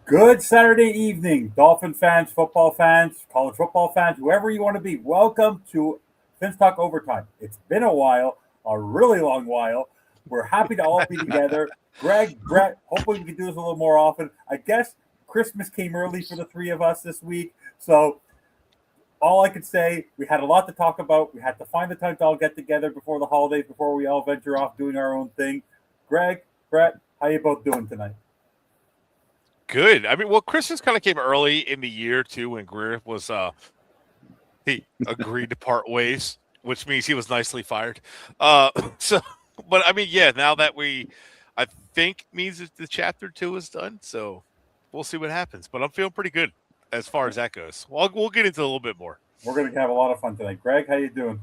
Good Saturday evening, Dolphin fans, football fans, college football fans, whoever you want to be. Welcome to Fins Talk Overtime. It's been a while, a really long while. We're happy to all be together. Greg, Bret, hopefully we can do this a little more often. I guess Christmas came early for the three of us this week. So all I could say, we had a lot to talk about. We had to find the time to all get together before the holidays, before we all venture off doing our own thing. Greg, Bret, how you both doing tonight? Good. I mean, well, Christmas kind of came early in the year too when Greer was he agreed to part ways, which means he was nicely fired. So but I mean, yeah, now that I think means that the chapter 2 is done, so we'll see what happens. But I'm feeling pretty good as far as that goes. Well, we'll get into a little bit more. We're going to have a lot of fun tonight. Greg, how you doing?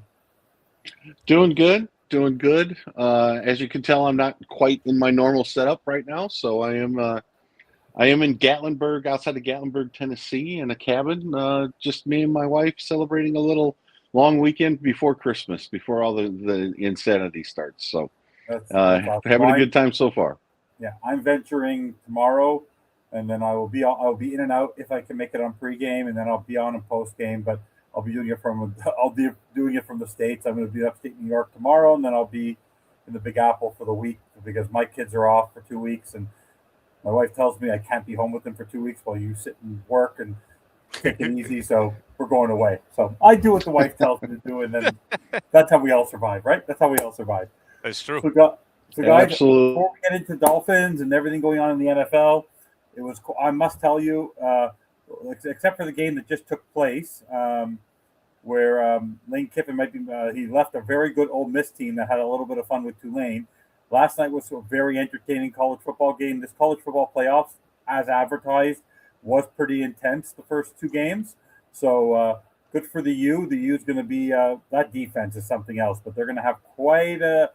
Doing good, doing good. As you can tell, I'm not quite in my normal setup right now, so I am in Gatlinburg, outside of Gatlinburg, Tennessee, in a cabin. Just me and my wife celebrating a little long weekend before Christmas, before all the insanity starts. So, That's awesome. having a good time so far. Yeah, I'm venturing tomorrow, and then I'll be in and out if I can make it on pregame, and then I'll be on in postgame. But I'll be doing it from doing it from the states. I'm going to be upstate New York tomorrow, and then I'll be in the Big Apple for the week because my kids are off for 2 weeks, and my wife tells me I can't be home with them for 2 weeks while you sit and work and take it easy. So we're going away. So I do what the wife tells me to do, and then that's how we all survive, right? That's how we all survive. That's true. So guys, Absolutely. before we get into Dolphins and everything going on in the NFL, it was. I must tell you, except for the game that just took place, where Lane Kiffin might be, he left a very good Ole Miss team that had a little bit of fun with Tulane. Last night was a very entertaining college football game. This college football playoffs, as advertised, was pretty intense the first two games. So good for the U. The U is going to be that defense is something else, but they're going to have quite a.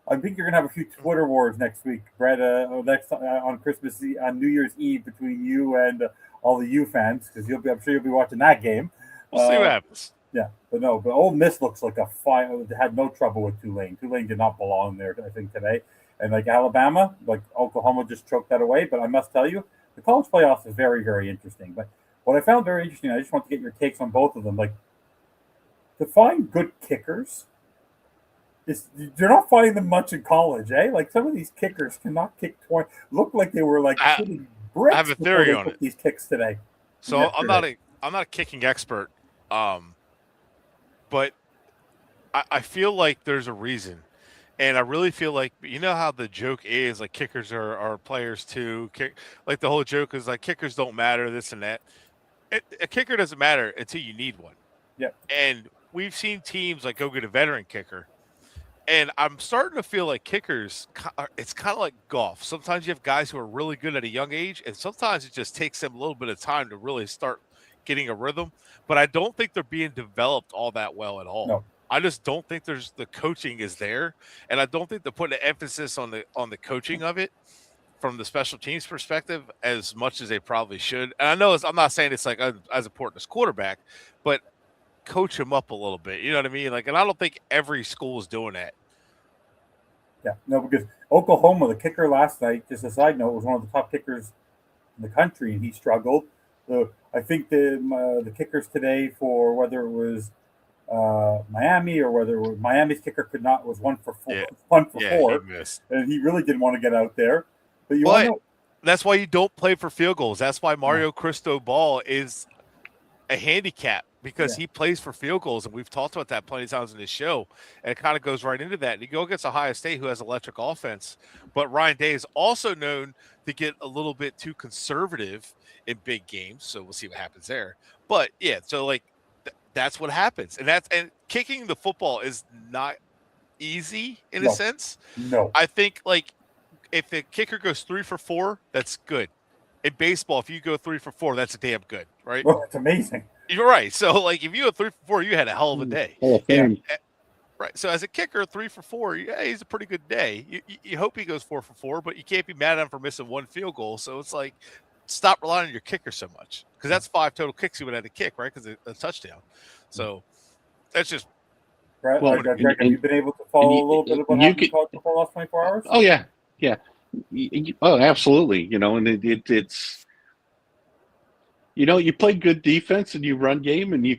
I think you're going to have a few Twitter wars next week, Brett. Next on Christmas Eve, on New Year's Eve between you and all the U fans because you'll be. I'm sure you'll be watching that game. We'll see what happens. Yeah, but Ole Miss looks like a fine. Had no trouble with Tulane. Tulane did not belong there, I think, today. And like Alabama, like Oklahoma, just choked that away. But I must tell you, the college playoffs is very, very interesting. But what I found very interesting, I just want to get your takes on both of them. Like to find good kickers, is you're not finding them much in college, eh? Like some of these kickers cannot kick 20. Look like they were like hitting I have bricks a before theory they on took it. these kicks today. So I'm not a kicking expert. But I feel like there's a reason. And I really feel like you know how the joke is like kickers are players too. Like the whole joke is like kickers don't matter, this and that. A kicker doesn't matter until you need one. Yeah, And we've seen teams like go get a veteran kicker. And I'm starting to feel like kickers, it's kind of like golf. Sometimes you have guys who are really good at a young age, and sometimes it just takes them a little bit of time to really start getting a rhythm. But I don't think they're being developed all that well at all. no, I just don't think there's the coaching is there, and I don't think they're putting an emphasis on the coaching of it from the special teams perspective as much as they probably should. And I know I'm not saying it's like as important as quarterback, but coach them up a little bit. You know what I mean? Like, and I don't think every school is doing that. yeah, no, because Oklahoma, the kicker last night, just a side note, was one of the top kickers in the country, and he struggled. I think the kickers today for whether it was Miami or whether it was Miami's kicker could not was one for four, Yeah, one for yeah, he four, missed. and he really didn't want to get out there. But you want to But know? that's why you don't play for field goals. That's why Yeah, Mario Cristobal is a handicap because yeah, he plays for field goals, and we've talked about that plenty of times in this show. And it kind of goes right into that. And you go against Ohio State, who has electric offense, but Ryan Day is also known to get a little bit too conservative in big games. So we'll see what happens there. But yeah, so like that's what happens, and kicking the football is not easy in a no, sense. no, I think like if the kicker goes 3 for 4, that's good. In baseball, if you go 3 for 4, that's damn good, right? oh, it's amazing. You're right. So, like, if you go 3 for 4, you had a hell of a day. Hall of Yeah, Fame. Right. So, as a kicker, 3 for 4, yeah, he's a pretty good day. You hope he goes 4 for 4, but you can't be mad at him for missing one field goal. So, it's like, stop relying on your kicker so much because that's 5 total kicks he would have to kick, right? Because a touchdown. So, that's just Brett, Well, point of view. Greg, have you been able to and follow a little bit of what you happened in could. college football the last 24 hours? Oh yeah, yeah. Oh, absolutely. You know, and it's You play good defense and you run game and you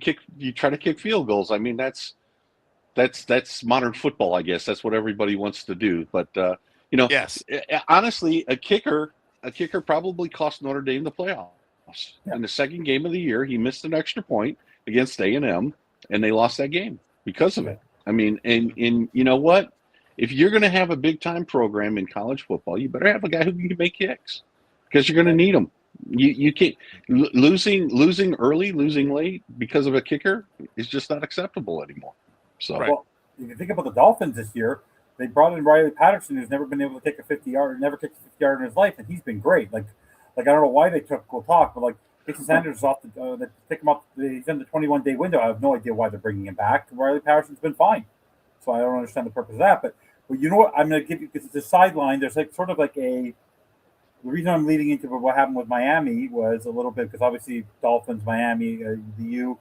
try to kick field goals. I mean, that's modern football, I guess. That's what everybody wants to do. But Yes. honestly, a kicker probably cost Notre Dame the playoffs. Yeah. In the second game of the year, he missed an extra point against A&M, and they lost that game because of it. I mean, and you know what? If you're going to have a big time program in college football, you better have a guy who can make kicks because you're going to need them. You can't losing early, losing late because of a kicker is just not acceptable anymore. So Right. Well, if you think about the Dolphins this year, they brought in Riley Patterson, who's never been able to take a 50-yard, never kicked a 50-yard in his life, and he's been great. Like I don't know why they took. We'll talk, but like Jason Sanders is off the, they pick him up. He's in the 21-day window. I have no idea why they're bringing him back. Riley Patterson's been fine, so I don't understand the purpose of that. But you know what? I'm going to give you because it's a sideline. There's like sort of like a. The reason I'm leading into what happened with Miami was a little bit because obviously Dolphins, Miami, the U.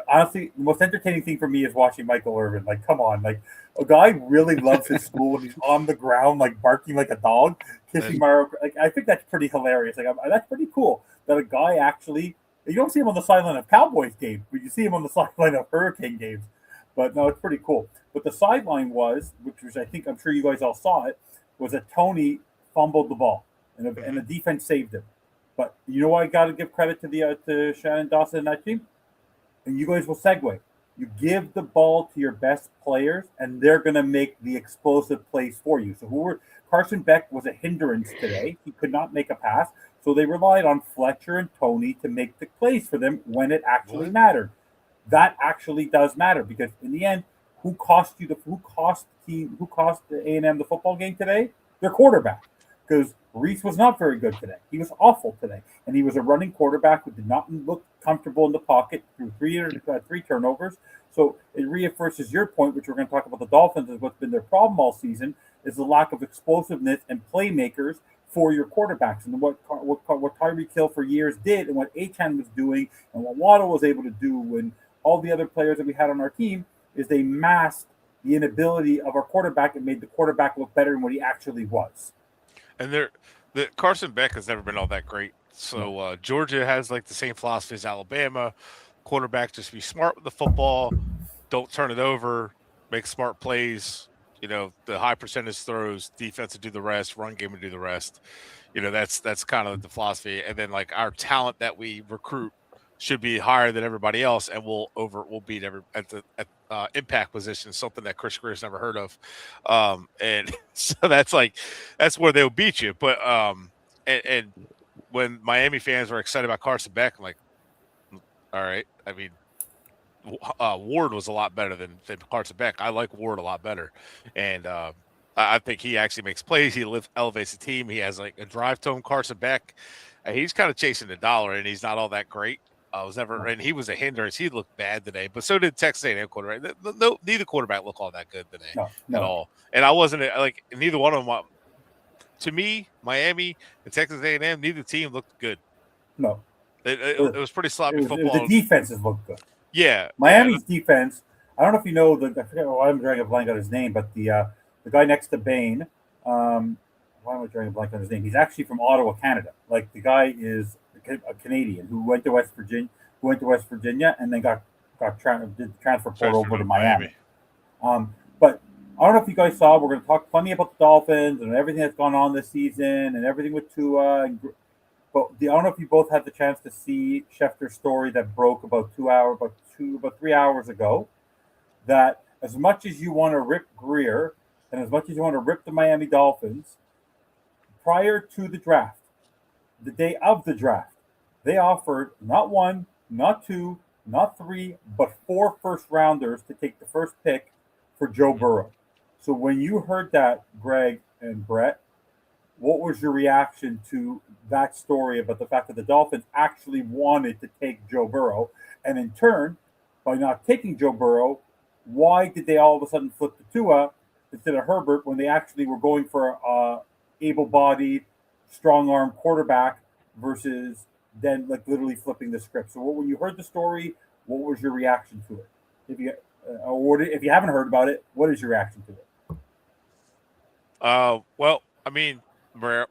Honestly, the most entertaining thing for me is watching Michael Irvin. Like, come on, like a guy really loves his school and he's on the ground like barking like a dog, kissing Mario. Like, I think that's pretty hilarious. Like, that's pretty cool that a guy actually. You don't see him on the sideline of Cowboys games, but you see him on the sideline of Hurricane games. But no, it's pretty cool. But the sideline was, which was I'm sure you guys all saw it, was that Tony fumbled the ball and the defense saved him. But you know what? I got to give credit to Shannon Dawson and that team. And you guys will segue. You give the ball to your best players, and they're going to make the explosive plays for you. So Carson Beck was a hindrance today. He could not make a pass, so they relied on Fletcher and Tony to make the plays for them when it actually mattered. That actually does matter because in the end, who cost the A&M the football game today? Their quarterback. Because Reese was not very good today. He was awful today. And he was a running quarterback who did not look comfortable in the pocket through three turnovers. So it reinforces your point, which we're going to talk about the Dolphins, is what's been their problem all season, is the lack of explosiveness and playmakers for your quarterbacks. And what Tyreek Hill for years did and what Achane was doing and what Waddle was able to do and all the other players that we had on our team is they masked the inability of our quarterback and made the quarterback look better than what he actually was. And the Carson Beck has never been all that great. So Georgia has like the same philosophy as Alabama. Quarterback just be smart with the football, don't turn it over, make smart plays. The high percentage throws, defense to do the rest, run game to do the rest. That's kind of the philosophy. And then like our talent that we recruit should be higher than everybody else, and we'll beat every at impact position, something that Chris Greer's never heard of. And so that's where they'll beat you. But and when Miami fans were excited about Carson Beck, I'm like, all right. I mean, Ward was a lot better than Carson Beck. I like Ward a lot better, and I think he actually makes plays. He elevates the team. He has like a drive to him. Carson Beck, he's kind of chasing the dollar, and he's not all that great. And he was a hindrance. He looked bad today, but so did Texas A&M quarterback. Neither quarterback looked all that good today at all. And I wasn't like neither one of them. To me, Miami and Texas A&M, neither team looked good. No, it was pretty sloppy The football. defenses looked good. Yeah, Miami's defense. I don't know if you know I forget why I'm drawing a blank on his name, but the guy next to Bain. Why am I drawing a blank on his name? He's actually from Ottawa, Canada. Like the guy is a Canadian who went to West Virginia, and then did the transfer portal over to Miami. But I don't know if you guys saw. We're going to talk plenty about the Dolphins and everything that's gone on this season and everything with Tua. But I don't know if you both had the chance to see Schefter's story that broke about 3 hours ago. That as much as you want to rip Greer and as much as you want to rip the Miami Dolphins, prior to the draft, the day of the draft, they offered not one, not two, not three, but 4 first-rounders to take the first pick for Joe Burrow. So when you heard that, Greg and Bret, what was your reaction to that story about the fact that the Dolphins actually wanted to take Joe Burrow? And in turn, by not taking Joe Burrow, why did they all of a sudden flip to Tua instead of Herbert when they actually were going for a able-bodied, strong-arm quarterback versus then like literally flipping the script? So when you heard the story, what was your reaction to it? If you haven't heard about it, what is your reaction to it? Well, I mean, my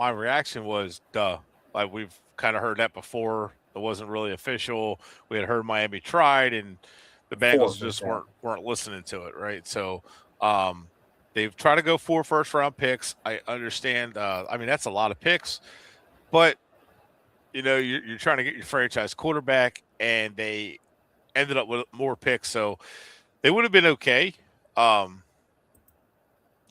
reaction was duh. Like we've kind of heard that before. It wasn't really official. We had heard Miami tried, and the Bengals just weren't listening to it, right? So they've tried to go 4 first-round picks. I understand. I mean, that's a lot of picks, but you're trying to get your franchise quarterback, and they ended up with more picks, so they would have been okay.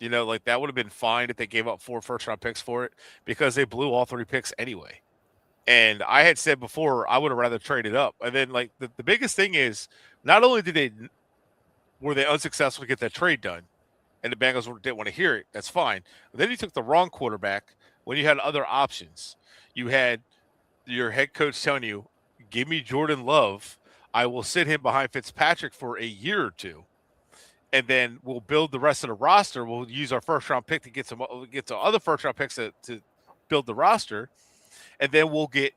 Like that would have been fine if they gave up 4 first-round picks for it because they blew all 3 picks anyway. And I had said before I would have rather traded up. And then, like the biggest thing is, not only were they unsuccessful to get that trade done, and the Bengals didn't want to hear it. That's fine. But then you took the wrong quarterback when you had other options. You had your head coach telling you, "Give me Jordan Love. I will sit him behind Fitzpatrick for a year or 2." And then we'll build the rest of the roster. We'll use our first-round pick to get some other first-round picks to build the roster, and then we'll get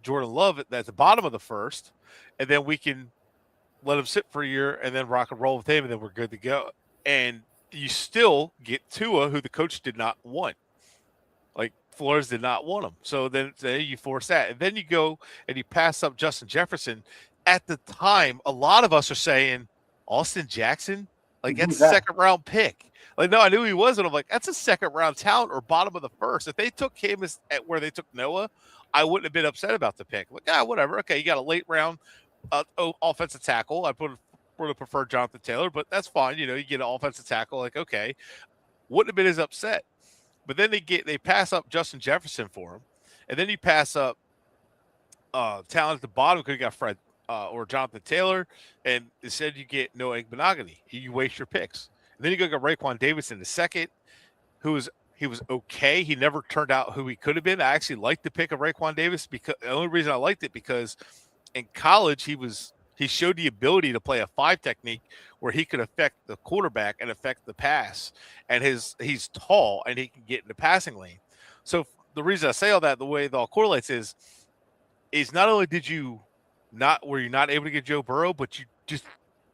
Jordan Love at the bottom of the first, and then we can let him sit for a year and then rock and roll with him, and then we're good to go. And you still get Tua, who the coach did not want. Like Flores did not want him. So then you force that. And then you go and you pass up Justin Jefferson. At the time, a lot of us are saying, Austin Jackson? Like, that's a second-round pick. Like, no, I knew he was, and I'm like, that's a second-round talent or bottom of the first. If they took him at where they took Noah, I wouldn't have been upset about the pick. Like, whatever. Okay, you got a late-round offensive tackle. I would have preferred Jonathan Taylor, but that's fine. You get an offensive tackle. Like, okay. Wouldn't have been as upset. But then they pass up Justin Jefferson for him, and then you pass up talent at the bottom because you got Fred or Jonathan Taylor, and instead you get Noah Igbenogany. You waste your picks. And then you go get Raekwon Davis in the second, he was okay. He never turned out who he could have been. I actually liked the pick of Raekwon Davis because the only reason I liked it because in college he showed the ability to play a 5 technique where he could affect the quarterback and affect the pass. And he's tall and he can get in the passing lane. So the reason I say all that, the way it all correlates is not only were you not able to get Joe Burrow, but you just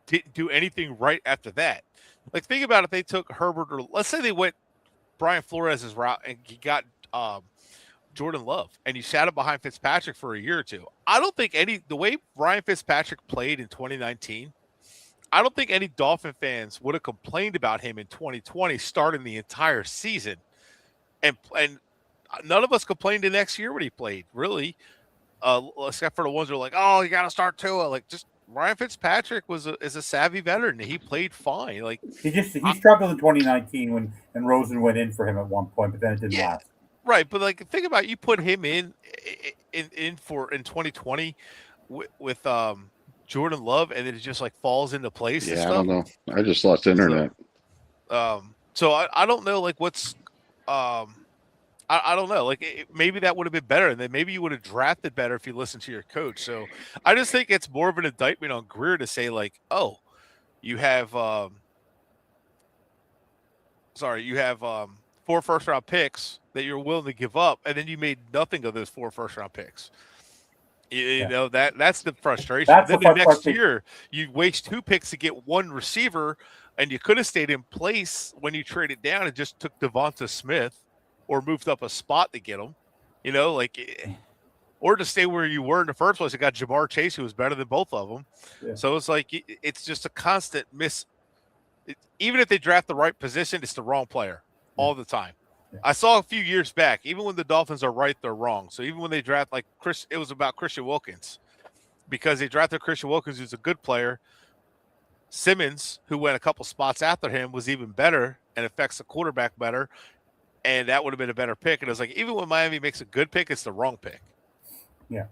didn't do anything right after that. Like, think about if they took Herbert, or let's say they went Brian Flores' route and he got Jordan Love, and you sat him behind Fitzpatrick for a year or 2. I don't think the way Ryan Fitzpatrick played in 2019, I don't think any Dolphin fans would have complained about him in 2020 starting the entire season. And none of us complained the next year when he played, really. Except for the ones who are like, oh, you got to start Tua. Like, just Ryan Fitzpatrick is a savvy veteran. He played fine. Like he struggled in 2019 and Rosen went in for him at one point, but then it didn't last. Right, but like think about you put him in 2020 with Jordan Love, and then it just like falls into place. Yeah, I don't know. I just lost internet. So I don't know like what's I don't know. Like maybe that would have been better, and then maybe you would have drafted better if you listened to your coach. So I just think it's more of an indictment on Greer to say like, oh, you have 4 first-round picks that you're willing to give up, and then you made nothing of those 4 first-round picks. You know that's the frustration. Then the next year, you waste 2 picks to get 1 receiver, and you could have stayed in place when you traded down and just took Devonta Smith. Or moved up a spot to get him, or to stay where you were in the first place. You got Jamar Chase, who was better than both of them. Yeah. So it's like it's just a constant miss. Even if they draft the right position, it's the wrong player all the time. Yeah. I saw a few years back, even when the Dolphins are right, they're wrong. So even when they draft it was about Christian Wilkins because they drafted Christian Wilkins, who's a good player. Simmons, who went a couple spots after him, was even better and affects the quarterback better. And that would have been a better pick. And it was like, even when Miami makes a good pick, it's the wrong pick. Yeah.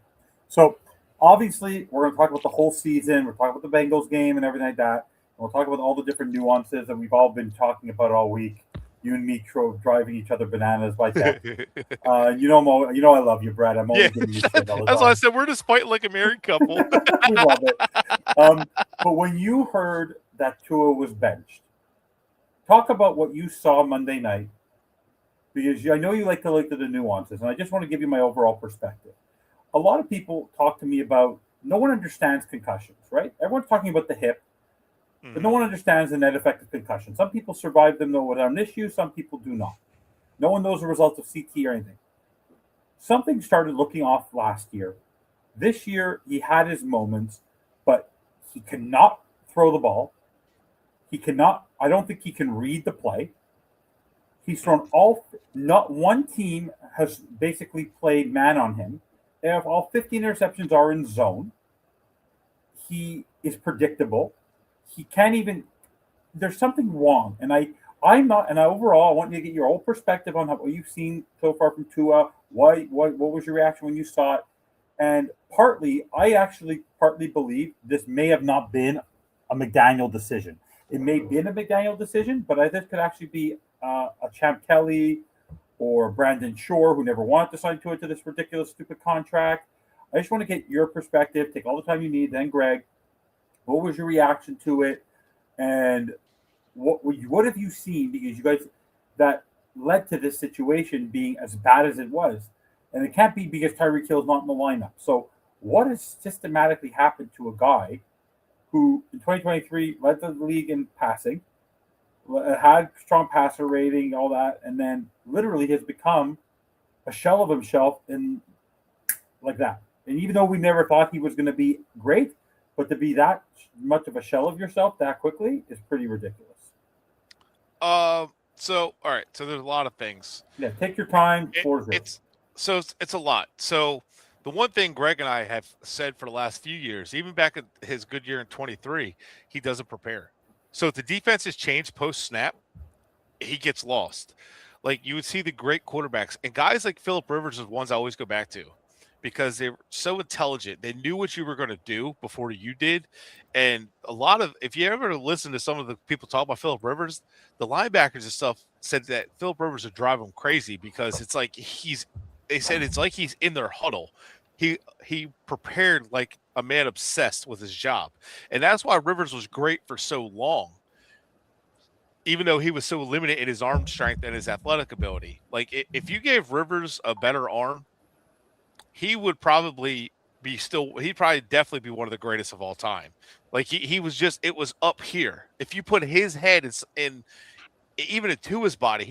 So, obviously, we're going to talk about the whole season. We're talking about the Bengals game and everything like that. And we'll talk about all the different nuances that we've all been talking about all week. You and me driving each other bananas like that. You know I love you, Bret. I'm only giving you shit all the time. That's why I said we're just fighting like a married couple. We love it. But when you heard that Tua was benched, talk about what you saw Monday night. Because I know you like to look at the nuances, and I just want to give you my overall perspective. A lot of people talk to me about no one understands concussions, right? Everyone's talking about the hip, but no one understands the net effect of concussion. Some people survive them without an issue, some people do not. No one knows the results of CT or anything. something started looking off last year. This year, he had his moments, but he cannot throw the ball. He cannot, I don't think he can read the play. He's thrown not one team has basically played man on him. If all 15 interceptions are in zone, he is predictable. He can't even, there's something wrong. And overall, I want you to get your whole perspective on what you've seen so far from Tua. What was your reaction when you saw it? And I actually partly believe this may have not been a McDaniel decision. It may have been a McDaniel decision, but I think it could actually be a Champ Kelly or Brandon Shore, who never wanted to sign to this ridiculous, stupid contract. I just want to get your perspective. Take all the time you need. Then, Greg, what was your reaction to it? And what have you seen? Because you guys, that led to this situation being as bad as it was. And it can't be because Tyreek Hill's not in the lineup. So what has systematically happened to a guy who in 2023 led the league in passing, had strong passer rating, all that, and then literally has become a shell of himself in like that? And even though we never thought he was going to be great, but to be that much of a shell of yourself that quickly is pretty ridiculous. So all right. So there's a lot of things. Yeah, take your time. It's a lot. So the one thing Greg and I have said for the last few years, even back at his good year in 23, he doesn't prepare. So if the defense has changed post snap, he gets lost. Like you would see the great quarterbacks and guys like Phillip Rivers is ones I always go back to because they're so intelligent. They knew what you were going to do before you did. And if you ever listen to some of the people talk about Phillip Rivers, the linebackers and stuff said that Phillip Rivers would drive him crazy because it's like they said it's like he's in their huddle. He prepared like a man obsessed with his job. And that's why Rivers was great for so long. Even though he was so limited in his arm strength and his athletic ability. Like if you gave Rivers a better arm, he would probably he'd probably definitely be one of the greatest of all time. Like he was just, it was up here. If you put his head in even into his body,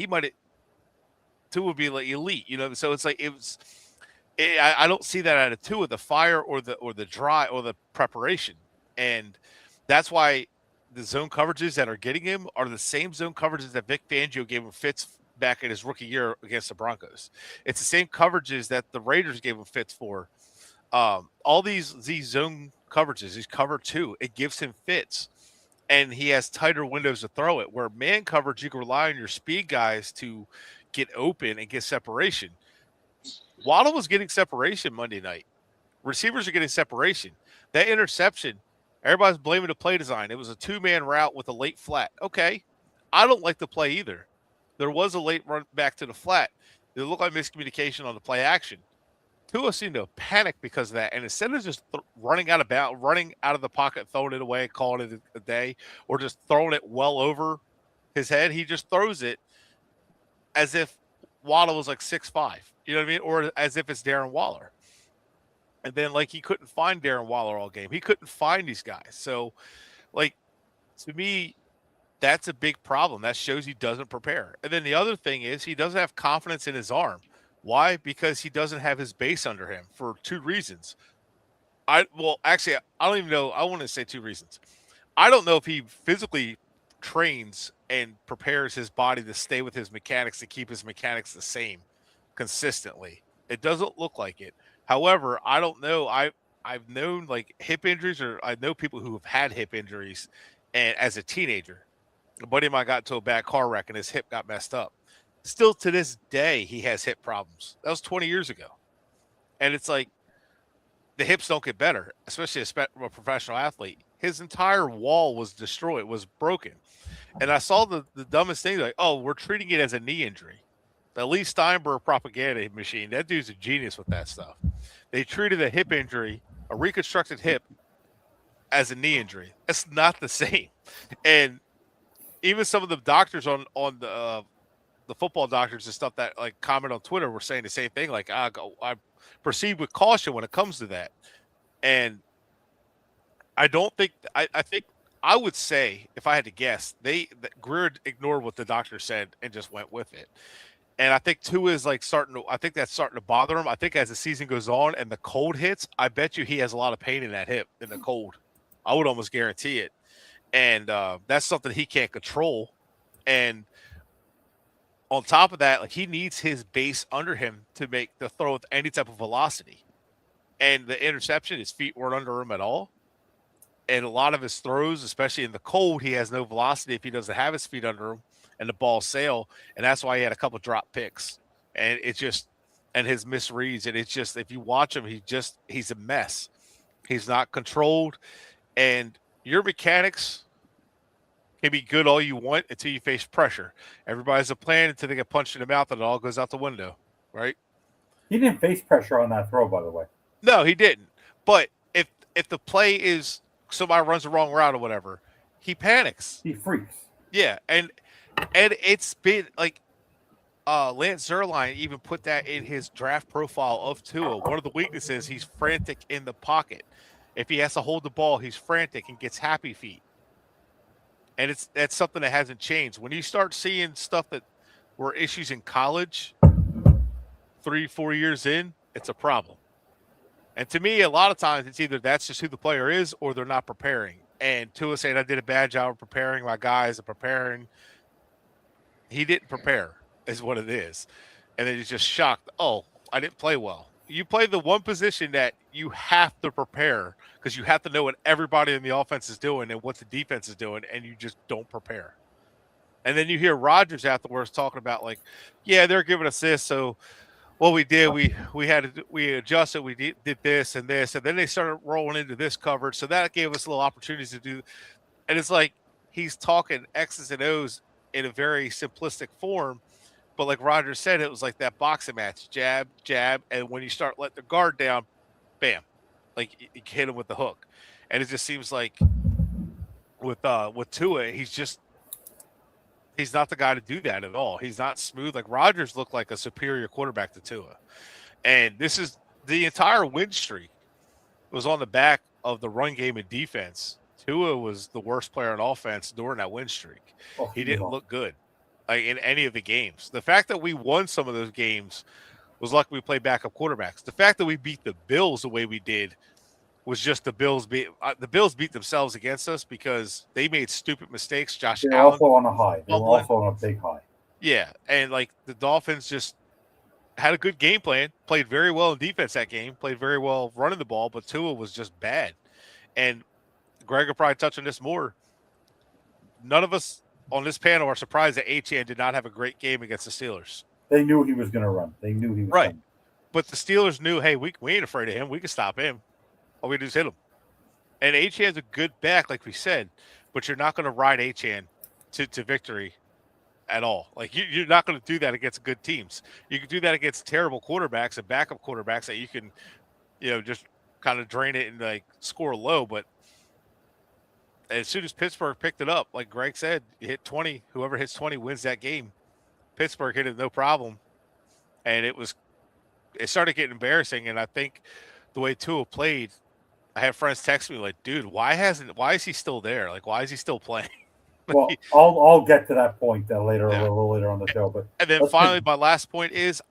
Tua would be like elite, So it's like I don't see that out of Tua, the fire or the dry or the preparation, and that's why the zone coverages that are getting him are the same zone coverages that Vic Fangio gave him Fitz back in his rookie year against the Broncos. It's the same coverages that the Raiders gave him Fitz for. All these zone coverages, these cover two, it gives him fits. And he has tighter windows to throw it. Where man coverage, you can rely on your speed guys to get open and get separation. Waddle was getting separation Monday night. Receivers are getting separation. That interception, everybody's blaming the play design. It was a two-man route with a late flat. Okay, I don't like the play either. There was a late run back to the flat. It looked like miscommunication on the play action. Tua seemed to panic because of that, and instead of just running out of the pocket, throwing it away, calling it a day, or just throwing it well over his head, he just throws it as if Waddle was like 6'5", you know what I mean, or as if it's Darren Waller. And then like he couldn't find Darren Waller all game. He couldn't find these guys. So, like to me, that's a big problem. That shows he doesn't prepare. And then the other thing is he doesn't have confidence in his arm. Why? Because he doesn't have his base under him for two reasons. I don't even know. I want to say two reasons. I don't know if he physically trains and prepares his body to stay with his mechanics, to keep his mechanics the same consistently. It doesn't look like it. However, I don't know. I've known like hip injuries, or I know people who have had hip injuries, and as a teenager, a buddy of mine got into a bad car wreck and his hip got messed up. Still to this day, he has hip problems. That was 20 years ago. And it's like the hips don't get better, especially a professional athlete. His entire wall was destroyed, was broken. And I saw the dumbest thing, like, oh, we're treating it as a knee injury. The Lee Steinberg propaganda machine, that dude's a genius with that stuff. They treated a hip injury, a reconstructed hip, as a knee injury. That's not the same. And even some of the doctors on the football doctors and stuff that like comment on Twitter were saying the same thing. Like, I proceed with caution when it comes to that. And I don't think, I think I would say, if I had to guess, Greer ignored what the doctor said and just went with it. And I think Tua is like I think that's starting to bother him. I think as the season goes on and the cold hits, I bet you he has a lot of pain in that hip in the cold. I would almost guarantee it. And that's something he can't control. And on top of that, like he needs his base under him to make the throw with any type of velocity. And the interception, his feet weren't under him at all. And a lot of his throws, especially in the cold, he has no velocity if he doesn't have his feet under him and the ball sail. And that's why he had a couple drop picks. And it's just, and his misreads. And it's just, if you watch him, he's a mess. He's not controlled. And your mechanics can be good all you want until you face pressure. Everybody has a plan until they get punched in the mouth and it all goes out the window, right? He didn't face pressure on that throw, by the way. No, he didn't. But if the play is somebody runs the wrong route or whatever, he panics. He freaks. Yeah, and it's been like Lance Zierlein even put that in his draft profile of Tua. One of the weaknesses, he's frantic in the pocket. If he has to hold the ball, he's frantic and gets happy feet. And that's something that hasn't changed. When you start seeing stuff that were issues in college 3-4 years in, it's a problem. And to me, a lot of times it's either that's just who the player is or they're not preparing. And Tua saying I did a bad job of preparing my guys and preparing. He didn't prepare is what it is. And then he's just shocked. Oh, I didn't play well. You play the one position that you have to prepare because you have to know what everybody in the offense is doing and what the defense is doing, and you just don't prepare. And then you hear Rodgers afterwards talking about like, yeah, they're giving us this, so what we did, we adjusted, we did this, and then they started rolling into this coverage, so that gave us little opportunities to do. And it's like he's talking X's and O's in a very simplistic form. But like Roger said, it was like that boxing match, jab, jab, and when you start letting the guard down, bam, like you hit him with the hook. And it just seems like with Tua, he's not the guy to do that at all. He's not smooth. Like Rodgers looked like a superior quarterback to Tua. And this is the entire win streak was on the back of the run game and defense. Tua was the worst player on offense during that win streak. He didn't look good. Like in any of the games. The fact that we won some of those games was lucky we played backup quarterbacks. The fact that we beat the Bills the way we did was just the Bills beat themselves against us because they made stupid mistakes. Josh They're Allen also on a high. They were also on a big high. Yeah, and like the Dolphins just had a good game plan, played very well in defense that game, played very well running the ball, but Tua was just bad. And Greg will probably touch on this more. None of us on this panel are surprised that Achane did not have a great game against the Steelers. They knew he was going to run. They knew he was right. coming. But the Steelers knew, hey, we ain't afraid of him. We can stop him. All we do is hit him. And Achane's a good back, like we said, but you're not going to ride Achane to victory at all. Like you're not going to do that against good teams. You can do that against terrible quarterbacks and backup quarterbacks that you can, just kind of drain it and like score low, but as soon as Pittsburgh picked it up, like Greg said, you hit 20. Whoever hits 20 wins that game. Pittsburgh hit it no problem. And it started getting embarrassing. And I think the way Tua played, I had friends text me like, dude, why is he still there? Like, why is he still playing? Well, I'll get to that point later, a little later on the show. But and then finally, my last point is,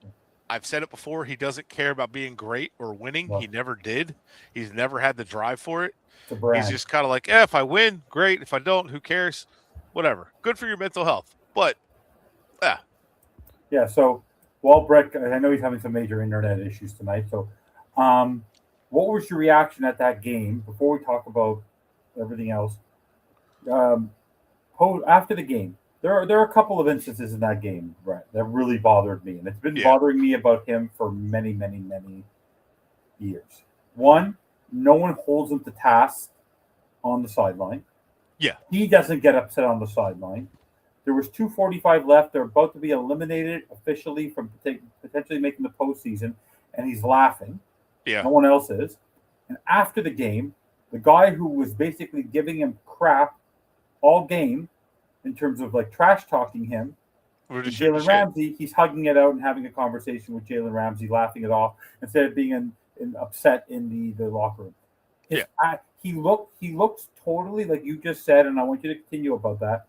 I've said it before, he doesn't care about being great or winning. Well, he never did. He's never had the drive for it. He's just kind of like, if I win, great. If I don't, who cares? Whatever. Good for your mental health. But, yeah, so, well, Bret, I know he's having some major internet issues tonight. So, what was your reaction at that game, before we talk about everything else? After the game, there are a couple of instances in that game, Bret, that really bothered me. And it's been bothering me about him for many, many, many years. One, no one holds him to task on the sideline. Yeah. He doesn't get upset on the sideline. There was 2:45 left. They're about to be eliminated officially from potentially making the postseason, and he's laughing. Yeah. No one else is. And after the game, the guy who was basically giving him crap all game in terms of like trash talking him, Jalen Ramsey, he's hugging it out and having a conversation with Jalen Ramsey, laughing it off instead of being upset in the locker room. He looks totally like you just said, and I want you to continue about that.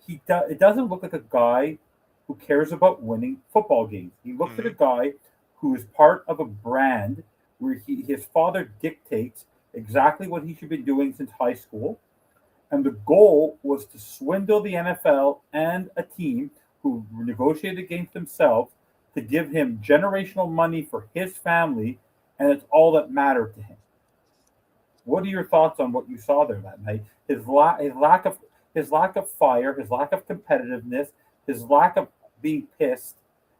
It doesn't look like a guy who cares about winning football games. He looks at a guy who is part of a brand where his father dictates exactly what he should be doing since high school. And the goal was to swindle the NFL and a team who negotiated against themselves to give him generational money for his family, and it's all that mattered to him. What are your thoughts on what you saw there that night? His lack of fire, his lack of competitiveness, his lack of being pissed.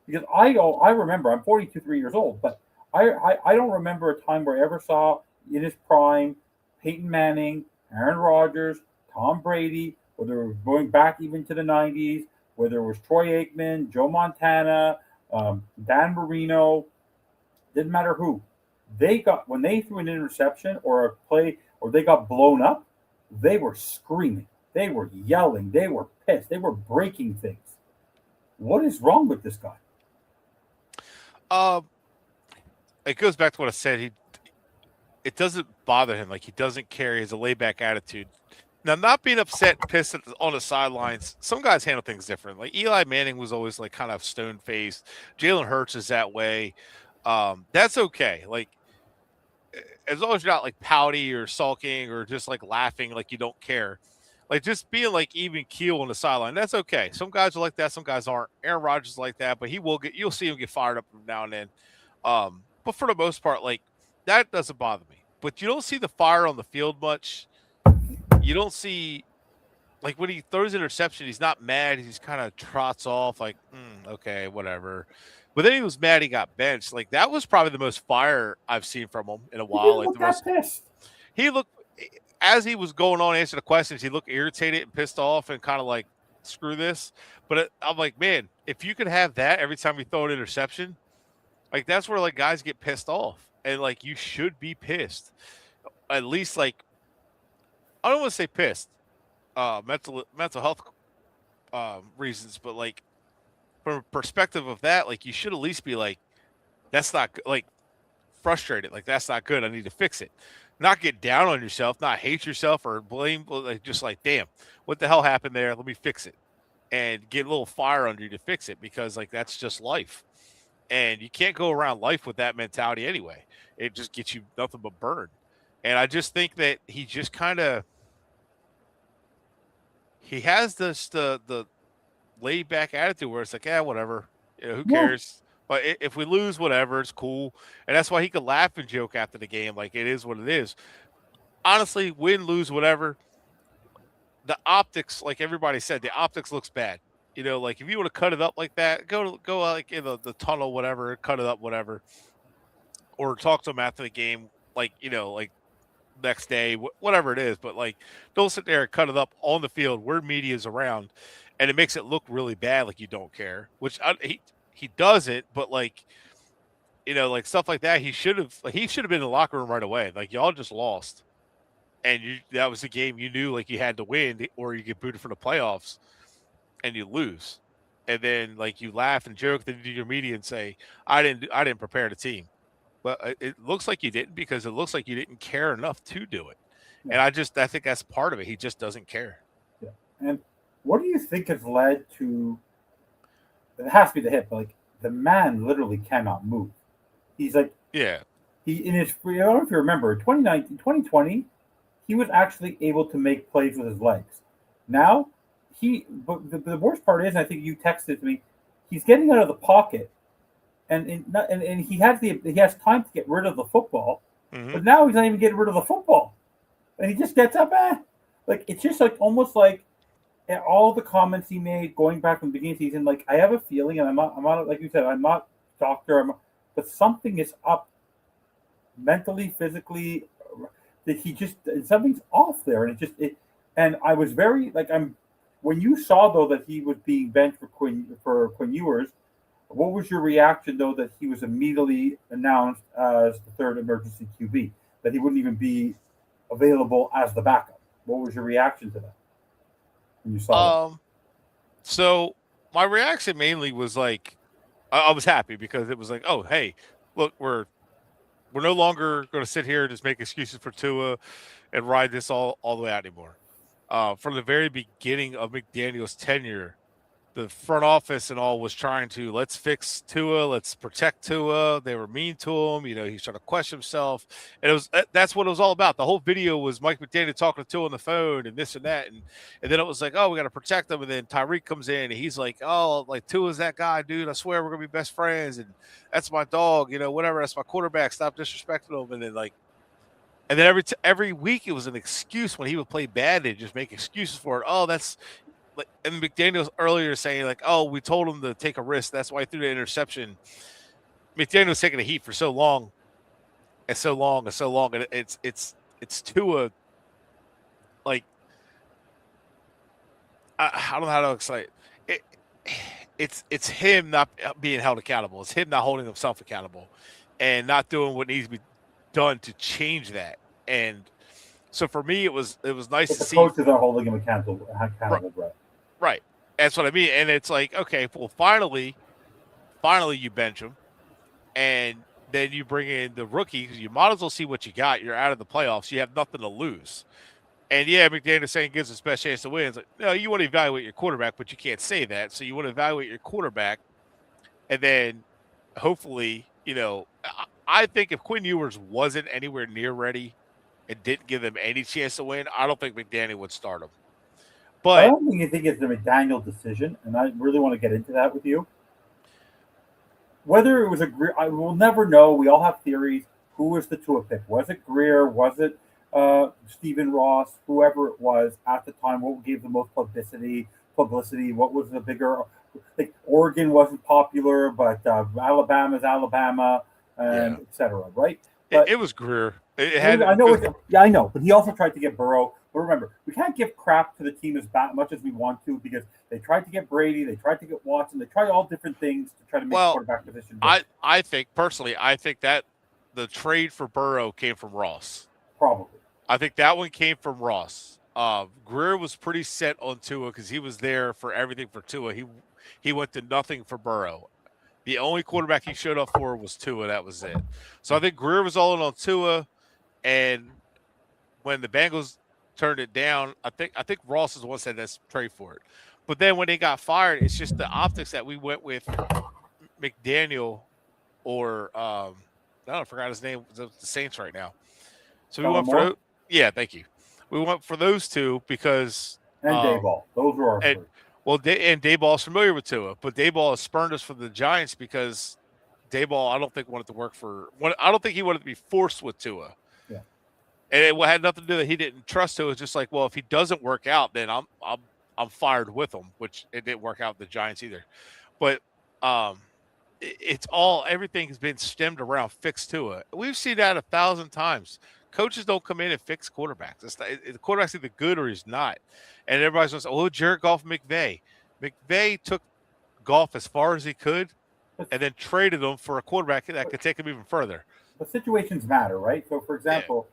Because I remember I'm 42, 3 years old, but I don't remember a time where I ever saw in his prime Peyton Manning, Aaron Rodgers, Tom Brady, whether it was going back even to the 90s, whether it was Troy Aikman, Joe Montana, Dan Marino, didn't matter who. They got when they threw an interception or a play or they got blown up, they were screaming, they were yelling, they were pissed, they were breaking things. What is wrong with this guy? Um, it goes back to what I said. It doesn't bother him. Like, he doesn't care. He has a laid back attitude. Now, not being upset, pissed on the sidelines. Some guys handle things different. Like Eli Manning was always like kind of stone faced. Jalen Hurts is that way. That's okay. Like, as long as you're not like pouty or sulking or just like laughing like you don't care. Like, just being like even keel on the sideline, that's okay. Some guys are like that, some guys aren't. Aaron Rodgers is like that, but you'll see him get fired up from now and then. But for the most part, like, that doesn't bother me. But you don't see the fire on the field much. You don't see, like, when he throws an interception, he's not mad. He's kind of trots off like, okay, whatever. But then he was mad he got benched. Like, that was probably the most fire I've seen from him in a He while. didn't Like, look the that most pissed. he looked, as he was going on answering the questions, he looked irritated and pissed off and kind of like, screw this. But I'm like, man, if you could have that every time you throw an interception, like, that's where like guys get pissed off. And like, you should be pissed. At least, like, I don't want to say pissed, mental health reasons, but like, from a perspective of that, like, you should at least be like, that's not good. Like, frustrated, like, that's not good. I need to fix it. Not get down on yourself, not hate yourself or blame, like, just like, damn, what the hell happened there? Let me fix it, and get a little fire under you to fix it, because like, that's just life, and you can't go around life with that mentality anyway. It just gets you nothing but burn. And I just think that he just kind of he has this the laid back attitude where it's like, yeah, whatever, who Yeah. cares? But if we lose, whatever, it's cool. And that's why he could laugh and joke after the game, like, it is what it is. Honestly, win, lose, whatever. The optics, like everybody said, the optics looks bad. Like, if you want to cut it up like that, go like in the tunnel, whatever, cut it up, whatever, or talk to him after the game, like, like next day, whatever it is. But like, don't sit there and cut it up on the field where media's around, and it makes it look really bad, like you don't care. Which he doesn't, but like, like stuff like that, he should have been in the locker room right away. Like, y'all just lost, and that was the game you knew like you had to win, or you get booted from the playoffs, and you lose, and then like you laugh and joke, then you do your media and say, I didn't prepare the team. But it looks like you didn't, because it looks like you didn't care enough to do it. Yeah. And I think that's part of it. He just doesn't care. Yeah. And what do you think has led to? It has to be the hip. Like, the man literally cannot move. He's like, Yeah. he in his. I don't know if you remember 2019, 2020, he was actually able to make plays with his legs. Now but the worst part is, I think you texted me, he's getting out of the pocket. And he has time to get rid of the football, but now he's not even getting rid of the football, and he just gets up. Like, it's just like almost like all the comments he made going back from the beginning of the season. Like, I have a feeling, and I'm not like you said, I'm not a doctor, but something is up mentally, physically, that something's off there, and and I was very like when you saw though that he was being benched for Quinn Ewers. What was your reaction, though, that he was immediately announced as the third emergency QB, that he wouldn't even be available as the backup? What was your reaction to that when you saw that? So my reaction mainly was like, I was happy, because it was like, oh, hey, look, we're no longer going to sit here and just make excuses for Tua and ride this all the way out anymore. From the very beginning of McDaniel's tenure, the front office and all was trying to let's fix Tua, let's protect Tua. They were mean to him. He's trying to question himself. And that's what it was all about. The whole video was Mike McDaniel talking to Tua on the phone and this and that. And then it was like, oh, we got to protect him. And then Tyreek comes in and he's like, oh, like Tua's that guy, dude. I swear we're going to be best friends. And that's my dog, whatever. That's my quarterback. Stop disrespecting him. And then and then every week it was an excuse when he would play bad. They just make excuses for it. Oh, that's like, and McDaniel's earlier saying like, oh, we told him to take a risk. That's why he threw the interception. McDaniel's taking the heat for so long and so long and so long. And it's Tua. Like, I don't know how to explain it. It's him not being held accountable. It's him not holding himself accountable and not doing what needs to be done to change that. And so for me, it was nice to see. The coaches are holding him accountable, Bret. Right. That's what I mean. And it's like, okay, well, finally you bench him, and then you bring in the rookie because you might as well see what you got. You're out of the playoffs. You have nothing to lose. And yeah, McDaniel saying gives us best chance to win. It's like, no, you want to evaluate your quarterback, but you can't say that. So you want to evaluate your quarterback, and then hopefully, I think if Quinn Ewers wasn't anywhere near ready and didn't give them any chance to win, I don't think McDaniel would start him. But I don't think it's a McDaniel decision, and I really want to get into that with you. Whether it was Greer, I will never know. We all have theories. Who was the Tua pick? Was it Greer? Was it Stephen Ross? Whoever it was at the time, what gave the most publicity? What was the bigger? Like Oregon wasn't popular, but Alabama's Alabama, and etc. Right? But it was Greer. I know, but he also tried to get Burrow. But remember, we can't give crap to the team as much as we want to because they tried to get Brady, they tried to get Watson, they tried all different things to try to make quarterback position better. I think that the trade for Burrow came from Ross. Probably. I think that one came from Ross. Greer was pretty set on Tua because he was there for everything for Tua. He went to nothing for Burrow. The only quarterback he showed up for was Tua. That was it. So I think Greer was all in on Tua, and when the Bengals turned it down, I think Ross is the one said let's trade for it. But then when they got fired, it's just the optics that we went with McDaniel or I forgot his name. The Saints right now. So we went for thank you. We went for those two because Dayball. Those were our first. Well, Dayball's familiar with Tua, but Dayball has spurned us from the Giants because Dayball, I don't think wanted to work for. I don't think he wanted to be forced with Tua. Yeah, and it had nothing to do that he didn't trust Tua. It's just like, well, if he doesn't work out, then I'm fired with him, which it didn't work out with the Giants either. But it's all everything has been stemmed around fix Tua. We've seen that 1,000 times. Coaches don't come in and fix quarterbacks. The quarterback's either good or he's not. And everybody's going to say, oh, Jared Goff, McVay. McVay took Goff as far as he could and then traded him for a quarterback that could take him even further. But situations matter, right? So, for example,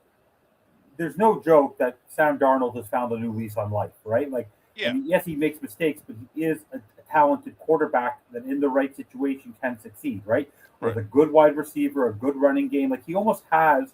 there's no joke that Sam Darnold has found a new lease on life, right? Like, I mean, yes, he makes mistakes, but he is a talented quarterback that in the right situation can succeed, right? With a good wide receiver, a good running game. Like, he almost has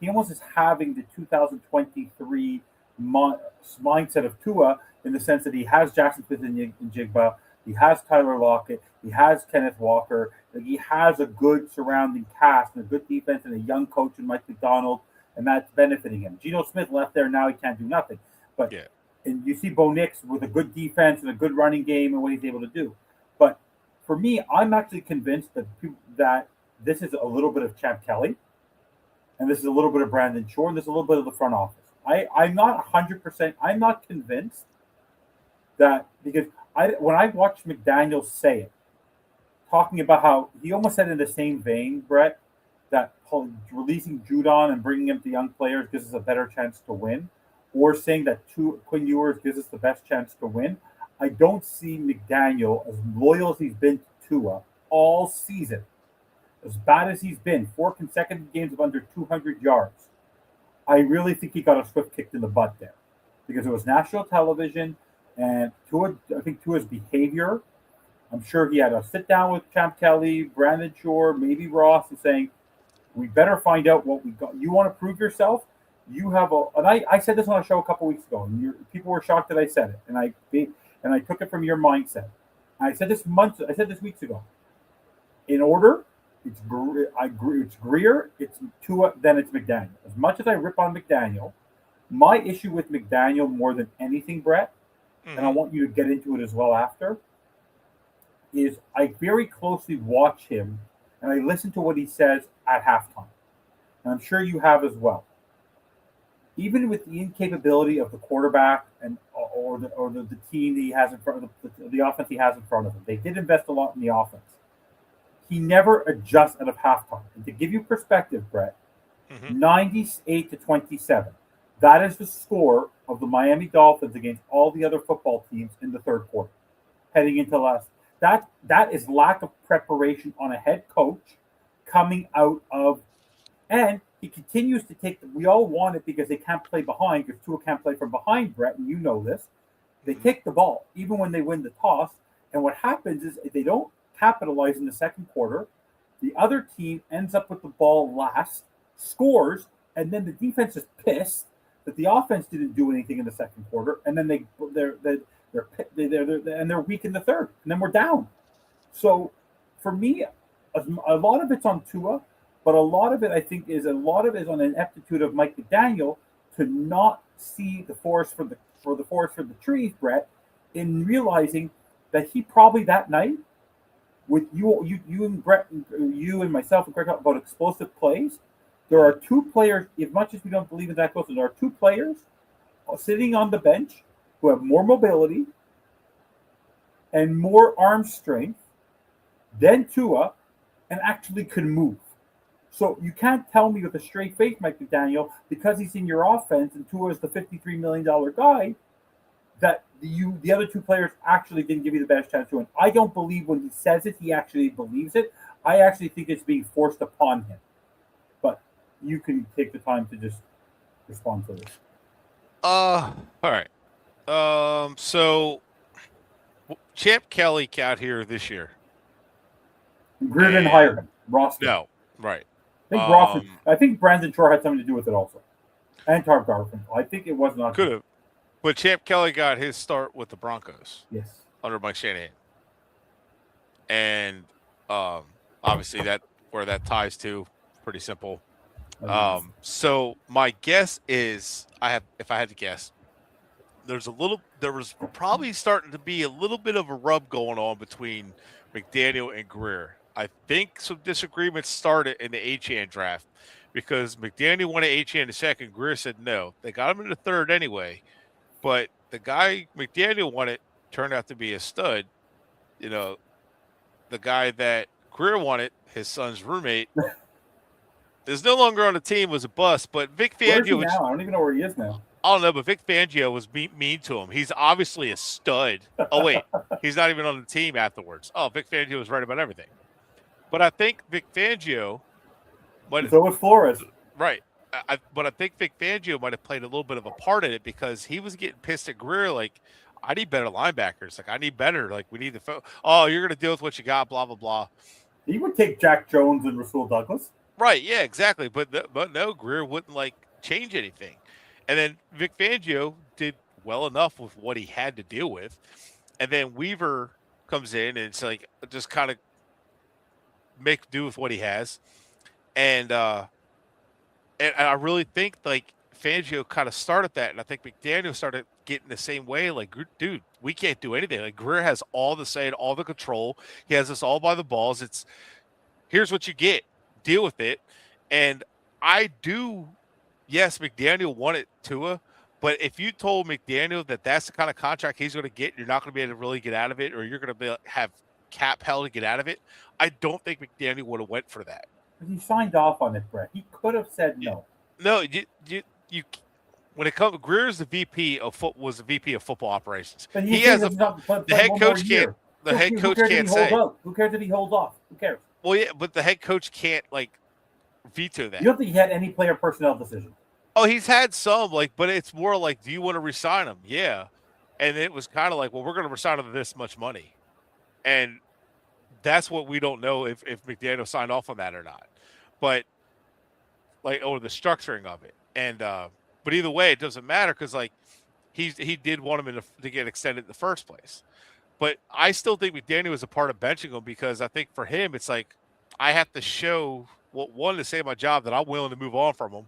he almost is having the 2023 mindset of Tua in the sense that he has Jackson Smith and Jigba, he has Tyler Lockett, he has Kenneth Walker, he has a good surrounding cast and a good defense and a young coach in Mike McDonald, and that's benefiting him. Geno Smith left there, now he can't do nothing. But and you see Bo Nix with a good defense and a good running game and what he's able to do. But for me, I'm actually convinced that this is a little bit of Champ Kelly, and this is a little bit of Brandon Shore, and this is a little bit of the front office. I'm not 100%. I'm not convinced that because when I watched McDaniel say it, talking about how he almost said in the same vein, Bret, that releasing Judon and bringing him to young players gives us a better chance to win, or saying that Quinn Ewers gives us the best chance to win. I don't see McDaniel as loyal as he's been to Tua all season. As bad as he's been, 4 consecutive games of under 200 yards. I really think he got a swift kick in the butt there because it was national television and I think Tua's behavior. I'm sure he had a sit down with Champ Kelly, Brandon Shore, maybe Ross, and saying, we better find out what we got. You want to prove yourself? You have and I said this on a show a couple weeks ago, and people were shocked that I said it. And and I took it from your mindset. I said this weeks ago. In order, it's Greer, it's Tua, then it's McDaniel. As much as I rip on McDaniel, my issue with McDaniel more than anything, Brett, and I want you to get into it as well after, is I very closely watch him and I listen to what he says at halftime. And I'm sure you have as well. Even with the incapability of the quarterback and or the team that he has in front of the offense he has in front of him, they did invest a lot in the offense. He never adjusts out of halftime. And to give you perspective, Brett, 98-27. That is the score of the Miami Dolphins against all the other football teams in the third quarter, heading into last. That is lack of preparation on a head coach coming out of, and he continues to take. We all want it because they can't play behind, because Tua can't play from behind, Brett, and you know this. They take the ball even when they win the toss, and what happens is if they don't capitalize in the second quarter, the other team ends up with the ball last, scores, and then the defense is pissed that the offense didn't do anything in the second quarter, and then they're weak in the third, and then we're down. So for me, a lot of it's on Tua, but a lot of it I think is on an ineptitude of Mike McDaniel to not see the forest for the trees, Brett, in realizing that he probably that night with you and Brett, you and myself and Greg talk about explosive plays. There are two players, as much as we don't believe in that close, there are two players sitting on the bench who have more mobility and more arm strength than Tua and actually could move. So you can't tell me with a straight face, Mike McDaniel, because he's in your offense and Tua is the $53 million guy, that the other two players actually didn't give you the best chance to win. I don't believe when he says it, he actually believes it. I actually think it's being forced upon him. But you can take the time to just respond to this. All right. So Champ Kelly got here this year. Greer didn't hire him. Ross did. No, right. I think Brandon Shore had something to do with it also. And Tarv Garfinkel. I think it was not. Could have. But Champ Kelly got his start with the Broncos. Yes. Under Mike Shanahan. And obviously that where that ties to, pretty simple. So my guess is, if I had to guess, there was probably starting to be a little bit of a rub going on between McDaniel and Greer. I think some disagreements started in the Achane draft because McDaniel wanted Achane in the second. Greer said no. They got him in the third anyway. But the guy McDaniel wanted turned out to be a stud. You know, the guy that Greer wanted, his son's roommate, is no longer on the team, was a bust. But Vic Fangio. Where is he now? I don't even know where he is now. I don't know, but Vic Fangio was mean to him. He's obviously a stud. Oh, wait. He's not even on the team afterwards. Oh, Vic Fangio was right about everything. But I think Vic Fangio. So was Flores. Right. But I think Vic Fangio might have played a little bit of a part in it because he was getting pissed at Greer like, I need better linebackers. Like, I need better. Like, we need the oh, you're going to deal with what you got, blah, blah, blah. He would take Jack Jones and Rasul Douglas. Right, yeah, exactly. But no, Greer wouldn't, change anything. And then Vic Fangio did well enough with what he had to deal with. And then Weaver comes in and it's like just kind of make do with what he has. And I really think Fangio kind of started that, and I think McDaniel started getting the same way. Like, dude, we can't do anything. Like, Greer has all the say and all the control. He has us all by the balls. It's here's what you get, deal with it. And I do, yes, McDaniel wanted Tua, but if you told McDaniel that that's the kind of contract he's going to get, you're not going to be able to really get out of it, or you're going to have cap hell to get out of it. I don't think McDaniel would have went for that. He signed off on it, Brett. He could have said no. No, you when it comes, Greer's the VP of was the VP of football operations. But he has the head coach can't. The head coach can't say. Who cares if he holds off? Who cares? Well, yeah, but the head coach can't veto that. You don't think he had any player personnel decision? Oh, he's had some, but it's more like, do you want to resign him? Yeah, and it was kind of like, well, we're going to resign him this much money, and that's what we don't know if McDaniel signed off on that or not. But the structuring of it, and but either way, it doesn't matter because he did want him to get extended in the first place. But I still think McDaniel was a part of benching him because I think for him, it's like I have to show one to save my job that I'm willing to move on from him,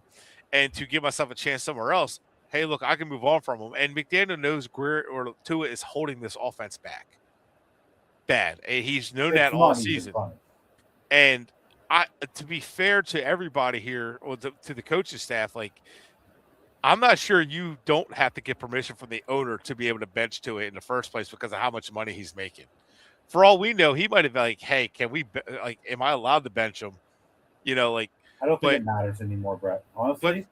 and to give myself a chance somewhere else. Hey, look, I can move on from him. And McDaniel knows Greer or Tua is holding this offense back bad. And he's known that all season. And to be fair to everybody here, or to the coaching staff, like I'm not sure you don't have to get permission from the owner to be able to bench Tua in the first place because of how much money he's making. For all we know, he might have been like, "Hey, can we am I allowed to bench him?" I don't think it matters anymore, Bret. Honestly.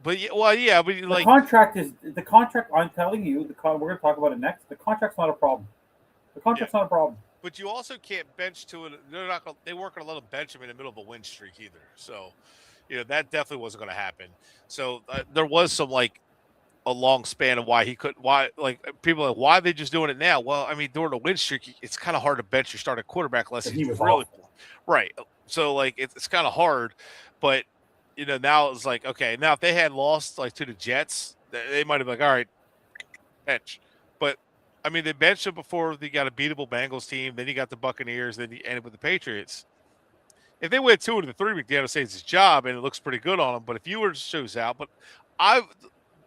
But the contract is the contract. I'm telling you, we're going to talk about it next. The contract's not a problem. The contract's not a problem. But you also can't bench Tua. They weren't going to let him bench him in the middle of a win streak either. So, that definitely wasn't going to happen. So there was some a long span of why he couldn't. Why people are like, why are they just doing it now? Well, I mean, during a win streak, it's kind of hard to bench your starting quarterback unless he was really awful. Right. So it's kind of hard, but now it's like, okay, now if they had lost to the Jets, they might have been all right, bench. But I mean, they benched him before they got a beatable Bengals team. Then you got the Buccaneers. Then you ended with the Patriots. If they went 2-3, McDaniel saves his job, and it looks pretty good on him. But if Ewers shows out,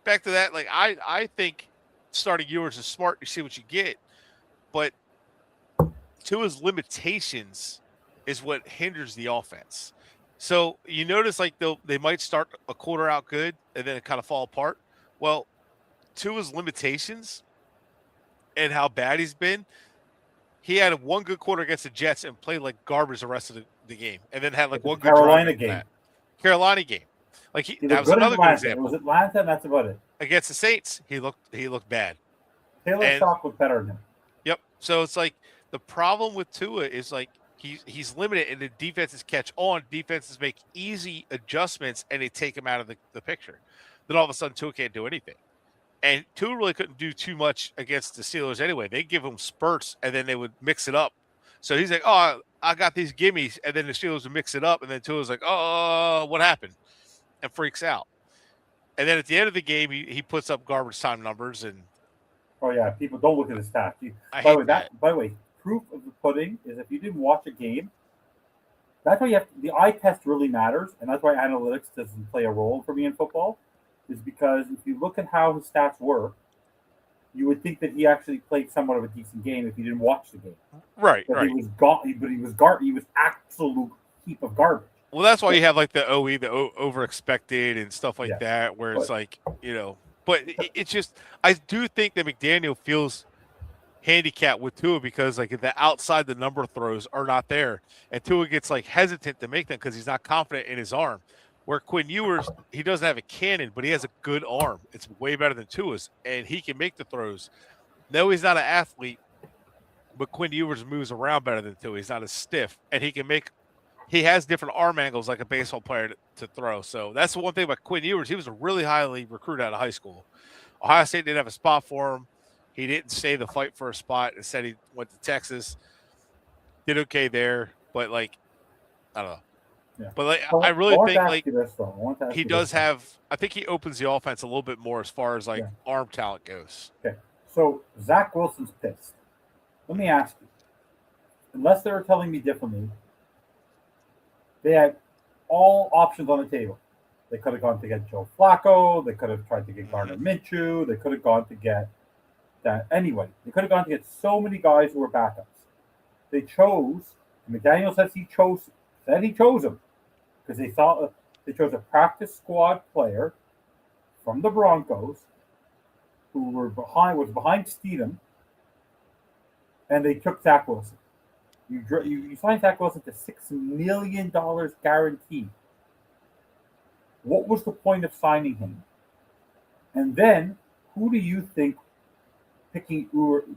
back to that, I think starting Ewers is smart. You see what you get, but Tua's limitations is what hinders the offense. So you notice they might start a quarter out good and then it kind of fall apart. Well, Tua's limitations and how bad he's been, he had one good quarter against the Jets and played like garbage the rest of the game, and then had one good Carolina game. That was another good example. It was Atlanta, and that's about it. Against the Saints, he looked bad. Taylor Stock was better than him. Yep. So it's the problem with Tua is he's limited, and the defenses catch on. Defenses make easy adjustments, and they take him out of the picture. Then all of a sudden, Tua can't do anything. And Tua really couldn't do too much against the Steelers anyway. They give him spurts, and then they would mix it up. So he's like, oh, I got these gimmies, and then the Steelers would mix it up, and then Tua's like, oh, what happened? And freaks out. And then at the end of the game, he puts up garbage time numbers. And oh, yeah, people don't look at the stats. By the way, proof of the pudding is if you didn't watch a game, that's why the eye test really matters, and that's why analytics doesn't play a role for me in football, is because if you look at how his stats work, you would think that he actually played somewhat of a decent game if you didn't watch the game. Right, but right. He was absolute heap of garbage. Well, that's why you have the OE, the over expected and stuff like that, where it's but it's just, I do think that McDaniel feels handicapped with Tua because the outside the number throws are not there, and Tua gets hesitant to make them because he's not confident in his arm. Where Quinn Ewers, he doesn't have a cannon, but he has a good arm. It's way better than Tua's, and he can make the throws. No, he's not an athlete, but Quinn Ewers moves around better than Tua. He's not as stiff, and he has different arm angles like a baseball player to throw. So that's the one thing about Quinn Ewers. He was a really highly recruited out of high school. Ohio State didn't have a spot for him. He didn't stay the fight for a spot. Instead, he went to Texas. Did okay there, but I don't know. Yeah. But I really think he does have. I think he opens the offense a little bit more as far as arm talent goes. Okay, so Zach Wilson's pissed. Let me ask you, unless they were telling me differently, they had all options on the table. They could have gone to get Joe Flacco. They could have tried to get Gardner Minshew. They could have gone to get that anyway. They could have gone to get so many guys who were backups. They chose. McDaniel says he chose him because they thought they chose a practice squad player from the Broncos who was behind Steedham, and they took Zach Wilson. You signed Zach Wilson to $6 million guaranteed. What was the point of signing him? And then, who do you think picking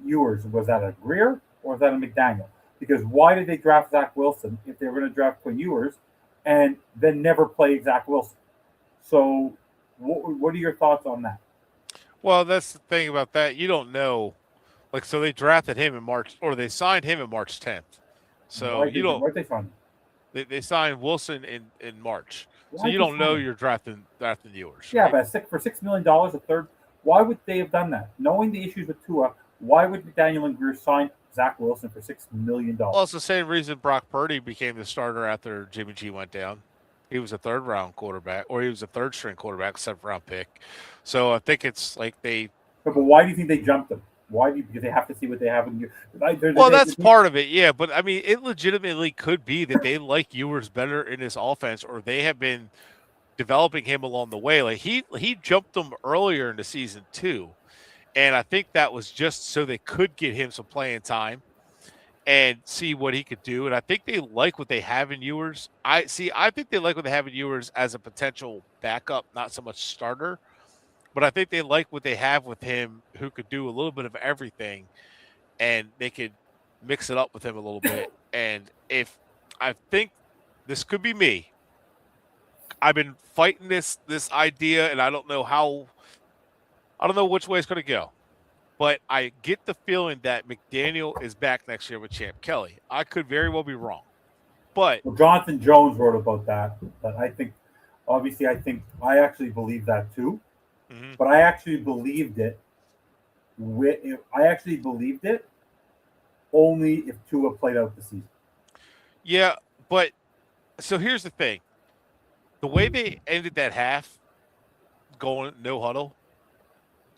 Ewers? Was that a Greer or was that a McDaniel? Because why did they draft Zach Wilson if they were going to draft Quinn Ewers and then never play Zach Wilson? So what are your thoughts on that? Well, that's the thing about that. You don't know. So they drafted him in March, or they signed him in March 10th. So you don't. What they signed? They signed Wilson in March. So you don't know you're drafting Ewers. Yeah, right? But for $6 million, a third. Why would they have done that? Knowing the issues with Tua, why would McDaniel and Greer sign Zach Wilson for $6 million? Well, it's the same reason Brock Purdy became the starter after Jimmy G went down. He was a third-round quarterback, or he was a third-string quarterback, seventh-round pick. So I think it's like they. But why do you think they jumped him? Why do you, because they have to see what they have in you? Well, that's part of it, yeah. But I mean, it legitimately could be that they like Ewers better in this offense, or they have been developing him along the way. Like he jumped them earlier in the season too, and I think that was just so they could get him some playing time and see what he could do. And I think they like what they have in Ewers. I think they like what they have in Ewers as a potential backup, not so much starter. But I think they like what they have with him, who could do a little bit of everything, and they could mix it up with him a little bit. And if I think this could be me, I've been fighting this idea, and I don't know which way it's going to go. But I get the feeling that McDaniel is back next year with Champ Kelly. I could very well be wrong. But Jonathan Jones wrote about that. But I think I actually believe that too. Mm-hmm. But I actually believed it. Only if Tua played out the season. Yeah, but so here's the thing: the way they ended that half, going no huddle,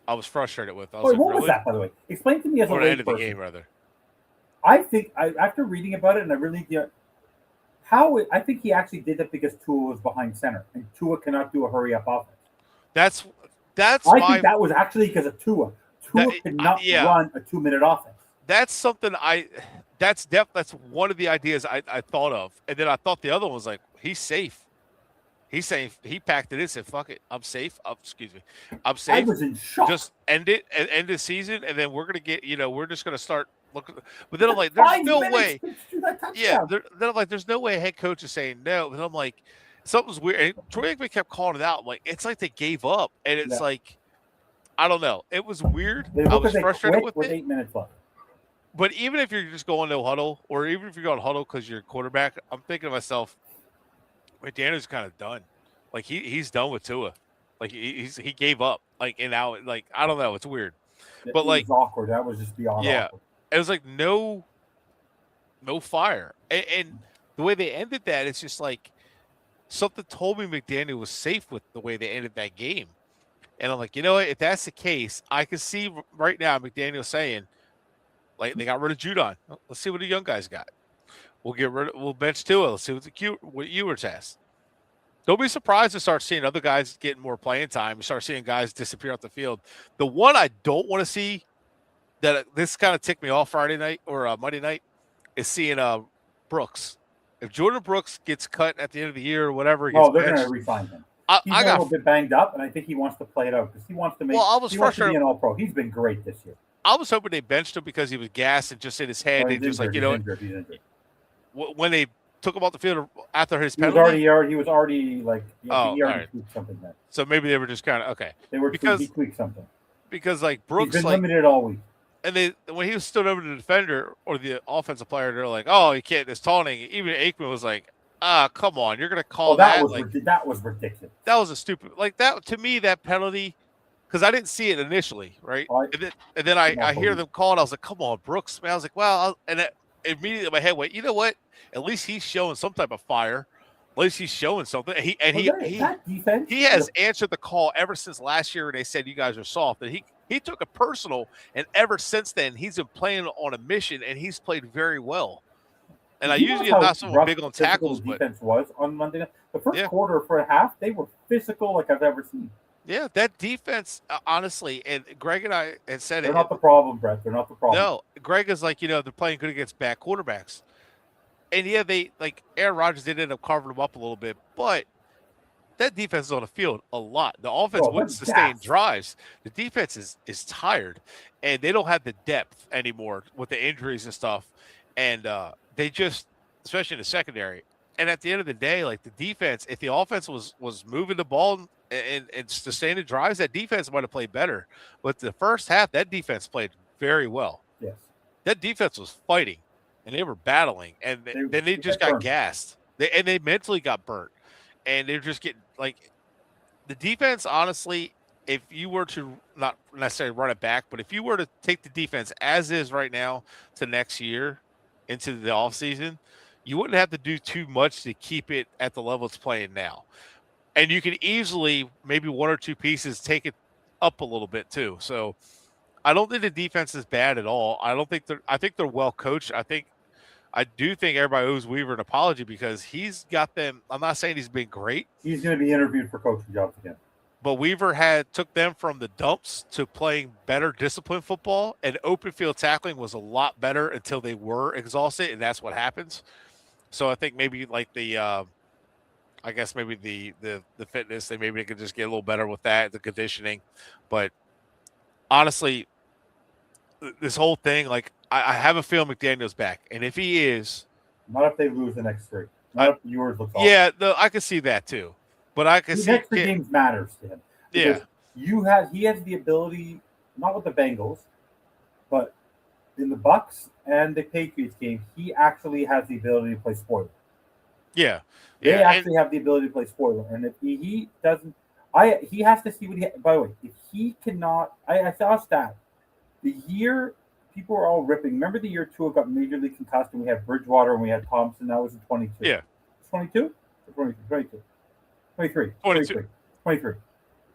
I was frustrated with. What was that, by the way? Explain to me as a end of the layperson. game, rather. I think after reading about it, and I really I think he actually did that because Tua was behind center, and Tua cannot do a hurry up offense. I think that was actually because of Tua. Tua cannot run a 2-minute offense. That's something that's one of the ideas I thought of. And then I thought the other one was like, he's safe. He's saying he packed it in, said, fuck it, I'm safe. I'm safe. I was in shock. Just end the season, and then we're gonna get, we're just gonna start looking. But then I'm like, there's no way. Yeah, then I'm like, there's no way a head coach is saying no. But I'm like, something's weird. And Troy Aikman kept calling it out. I'm like, it's like they gave up, and it's like, I don't know. It was weird. I was frustrated with it. 8 minutes left. But even if you're just going no huddle, or even if you're going huddle because you're a quarterback, I'm thinking to myself, McDaniel's kind of done. Like he's done with Tua. Like he gave up. Like, and now, like, I don't know. It's weird. But it like was awkward. That was just beyond awkward. It was like no fire. And the way they ended that, it's just like something told me McDaniel was safe with the way they ended that game. And I'm like, you know what? If that's the case, I can see right now McDaniel saying, like, they got rid of Judon. Let's see what the young guys got. We'll bench Tua. Let's see what Ewers has. Don't be surprised to start seeing other guys getting more playing time. You start seeing guys disappear off the field. The one I don't want to see, that this kind of ticked me off Friday night or Monday night, is seeing Brooks. If Jordan Brooks gets cut at the end of the year or whatever, they're going to re-sign him. He's a little bit banged up, and I think he wants to play it out because he wants to make. Well, I was frustrated. Wants to be an All-Pro. He's been great this year. I was hoping they benched him because he was gassed and just in his head. They just he's injured. When they took him off the field after his penalty, he was already like tweaked something then. So maybe they were just kind of okay. He tweaked something because like Brooks he's been limited all week. And when he stood over the defender or the offensive player, they're like, "Oh, he can't." This taunting. Even Aikman was like, come on, you're gonna call that? That was ridiculous. That was a stupid that to me, that penalty, because I didn't see it initially, right? And then I hear them call it. I was like, come on, Brooks. Man, I was like, well, immediately my head went, you know what? At least he's showing some type of fire. At least he's showing something. He has answered the call ever since last year when they said you guys are soft. And he took it personal, and ever since then he's been playing on a mission, and he's played very well. And I usually am not so big on tackles, but defense was on Monday night. The first quarter for a half, they were physical like I've ever seen. Yeah, that defense, honestly, and Greg and I had said they're not the problem, Brett. They're not the problem. No, Greg is like, they're playing good against bad quarterbacks. And they like Aaron Rodgers did end up carving them up a little bit, but that defense is on the field a lot. The offense wouldn't sustain drives. The defense is tired, and they don't have the depth anymore with the injuries and stuff. And they just, especially in the secondary. And at the end of the day, like the defense, if the offense was moving the ball and sustaining drives, that defense might have played better. But the first half, that defense played very well. Yes. That defense was fighting, and they were battling, and then they just got gassed. They mentally got burnt, and they're just getting like the defense. Honestly, if you were to not necessarily run it back, but if you were to take the defense as is right now to next year into the offseason, you wouldn't have to do too much to keep it at the level it's playing now. And you can easily, maybe one or two pieces, take it up a little bit too. So I don't think the defense is bad at all. I think they're well coached. I do think everybody owes Weaver an apology because he's got them. I'm not saying he's been great, He's going to be interviewed for coaching jobs again. but Weaver took them from the dumps to playing better disciplined football, and open field tackling was a lot better until they were exhausted, and that's what happens. So I think maybe like I guess maybe the fitness, they could just get a little better with that, the conditioning. But honestly, this whole thing, like I have a feeling McDaniel's back, and if he is, not if they lose the next three. Not if yours looks awful. Yeah, I can see that too. But I can the see next three games matters to him. Yeah, he has the ability, not with the Bengals, but in the Bucks and the Patriots game, he actually has the ability to play spoiler. Yeah, they actually have the ability to play spoiler, and if he doesn't, he has to see what he. By the way, if he cannot, I saw a stat. The year people were all ripping. Remember the year Tua got majorly concussed, and we had Bridgewater and we had Thompson. That was in 22. Yeah, 22 or 22, 23, 23.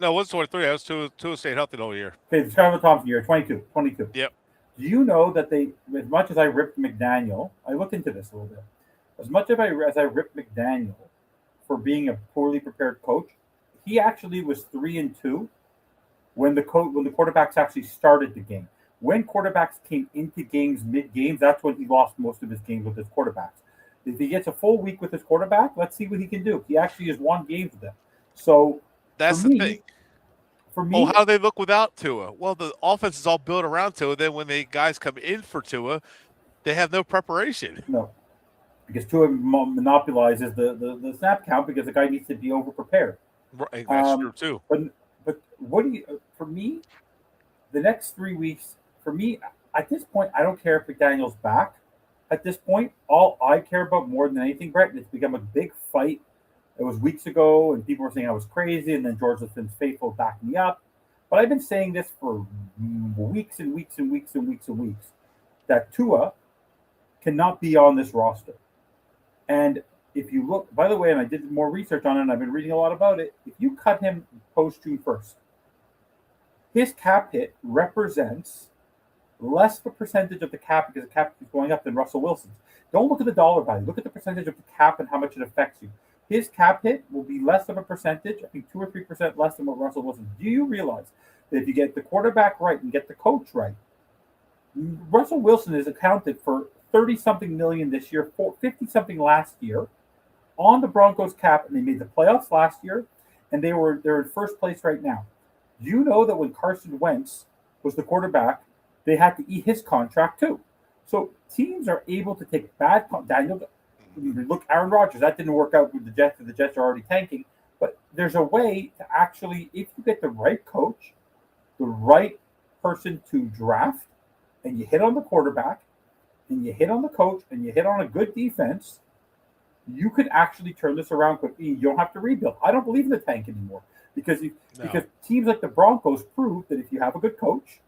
No, it was 23. I was Tua stayed healthy the whole year. Okay, the Skylar Thompson year, 22. Yep. Do you know that they, as much as I ripped McDaniel, I looked into this a little bit. As much as I ripped McDaniel for being a poorly prepared coach, he actually was 3-2 when the quarterbacks actually started the game. When quarterbacks came into games mid-games, that's when he lost most of his games with his quarterbacks. If he gets a full week with his quarterback, let's see what he can do. He actually has won games with them. So that's the thing. For me, how they look without Tua? Well, the offense is all built around Tua. Then when the guys come in for Tua, they have no preparation. No, because Tua monopolizes the snap count because the guy needs to be over prepared. Right, that's true too. But what do you? For me, the next 3 weeks. For me, at this point, I don't care if McDaniel's back. At this point, all I care about more than anything, Bret, and it's become a big fight. It was weeks ago, and people were saying I was crazy, and then George Finn's faithful backed me up. But I've been saying this for weeks and weeks and weeks and weeks and weeks, that Tua cannot be on this roster. And if you look, by the way, and I did more research on it, and I've been reading a lot about it, if you cut him post-June 1st, his cap hit represents less of a percentage of the cap because the cap is going up than Russell Wilson's. Don't look at the dollar value. Look at the percentage of the cap and how much it affects you. His cap hit will be less of a percentage, I think 2 or 3% less than what Russell Wilson. Do you realize that if you get the quarterback right and get the coach right, Russell Wilson is accounted for 30-something million this year, 50-something last year on the Broncos cap, and they made the playoffs last year, and they're in first place right now. Do you know that when Carson Wentz was the quarterback, they had to eat his contract too? So teams are able to take bad. Daniel, look, Aaron Rodgers, that didn't work out with the Jets. The Jets are already tanking. But there's a way to actually, if you get the right coach, the right person to draft, and you hit on the quarterback, and you hit on the coach, and you hit on a good defense, you could actually turn this around quickly. You don't have to rebuild. I don't believe in the tank anymore because teams like the Broncos prove that if you have a good coach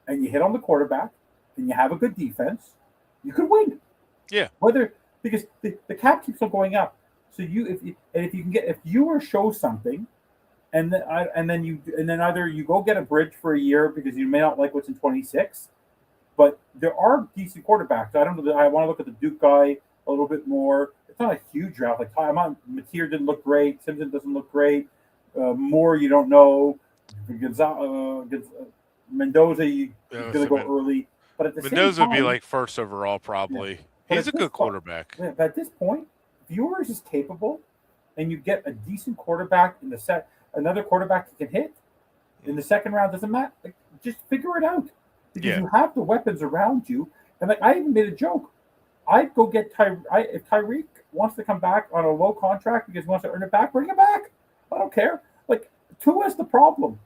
and you hit on the quarterback and you have a good defense, you can win. Yeah. Because the cap keeps on going up. So if you show something, and then either you go get a bridge for a year because you may not like what's in 26, but there are decent quarterbacks. I don't know. I want to look at the Duke guy a little bit more. It's not a huge draft. Like Mateer didn't look great. Simpson doesn't look great. Moore, you don't know. Mendoza, he's going to go early. But at the Mendoza same time, would be like first overall probably. Yeah. He's a good quarterback. But at this point, if yours is capable, and you get a decent quarterback in the set, another quarterback you can hit in the second round, doesn't matter. Like, just figure it out because you have the weapons around you. And like I even made a joke. I'd go get if Tyreek wants to come back on a low contract because he wants to earn it back, bring him back. I don't care. Like Tua's the problem.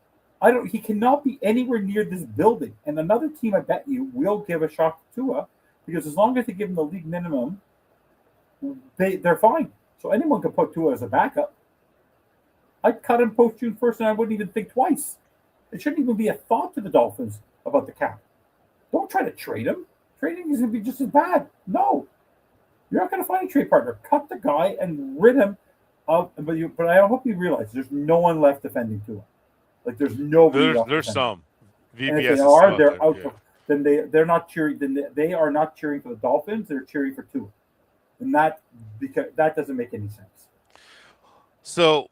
He cannot be anywhere near this building. And another team, I bet you, will give a shot to Tua because as long as they give him the league minimum, they're fine. So anyone can put Tua as a backup. I'd cut him post June 1st, and I wouldn't even think twice. It shouldn't even be a thought to the Dolphins about the cap. Don't try to trade him. Trading is going to be just as bad. No, you're not going to find a trade partner. Cut the guy and rid him of. But I hope you realize there's no one left defending Tua. Like there's nobody left. There's defending. some. And if VBS they is are, still they're out out. there, yeah. Then they're not cheering. Then they are not cheering for the Dolphins. They're cheering for Tua, and because that doesn't make any sense. So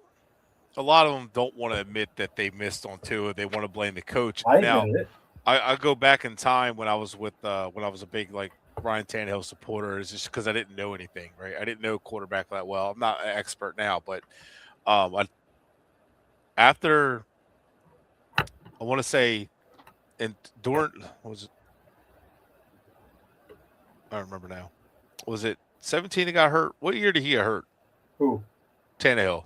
a lot of them don't want to admit that they missed on Tua. They want to blame the coach. I Now, admit it. I go back in time when I was a big like Ryan Tannehill supporter. It's just because I didn't know anything, right? I didn't know quarterback that well. I'm not an expert now, but after I want to say, and during what was it? I don't remember now. Was it 17 that got hurt? What year did he get hurt? Who? Tannehill.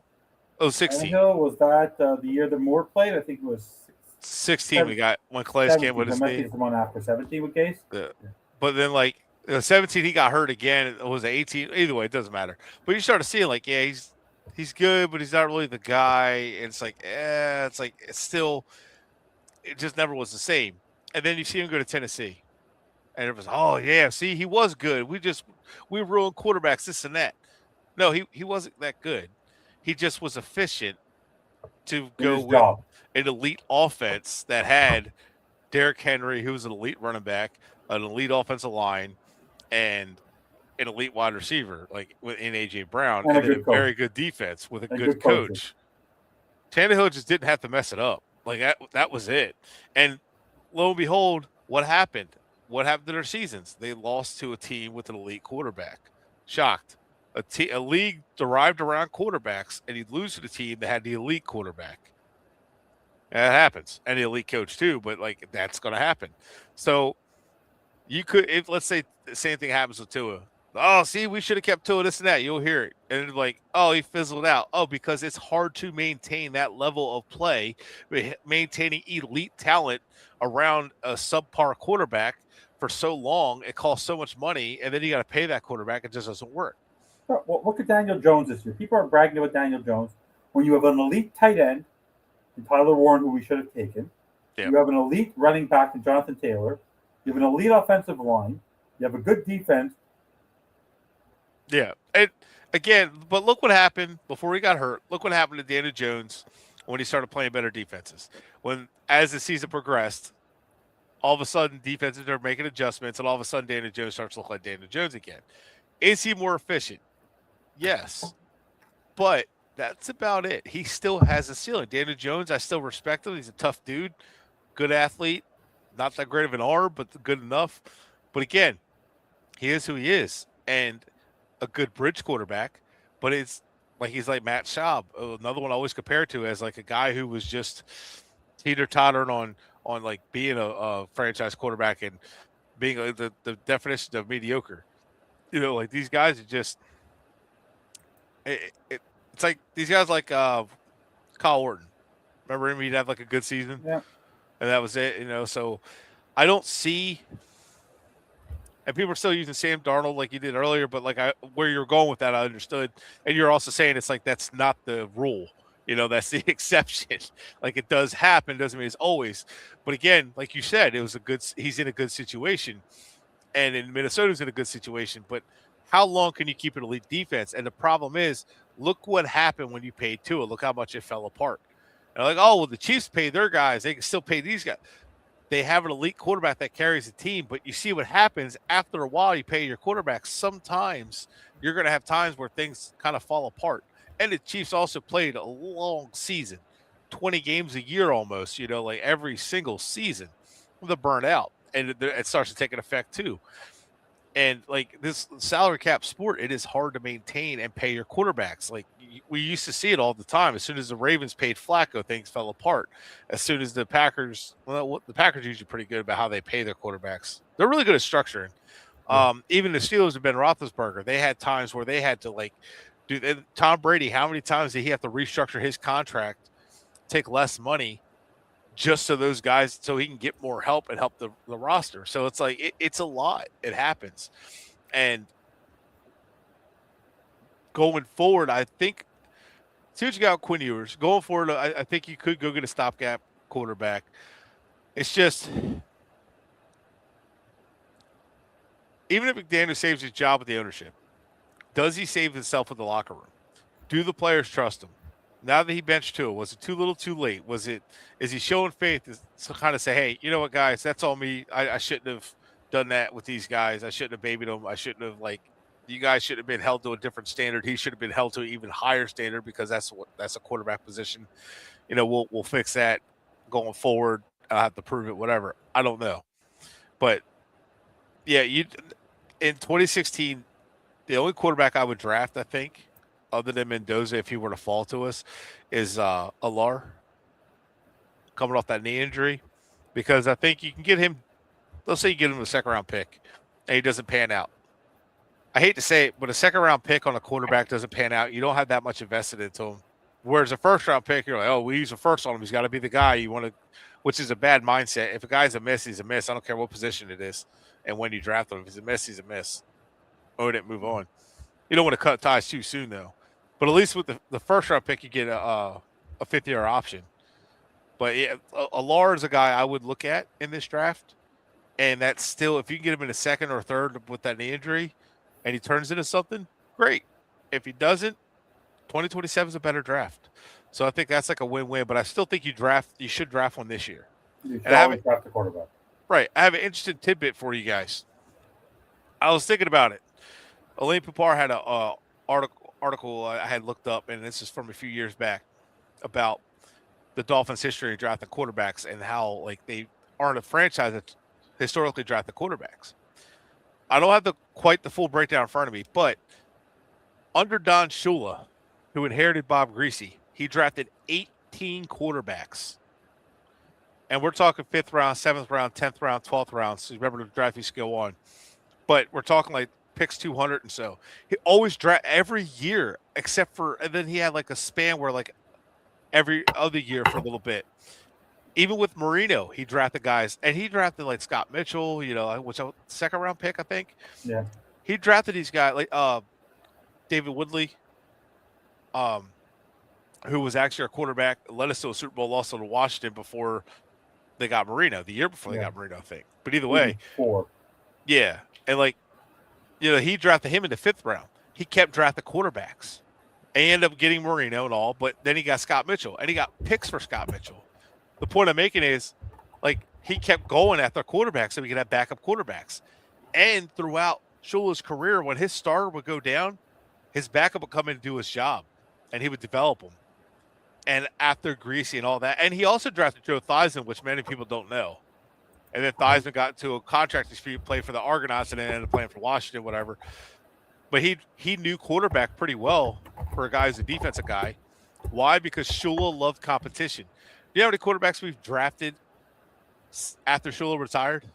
Oh, 16. Tannehill, was that the year that Moore played? I think it was 16 we got when Calais came with his knee. knee. The one after 17 with Case. Yeah. But then, like 17, he got hurt again. It was 18. Either way, it doesn't matter. But you start to see, like, yeah, he's good, but he's not really the guy. And it's like, it's still, it just never was the same. And then you see him go to Tennessee, and it was, oh yeah, see, he was good. We ruined quarterbacks, this and that. No, he wasn't that good. He just was efficient to go with an elite offense that had Derrick Henry, who was an elite running back, an elite offensive line, and an elite wide receiver, like in A.J. Brown, and then a very good defense with a good coach. Tannehill just didn't have to mess it up. Like that was it. And lo and behold, what happened? What happened to their seasons? They lost to a team with an elite quarterback. Shocked. A league derived around quarterbacks, and you'd lose to the team that had the elite quarterback. And that happens. And the elite coach too, but like that's going to happen. So you could, if let's say the same thing happens with Tua. Oh, see, we should have kept Tua, this and that. You'll hear it. And it's like, oh, he fizzled out. Oh, because it's hard to maintain that level of play, maintaining elite talent around a subpar quarterback for so long. It costs so much money, and then you got to pay that quarterback. It just doesn't work. Well, look at Daniel Jones this year. People are bragging about Daniel Jones. When you have an elite tight end, in Tyler Warren, who we should have taken, you have an elite running back in Jonathan Taylor, you have an elite offensive line, you have a good defense. Yeah. And again, but look what happened before he got hurt. Look what happened to Daniel Jones when he started playing better defenses. As the season progressed, all of a sudden defenses are making adjustments, and all of a sudden Daniel Jones starts to look like Daniel Jones again. Is he more efficient? Yes. But that's about it. He still has a ceiling. Daniel Jones, I still respect him. He's a tough dude, good athlete, not that great of an arm, but good enough. But again, he is who he is, and a good bridge quarterback. But it's like he's like Matt Schaub, another one I always compare to as like a guy who was just teeter-tottering on like being a franchise quarterback and being the definition of mediocre. You know, like these guys are just it's like these guys like Kyle Orton. Remember him? He'd have like a good season. Yeah. And that was it, you know. So I don't see, and people are still using Sam Darnold like you did earlier, but like where you're going with that, I understood. And you're also saying it's like that's not the rule. You know, that's the exception. Like it does happen, doesn't mean it's always. But again, like you said, he's in a good situation. And in Minnesota's in a good situation. But how long can you keep an elite defense? And the problem is, look what happened when you paid Tua. Look how much it fell apart. And like, oh, well, the Chiefs pay their guys. They can still pay these guys. They have an elite quarterback that carries the team. But you see what happens after a while, you pay your quarterback. Sometimes you're going to have times where things kind of fall apart. And the Chiefs also played a long season, 20 games a year almost, you know, like every single season. They're burnt out. And it starts to take an effect too. And like this salary cap sport, it is hard to maintain and pay your quarterbacks. Like we used to see it all the time. As soon as the Ravens paid Flacco, things fell apart. As soon as the Packers, the Packers are usually pretty good about how they pay their quarterbacks. They're really good at structuring. Even the Steelers have Ben Roethlisberger. They had times where they had to like do Tom Brady. How many times did he have to restructure his contract, take less money, just so those guys, so he can get more help and help the roster. So it's like, it's a lot. It happens. And going forward, I think, see what you got with Quinn Ewers. Going forward, I think you could go get a stopgap quarterback. It's just, even if McDaniel saves his job with the ownership, does he save himself with the locker room? Do the players trust him? Now that he benched Tua, was it too little, too late? Is he showing faith to kind of say, hey, you know what, guys, that's all me. I shouldn't have done that with these guys. I shouldn't have babied them. I shouldn't have, you guys should have been held to a different standard. He should have been held to an even higher standard because that's a quarterback position. We'll fix that going forward. I'll have to prove it, whatever. I don't know. But yeah, in 2016, the only quarterback I would draft, I think, other than Mendoza, if he were to fall to us, is Alar coming off that knee injury, because I think you can get him. Let's say you get him a second-round pick, and he doesn't pan out. I hate to say it, but a second-round pick on a quarterback doesn't pan out. You don't have that much invested into him. Whereas a first-round pick, you're like, oh, we use a first on him. He's got to be the guy you want to, which is a bad mindset. If a guy's a miss, he's a miss. I don't care what position it is and when you draft him. If he's a miss, he's a miss. Own it, move on. You don't want to cut ties too soon, though. But at least with the first-round pick, you get a fifth-year option. But yeah, Alar is a guy I would look at in this draft. And that's still, if you can get him in a second or third with that knee injury and he turns into something, great. If he doesn't, 2027 is a better draft. So I think that's like a win-win. But I still think you should draft one this year. You should always draft the quarterback. Right. I have an interesting tidbit for you guys. I was thinking about it. Elaine Poupar had a article I had looked up, and this is from a few years back, about the Dolphins' history of drafting quarterbacks and how they aren't a franchise that historically drafted quarterbacks. I don't have quite the full breakdown in front of me, but under Don Shula, who inherited Bob Greasy, he drafted 18 quarterbacks. And we're talking 5th round, 7th round, 10th round, 12th round. So remember the draft used to go on. But we're talking picks 200 and so. He always draft every year, except for, and then he had a span where every other year for a little bit. Even with Marino, he drafted guys, and he drafted Scott Mitchell, which was a second-round pick, I think. Yeah. He drafted these guys, David Woodley, who was actually our quarterback, led us to a Super Bowl, lost to Washington before they got Marino, the year before they got Marino, I think. But either way. 4. Yeah. And, he drafted him in the 5th round. He kept drafting quarterbacks. And he ended up getting Marino and all, but then he got Scott Mitchell, and he got picks for Scott Mitchell. The point I'm making is, he kept going after quarterbacks so we could have backup quarterbacks. And throughout Shula's career, when his starter would go down, his backup would come in and do his job, and he would develop him. And after Greasy and all that, and he also drafted Joe Theismann, which many people don't know. And then Theismann got into a contract dispute, played for the Argonauts, and then ended up playing for Washington, whatever. But he knew quarterback pretty well for a guy who's a defensive guy. Why? Because Shula loved competition. Do you know how many quarterbacks we've drafted after Shula retired?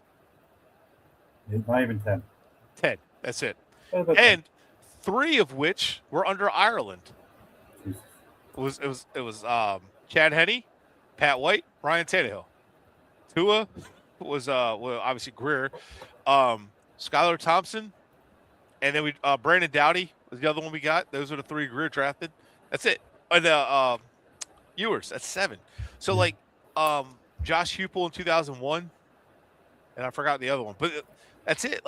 Not even 10. 10. That's it. And 10. 3 of which were under Ireland. Jesus. It was Chad Henne, Pat White, Ryan Tannehill. Tua was obviously Greer, Skylar Thompson, and then Brandon Doughty was the other one we got. Those were the 3 Greer drafted. That's it. And Ewers, that's 7. So Josh Hupel in 2001, and I forgot the other one, but that's it.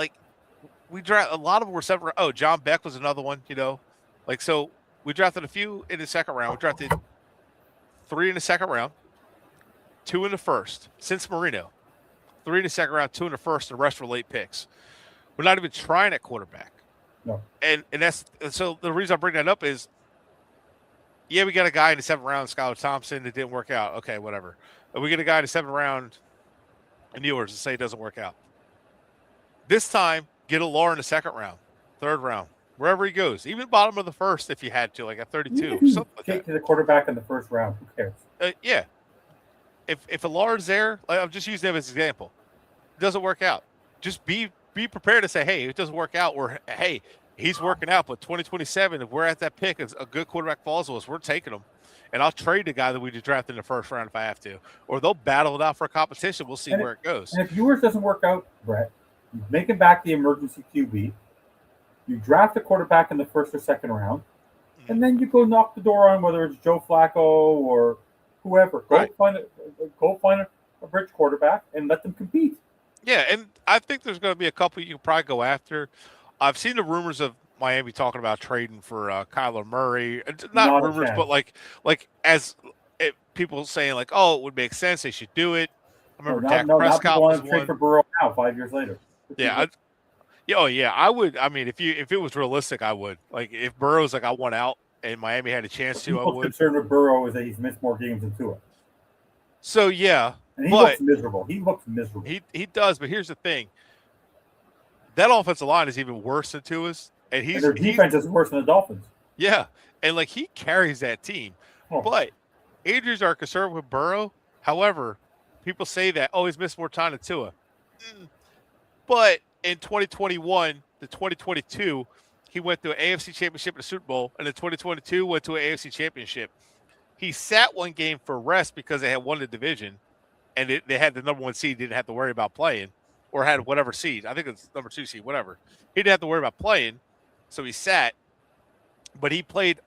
We draft a lot of them were 7. Oh, John Beck was another one. So we drafted a few in the second round. We drafted 3 in the second round, 2 in the first since Marino, 3 in the second round, 2 in the first. The rest were late picks. We're not even trying at quarterback. No. And so the reason I bring that up is, yeah, we got a guy in the 7th round, Skylar Thompson, that didn't work out. Okay, whatever. And we get a guy in the 7th round in Ewers and say it doesn't work out. This time, get a Alar in the 2nd round, 3rd round, wherever he goes, even bottom of the 1st if you had to, at 32, something like that. To the quarterback in the 1st round. Who cares? Yeah. If Alar's there, I'm just using him as an example. It doesn't work out. Just be prepared to say, hey, it doesn't work out, or hey, he's working out, but 2027, if we're at that pick, a good quarterback falls to us, we're taking him. And I'll trade the guy that we just drafted in the 1st round if I have to. Or they'll battle it out for a competition. We'll see where it goes. And if Ewers doesn't work out, Bret, you make him back the emergency QB. You draft a quarterback in the 1st or 2nd round. And then you go knock the door on whether it's Joe Flacco or whoever. Right. Go find a bridge quarterback and let them compete. Yeah, and I think there's going to be a couple you can probably go after. I've seen the rumors of Miami talking about trading for Kyler Murray. Not Not a rumors, but chance. like as people saying like, oh, it would make sense. They should do it. I remember Dak Now people Prescott was want to trade for one. Burrow now, 5 years later. Yeah, yeah, oh yeah, I would. I mean, if it was realistic, I would. Like if Burrow's like I want out and Miami had a chance to, I People's would. concern with Burrow is that he's missed more games than Tua. So yeah, And he but looks miserable. He looks miserable. he does. But here's the thing: that offensive line is even worse than Tua's, and And their defense is worse than the Dolphins. yeah, and like he carries that team. Oh. But Adrians are concerned with Burrow. However, people say that he's missed more time than Tua. But in 2021 to 2022, he went to an AFC Championship and a Super Bowl, and in 2022 went to an AFC Championship. He sat one game for rest because they had won the division, and they had the number 1 seed, didn't have to worry about playing, or had whatever seed. I think it's number 2 seed, whatever. He didn't have to worry about playing, so he sat. But he played,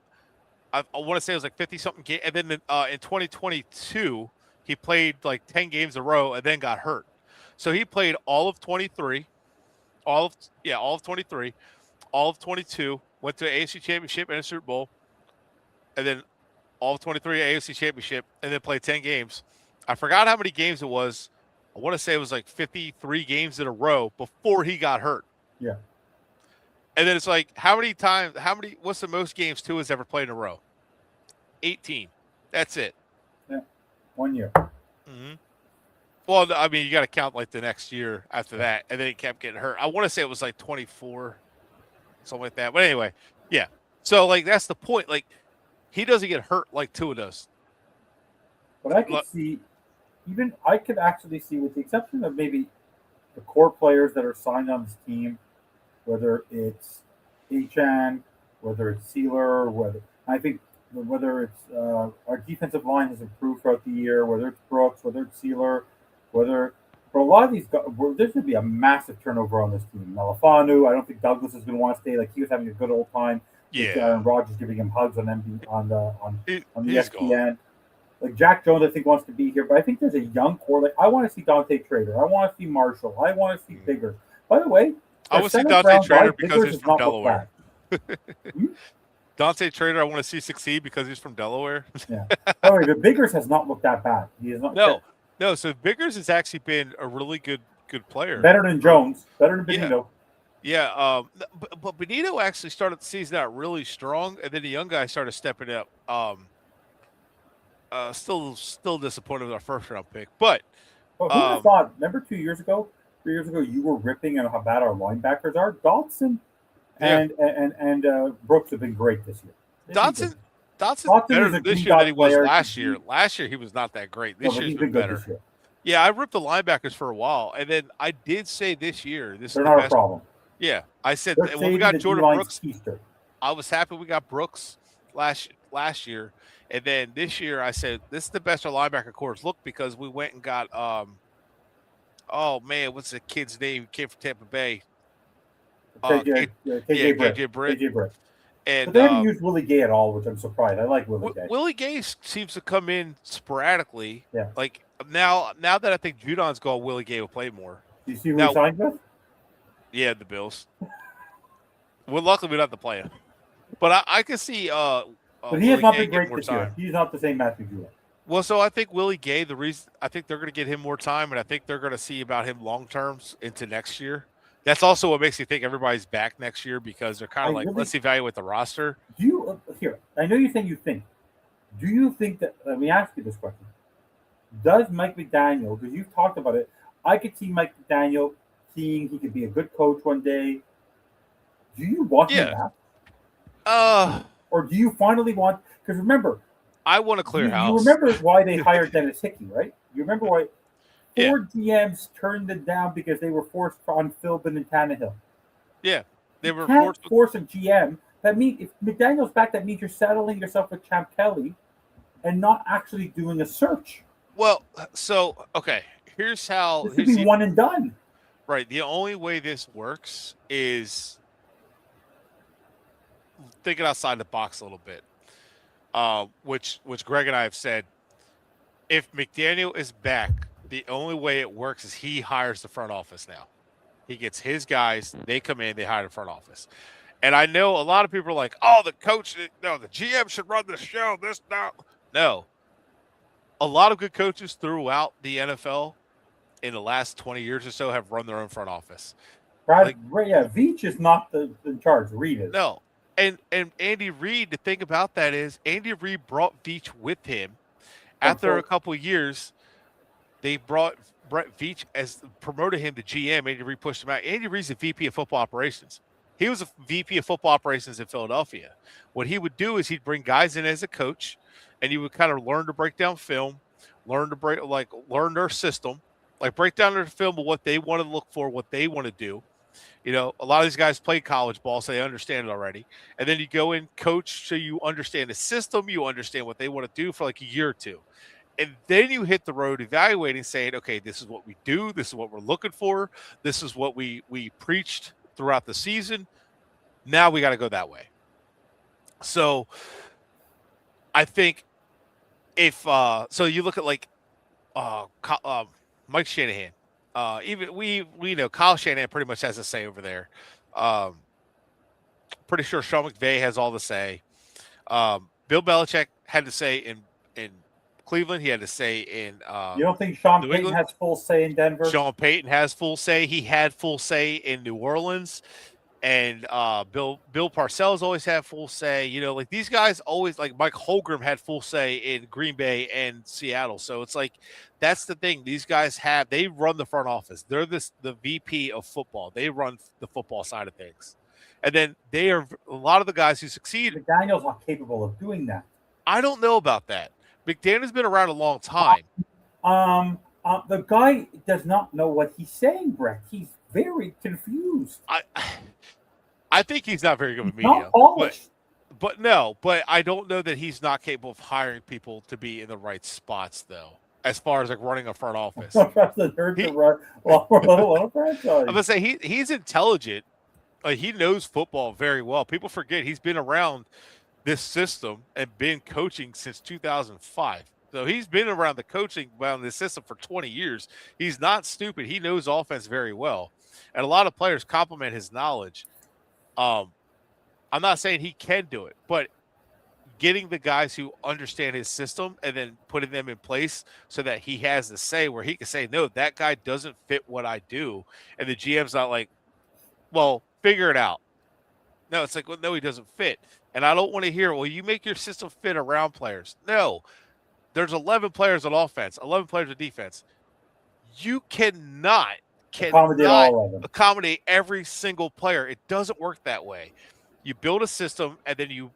I want to say it was like 50-something games. And then in 2022, he played like 10 games in a row and then got hurt. So he played all of 23, all of 23, all of 22, went to an AFC Championship and a Super Bowl, and then all of 23 AFC Championship, and then played 10 games. I forgot how many games it was. I want to say it was like 53 games in a row before he got hurt. Yeah. And then it's like, what's the most games Tua has ever played in a row? 18. That's it. Yeah. 1 year. Mm-hmm. Well, I mean, you got to count like the next year after that, and then he kept getting hurt. I want to say it was like 24, something like that. But anyway, yeah. So, like, that's the point. Like, he doesn't get hurt like Tua does. But I could actually see, with the exception of maybe the core players that are signed on this team, whether it's Achan, whether it's Sealer, whether it's our defensive line has improved throughout the year, whether it's Brooks, whether it's Sealer, but a lot of these guys, there's going to be a massive turnover on this team. Malafanu, I don't think Douglas is going to want to stay. Like, he was having a good old time. Yeah. With Aaron Rodgers giving him hugs on the ESPN. Gone. Like, Jack Jones, I think, wants to be here, but I think there's a young core. Like, I want to see Dante Trader. I want to see Marshall. I want to see Bigger. By the way, I want to see Dante Trader because he's from Delaware. Dante Trader, I want to see succeed because he's from Delaware. Yeah. By the way, but Biggers has not looked that bad. He is not. No. So Biggers has actually been a really good player. Better than Jones. Better than Benito. Yeah. But Benito actually started the season out really strong, and then the young guy started stepping up. Still disappointed with our first round pick, but who would have thought? Remember 3 years ago, you were ripping on how bad our linebackers are. Dotson and Brooks have been great this year. Dotson's better this year than he was last year. Last year he was not that great. This year's been better. Year. Yeah, I ripped the linebackers for a while, and then I did say this year they're not a problem. Yeah, I said when we got Jordan Brooks, I was happy we got Brooks last year. And then this year, I said, this is the best our linebacker corps looked because we went and got, what's the kid's name? He came from Tampa Bay. KJ Bret. And but they haven't used Willie Gay at all, which I'm surprised. I like Willie Gay. Willie Gay seems to come in sporadically. Yeah. Like now that I think Judon's gone, Willie Gay will play more. Do you see who he signed with? Yeah, the Bills. Well, luckily we don't have to play him. But I can see but he has not been great this year. He's not the same Matthew Judon. Well, so I think Willie Gay, I think they're going to get him more time, and I think they're going to see about him long terms into next year. That's also what makes me think everybody's back next year because they're kind of let's evaluate the roster. I know you're saying you think. Do you think that? Let me ask you this question: does Mike McDaniel? Because you've talked about it. I could see Mike McDaniel seeing he could be a good coach one day. Do you want him back? Or do you finally want? Because remember, I want a clear house. You remember why they hired Dennis Hickey, right? You remember why 4 GMs turned it down because they were forced on Philbin and Tannehill. Yeah, they were force a GM. That means if McDaniel's back, that means you're settling yourself with Champ Kelly, and not actually doing a search. Well, so okay, here's how this could be one and done. Right. The only way this works is thinking outside the box a little bit, which Greg and I have said if McDaniel is back, the only way it works is he hires the front office now. He gets his guys, they come in, they hire the front office. And I know a lot of people are like, oh, the coach, no, the GM should run the show. This, now. No. A lot of good coaches throughout the NFL in the last 20 years or so have run their own front office. Veach is not in charge. Reed is. No. And Andy Reid, the thing about that is Andy Reid brought Veach with him. After a couple of years, they brought Bret Veach promoted him to GM. Andy Reid pushed him out. Andy Reid's the VP of football operations. He was a VP of football operations in Philadelphia. What he would do is he'd bring guys in as a coach, and you would kind of learn to break down film, learn their system, like break down their film of what they want to look for, what they want to do. You know, a lot of these guys play college ball, so they understand it already. And then you go in, coach, so you understand the system, you understand what they want to do for like a year or two. And then you hit the road evaluating, saying, okay, this is what we do. This is what we're looking for. This is what we preached throughout the season. Now we got to go that way. So I think if so you look at like Mike Shanahan. Even we know Kyle Shanahan pretty much has a say over there. Pretty sure Sean McVay has all the say. Bill Belichick had to say in Cleveland. He had to say in you don't think Sean Payton England has full say in Denver? Sean Payton has full say. He had full say in New Orleans. And Bill Parcells always had full say. You know, like these guys always, like Mike Holmgren had full say in Green Bay and Seattle. So it's like that's the thing. These guys they run the front office. They're the VP of football. They run the football side of things. And then they are a lot of the guys who succeed. McDaniel's not capable of doing that. I don't know about that. McDaniel's been around a long time. The guy does not know what he's saying, Bret. He's very confused. I think he's not very good with media. Not polished. But I don't know that he's not capable of hiring people to be in the right spots, though, as far as like running a front office. I'm gonna say he's intelligent. He knows football very well. People forget he's been around this system and been coaching since 2005. So he's been around this system for 20 years. He's not stupid. He knows offense very well. And a lot of players compliment his knowledge. I'm not saying he can do it, but getting the guys who understand his system and then putting them in place so that he has the say where he can say, no, that guy doesn't fit what I do. And the GM's not like, well, figure it out. No, it's like, well, no, he doesn't fit. And I don't want to hear, well, you make your system fit around players. No, there's 11 players on offense, 11 players on defense. You cannot accommodate every single player. It doesn't work that way. You build a system and then you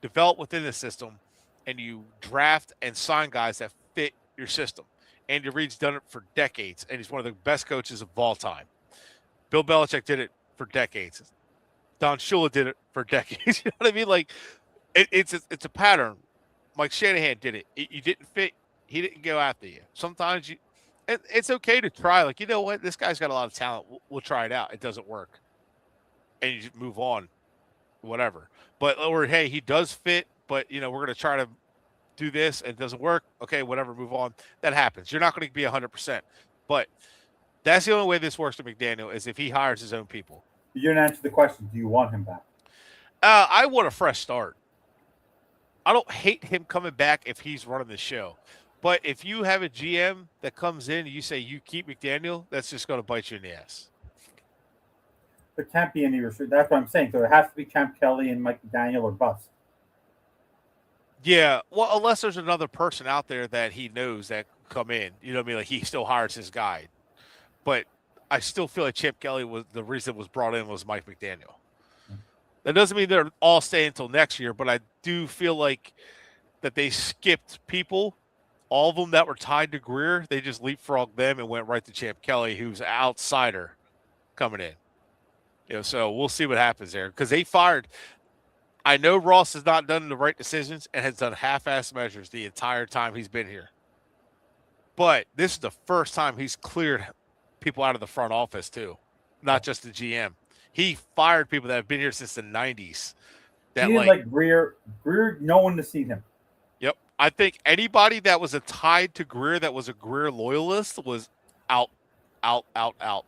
develop within the system and you draft and sign guys that fit your system. Andy Reid's done it for decades, and he's one of the best coaches of all time. Bill Belichick did it for decades. Don Shula did it for decades. You know what I mean? Like it's a pattern. Mike Shanahan did it. You didn't fit. He didn't go after you. Sometimes it's okay to try. Like, you know what? This guy's got a lot of talent. We'll try it out. It doesn't work. And you just move on, whatever. Or, hey, he does fit, but, we're going to try to do this and it doesn't work. Okay, whatever, move on. That happens. You're not going to be 100%. But that's the only way this works to McDaniel is if he hires his own people. You didn't answer the question. Do you want him back? I want a fresh start. I don't hate him coming back if he's running the show. But if you have a GM that comes in and you say you keep McDaniel, that's just going to bite you in the ass. There can't be any restriction. That's what I'm saying. So it has to be Champ Kelly and Mike McDaniel or bust. Yeah, well, unless there's another person out there that he knows that come in. You know what I mean? Like he still hires his guy. But I still feel like Champ Kelly was the reason it was brought in was Mike McDaniel. That doesn't mean they're all staying until next year, but I do feel like that they skipped people. All of them that were tied to Greer, they just leapfrogged them and went right to Champ Kelly, who's an outsider coming in. So we'll see what happens there because they fired. I know Ross has not done the right decisions and has done half-ass measures the entire time he's been here. But this is the first time he's cleared people out of the front office too, not just the GM. He fired people that have been here since the 90s. That he didn't like Greer. Greer, no one to see him. Yep. I think anybody that was tied to Greer that was a Greer loyalist was out, out, out, out.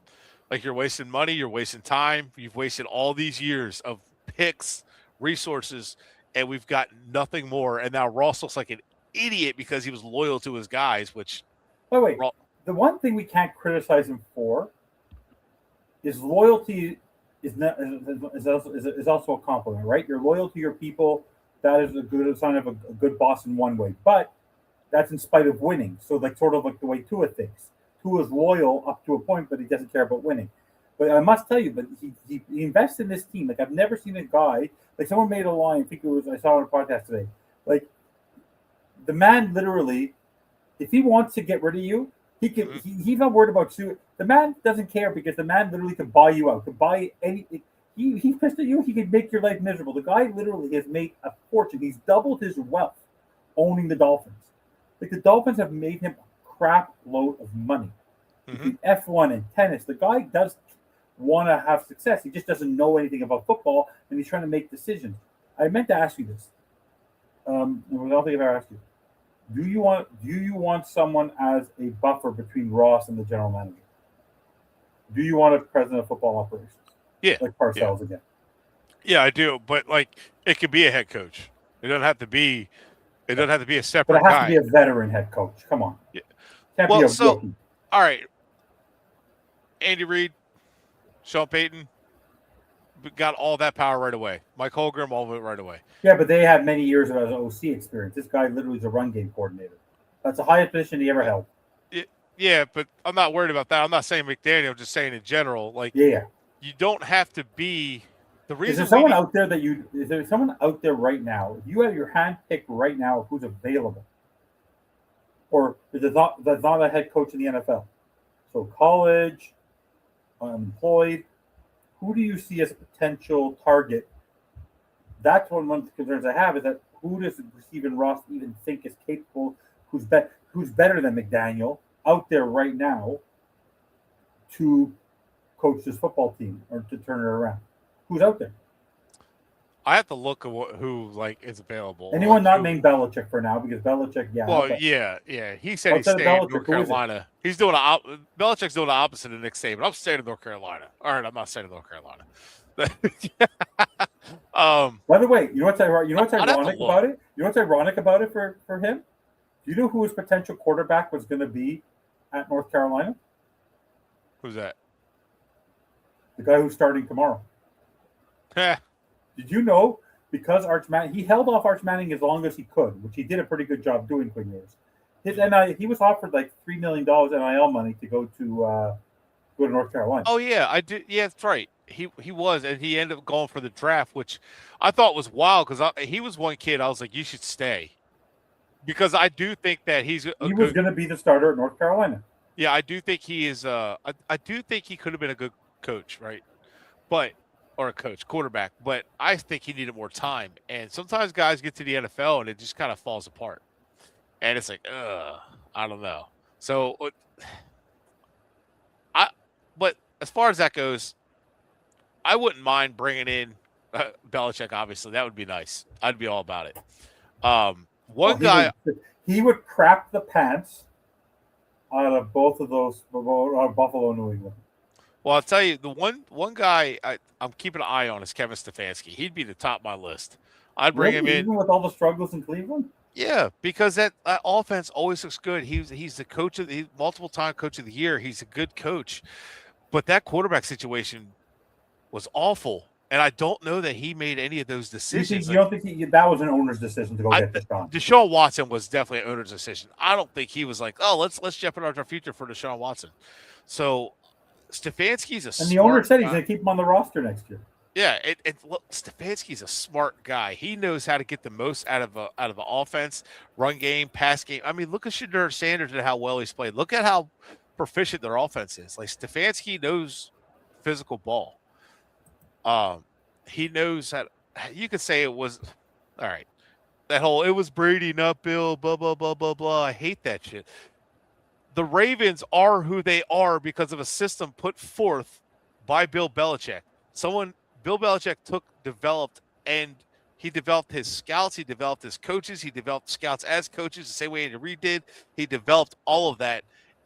Like you're wasting money, you're wasting time, you've wasted all these years of picks, resources, and we've got nothing more. And now Ross looks like an idiot because he was loyal to his guys, which By the way, the one thing we can't criticize him for is loyalty is also a compliment, right? You're loyal to your people. That is a good sign of a good boss in one way, but that's in spite of winning. So like sort of like the way Tua thinks. Tua is loyal up to a point, but he doesn't care about winning. But I must tell you, but he invests in this team. Like I've never seen a guy like someone made a line. I think it was I saw it on a podcast today. Like the man literally, if he wants to get rid of you, he can. He's not worried about you. The man doesn't care because the man literally can buy you out, can buy anything. He's pissed at you. He can make your life miserable. The guy literally has made a fortune. He's doubled his wealth owning the Dolphins. Like the Dolphins have made him a crap load of money. Between F1 and tennis, the guy does want to have success. He just doesn't know anything about football, and he's trying to make decisions. I meant to ask you this. I don't think I've ever asked you. Do you want someone as a buffer between Ross and the general manager? Do you want a president of football operations? Yeah, like Parcells again. Yeah, I do. But like, it could be a head coach. It doesn't have to be. It doesn't have to be a separate. But it has guy. to be a veteran head coach. Come on. Yeah. Can't be a rookie. All right. Andy Reid, Sean Payton, got all that power right away. Mike Holmgren, all of it right away. Yeah, but they had many years of OC experience. This guy literally is a run game coordinator. That's the highest position he ever held. Yeah, but I'm not worried about that. I'm not saying McDaniel. I'm just saying in general. Like, yeah. You don't have to be the reason. Is there someone out there is there someone out there right now? If you have your hand picked right now of who's available, or is it not that's not a head coach in the NFL? So college, unemployed. Who do you see as a potential target? That's one of the concerns I have is that who does Stephen Ross even think is capable? Who's better than McDaniel out there right now to coach this football team or to turn it around? Who's out there? I have to look at who like is available. Anyone not named Belichick for now because Belichick, yeah. Well, yeah. He said he's staying in North Carolina. He's doing Belichick's doing the opposite of Nick Saban. I'm staying in North Carolina. All right, I'm not staying in North Carolina. By the way, you know what's ironic about it? You know what's ironic about it for him? Do you know who his potential quarterback was going to be at North Carolina? Who's that? The guy who's starting tomorrow. Did you know? Because he held off Arch Manning as long as he could, which he did a pretty good job doing for years. He was offered like $3 million NIL money to go to North Carolina. Oh yeah, I did. Yeah, that's right. He was, and he ended up going for the draft, which I thought was wild because he was one kid. I was like, you should stay, because I do think that he was going to be the starter at North Carolina. Yeah, I do think he is. I do think he could have been a good coach, right? Or a quarterback. But I think he needed more time. And sometimes guys get to the NFL and it just kind of falls apart. And it's like, I don't know. So, but as far as that goes, I wouldn't mind bringing in Belichick. Obviously, that would be nice. I'd be all about it. He would crap the pants out of both of those, Buffalo, New England. Well, I'll tell you, the one guy I'm keeping an eye on is Kevin Stefanski. He'd be the top of my list. I'd bring him in. Even with all the struggles in Cleveland? Yeah, because that offense always looks good. He's the coach of the multiple-time coach of the year. He's a good coach. But that quarterback situation was awful. And I don't know that he made any of those decisions. You don't think that was an owner's decision to go get Deshaun? Deshaun Watson was definitely an owner's decision. I don't think he was like, oh, let's jeopardize our future for Deshaun Watson. So Stefanski's and the owner said he's going to keep him on the roster next year. Yeah, look, Stefanski's a smart guy. He knows how to get the most out of the offense, run game, pass game. I mean, look at Shedeur Sanders and how well he's played. Look at how proficient their offense is. Like Stefanski knows physical ball. He knows that you could say it was all right. That whole it was Brady, not Bill, blah blah blah blah blah. I hate that shit. The Ravens are who they are because of a system put forth by Bill Belichick. Bill Belichick developed, and He developed his scouts. He developed his coaches. He developed scouts as coaches the same way Andy Reid did. He developed all of that,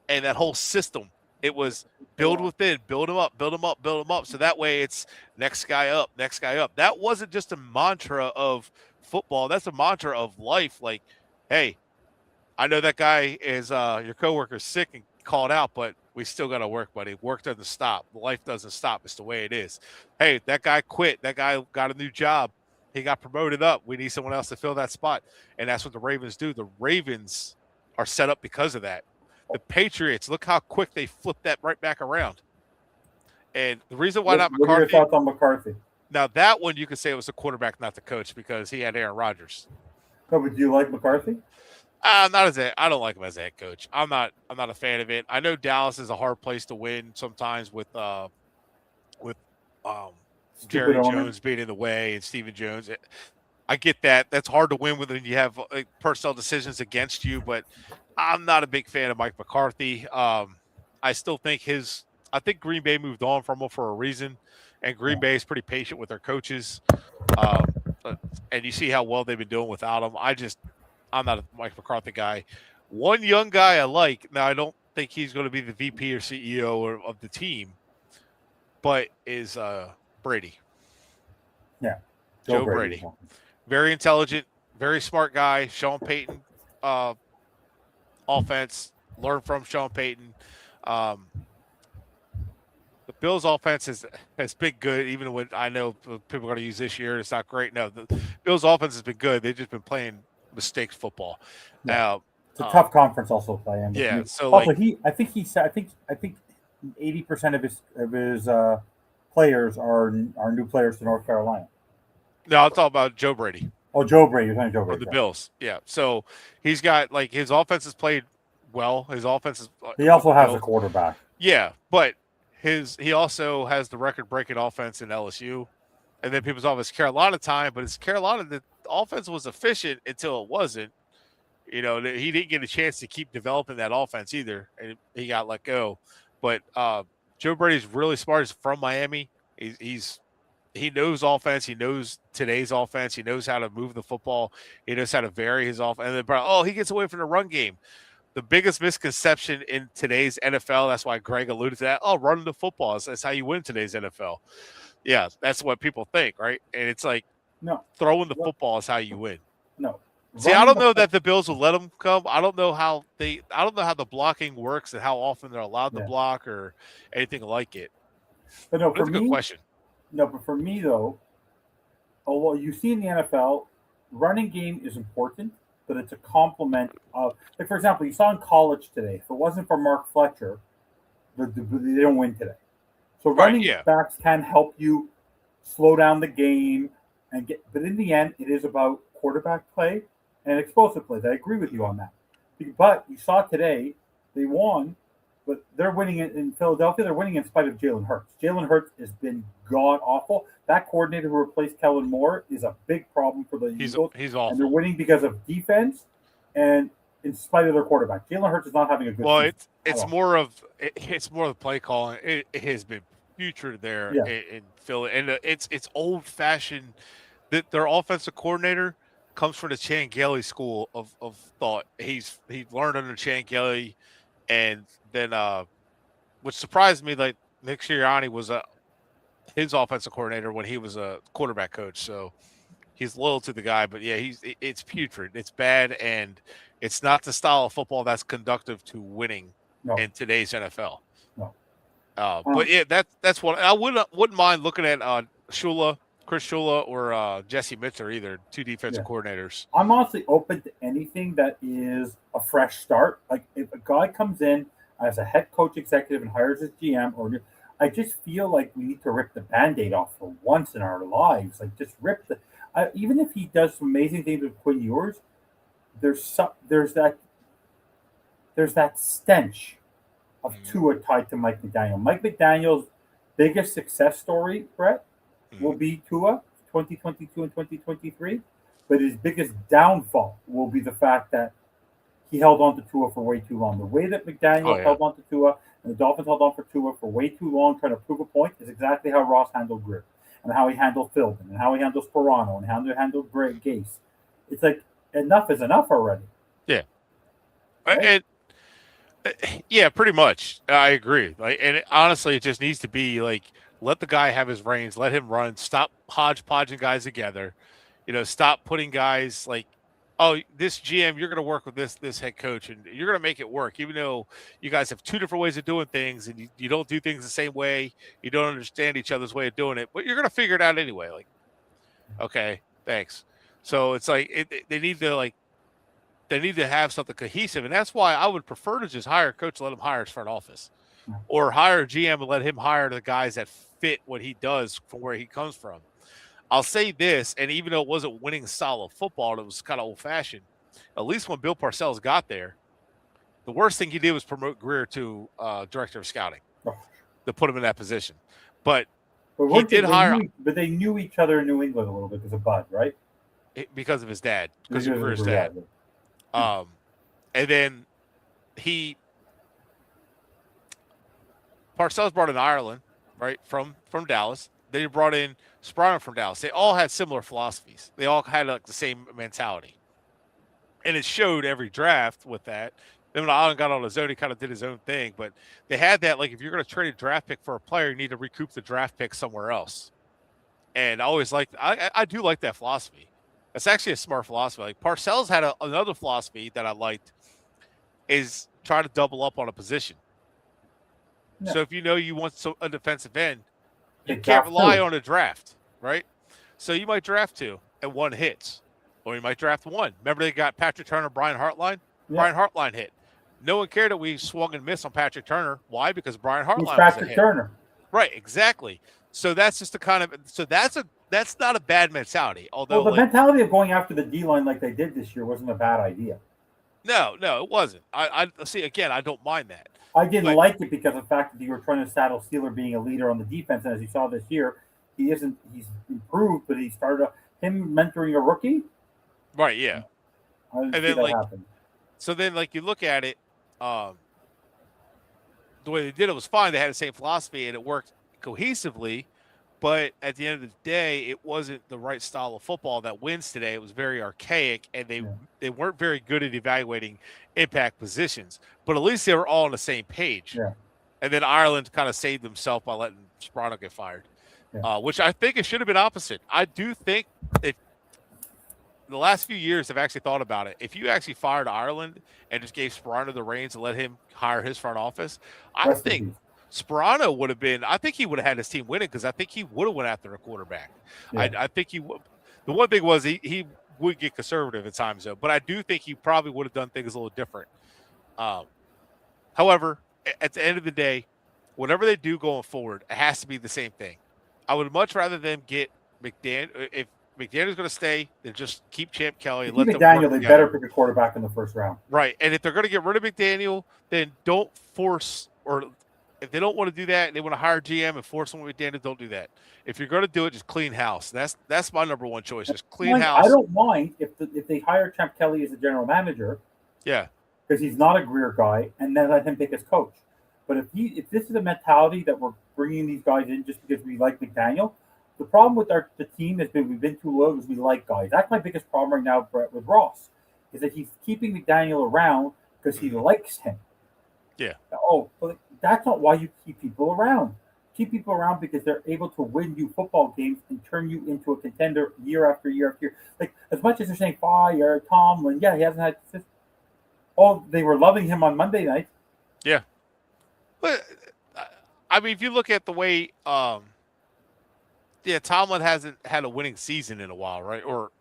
and that whole system. It was build within, build them up, build them up, build them up. So that way it's next guy up, next guy up. That wasn't just a mantra of football. That's a mantra of life. Like, hey, I know that guy is your coworker's sick and called out, but we still got to work, buddy. Work doesn't stop. Life doesn't stop. It's the way it is. Hey, that guy quit. That guy got a new job. He got promoted up. We need someone else to fill that spot. And that's what the Ravens do. The Ravens are set up because of that. The Patriots, look how quick they flipped that right back around. And the reason why not McCarthy. What are your thoughts on McCarthy? Now, that one you could say it was the quarterback, not the coach, because he had Aaron Rodgers. No, but do you like McCarthy? I don't like him as a head coach. I'm not a fan of it. I know Dallas is a hard place to win sometimes with Jerry Jones being in the way and Stephen Jones. I get that. That's hard to win when you have personnel decisions against you, but I'm not a big fan of Mike McCarthy. I still think I think Green Bay moved on from him for a reason, and Green Bay is pretty patient with their coaches. And you see how well they've been doing without him. I'm not a Mike McCarthy guy. One young guy I like. Now, I don't think he's going to be the VP or CEO of the team, but is Brady. Yeah. Joe Brady. Very intelligent, very smart guy. Sean Payton offense. Learn from Sean Payton. The Bills' offense has been good, even when I know people are going to use this year. It's not great. No, the Bills' offense has been good. They've just been playing mistakes football. Yeah. Now it's a tough conference also to play in. Yeah. So also, I think 80% of his players are new players to North Carolina. No, it's all about Joe Brady. Oh, Joe Brady. You're saying Joe Brady. Or the Bills. Yeah. So he's got his offense has played well. His offense is. He also has a quarterback. Yeah, but he also has the record-breaking offense in LSU, and then people's off his Carolina time. But it's Carolina, the offense was efficient until it wasn't. He didn't get a chance to keep developing that offense either, and he got let go. But Joe Brady's really smart. He's from Miami. He knows offense. He knows today's offense. He knows how to move the football. He knows how to vary his offense. And then, he gets away from the run game. The biggest misconception in today's NFL, that's why Greg alluded to that. Running the football. That's how you win today's NFL. Yeah, that's what people think, right? And it's like, no, throwing the football is how you win. No. See, I don't know that the Bills will let them come. I don't know how the blocking works and how often they're allowed to block or anything like it. But no, that's a good question. No, but for me though, you see in the NFL, running game is important, but it's a complement of, for example, you saw in college today. If it wasn't for Mark Fletcher, they don't win today. So running backs can help you slow down the game but in the end, it is about quarterback play and explosive plays. I agree with you on that. But you saw today, they won, but they're winning in Philadelphia. They're winning in spite of Jalen Hurts. Jalen Hurts has been god-awful. That coordinator who replaced Kellen Moore is a big problem for the Eagles. He's awful. And they're winning because of defense and in spite of their quarterback. Jalen Hurts is not having a good season. It's more of the play calling. It has been putrid there in Philly. And it's old-fashioned. Their offensive coordinator comes from the Chan Gailey school of thought. He learned under Chan Gailey, and then which surprised me, like Nick Sirianni was his offensive coordinator when he was a quarterback coach. So he's loyal to the guy, but yeah, it's putrid. It's bad, and it's not the style of football that's conducive to winning in today's NFL. No. But yeah, that's what I wouldn't mind looking at Chris Shula or Jesse Mitchell either, two defensive coordinators. I'm honestly open to anything that is a fresh start. Like if a guy comes in as a head coach executive and hires his GM, I just feel like we need to rip the Band-Aid off for once in our lives. Like just rip even if he does some amazing things with Quinn Ewers, there's that stench of Tua tied to Mike McDaniel. Mike McDaniel's biggest success story, Bret, will be Tua 2022 and 2023, but his biggest downfall will be the fact that he held on to Tua for way too long. The way that McDaniel held on to Tua and the Dolphins held on for Tua for way too long trying to prove a point is exactly how Ross handled Grier. and how he handled Philbin and how he handles Sperano and how he handled Greg Gase. It's like enough is enough already. Yeah. Right? And yeah, pretty much. I agree. Like, and honestly, it just needs to be like, let the guy have his reins, let him run, stop hodgepodging guys together, stop putting guys like, oh, this GM, you're going to work with this head coach, and you're going to make it work, even though you guys have two different ways of doing things, and you don't do things the same way, you don't understand each other's way of doing it, but you're going to figure it out anyway. Like, okay, thanks. So it's like they need to have something cohesive, and that's why I would prefer to just hire a coach, let him hire his front office, or hire a GM and let him hire the guys that fit what he does from where he comes from. I'll say this, and even though it wasn't winning style of football, it was kind of old-fashioned, at least when Bill Parcells got there, the worst thing he did was promote Greer to director of scouting to put him in that position. But he did hire – but they knew each other in New England a little bit because of Bud, right? Because of his dad, because of Greer's dad. And then Parcells brought in Ireland, right, from Dallas. They brought in Sperano from Dallas. They all had similar philosophies. They all had like the same mentality. And it showed every draft with that. Then when Ireland got on his own, he kind of did his own thing. But they had that, like, if you're going to trade a draft pick for a player, you need to recoup the draft pick somewhere else. And I always I do like that philosophy. That's actually a smart philosophy. Like Parcells had another philosophy that I liked is try to double up on a position. Yeah. So if you want a defensive end, you can't rely on a draft, right? So you might draft two and one hits, or you might draft one. Remember they got Patrick Turner, Brian Hartline? Yeah. Brian Hartline hit. No one cared that we swung and missed on Patrick Turner. Why? Because Brian Hartline was Patrick Turner. Right, exactly. So that's just that's not a bad mentality. Although the mentality of going after the D-line like they did this year wasn't a bad idea. No, it wasn't. I see, again, I don't mind that. I didn't like it because of the fact that you were trying to saddle Steeler being a leader on the defense, and as you saw this year, he's improved, but he started him mentoring a rookie. Right, yeah. And then happen. So then you look at it, the way they did it was fine. They had the same philosophy and it worked cohesively, but at the end of the day, it wasn't the right style of football that wins today. It was very archaic, and they weren't very good at evaluating impact positions. But at least they were all on the same page. Yeah. And then Ireland kind of saved himself by letting Sperano get fired, which I think it should have been opposite. I do think if the last few years I've actually thought about it. If you actually fired Ireland and just gave Sperano the reins and let him hire his front office, I think Sperano would have been – I think he would have had his team winning because I think he would have went after a quarterback. Yeah. I think he would. The one thing was he would get conservative at times, though. But I do think he probably would have done things a little different. However, at the end of the day, whatever they do going forward, it has to be the same thing. I would much rather them get McDaniel – if McDaniel's going to stay, then just keep Champ Kelly. Let McDaniel, they better pick a quarterback in the first round. Right. And if they're going to get rid of McDaniel, then don't force – or – if they don't want to do that and they want to hire GM and force someone with McDaniel, don't do that. If you're going to do it, just clean house. That's my number one choice. Just clean house. I don't mind if they hire Champ Kelly as a general manager. Yeah. Because he's not a Greer guy, and then let him pick his coach. But if this is a mentality that we're bringing these guys in just because we like McDaniel, the problem with the team has been we've been too low because we like guys. That's my biggest problem right now, Bret, with Ross, is that he's keeping McDaniel around because he likes him. Yeah. Oh, but that's not why you keep people around. Keep people around because they're able to win you football games and turn you into a contender year after year after year. Like, as much as they're saying, fire Tomlin, he hasn't had – oh, they were loving him on Monday night. Yeah. But, I mean, if you look at the way Tomlin hasn't had a winning season in a while, right? Or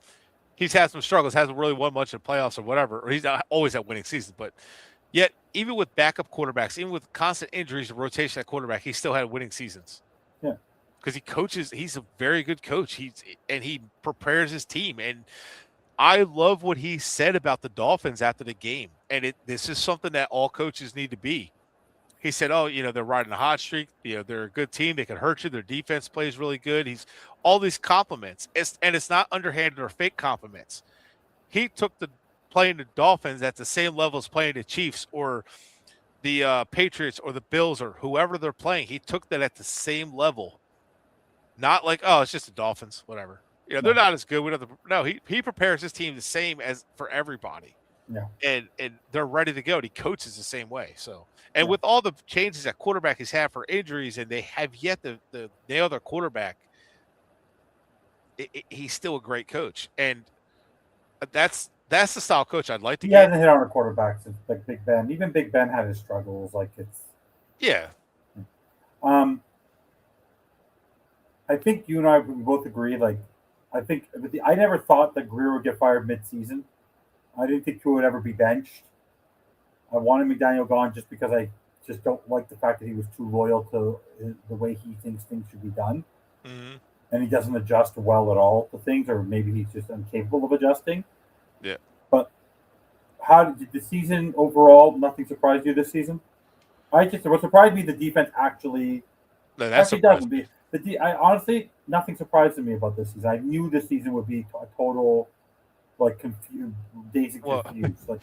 he's had some struggles, hasn't really won much in playoffs or whatever. Or he's not always had winning seasons, but – yet, even with backup quarterbacks, even with constant injuries and rotation at quarterback, he still had winning seasons. Yeah. Because he coaches, he's a very good coach. He prepares his team. And I love what he said about the Dolphins after the game. And this is something that all coaches need to be. He said, they're riding a hot streak. They're a good team. They can hurt you. Their defense plays really good. He's all these compliments. It's not underhanded or fake compliments. He took playing the Dolphins at the same level as playing the Chiefs or the Patriots or the Bills or whoever they're playing. He took that at the same level. Not like, oh, it's just the Dolphins, whatever. No. They're not as good. We don't have to, no, he prepares his team the same as for everybody. Yeah. And they're ready to go. And he coaches the same way. So, and Yeah. with all the changes at quarterback he's had for injuries, and they have yet to nail their quarterback, he's still a great coach. And that's the style of coach I'd like to He get. hasn't hit on a quarterback since like Big Ben. Even Big Ben had his struggles. Like it's. Yeah. I think you and I we both agree. Like, I never thought that Greer would get fired mid-season. I didn't think Tua would ever be benched. I wanted McDaniel gone just because I just don't like the fact that he was too loyal to the way he thinks things should be done, and he doesn't adjust well at all to things, or maybe he's just incapable of adjusting. Yeah. But how did the season overall? Nothing surprised you this season? What surprised me the defense actually. No, that's doesn't be. I honestly nothing surprised me about this season. I knew this season would be a total like confused, daisy confused. Like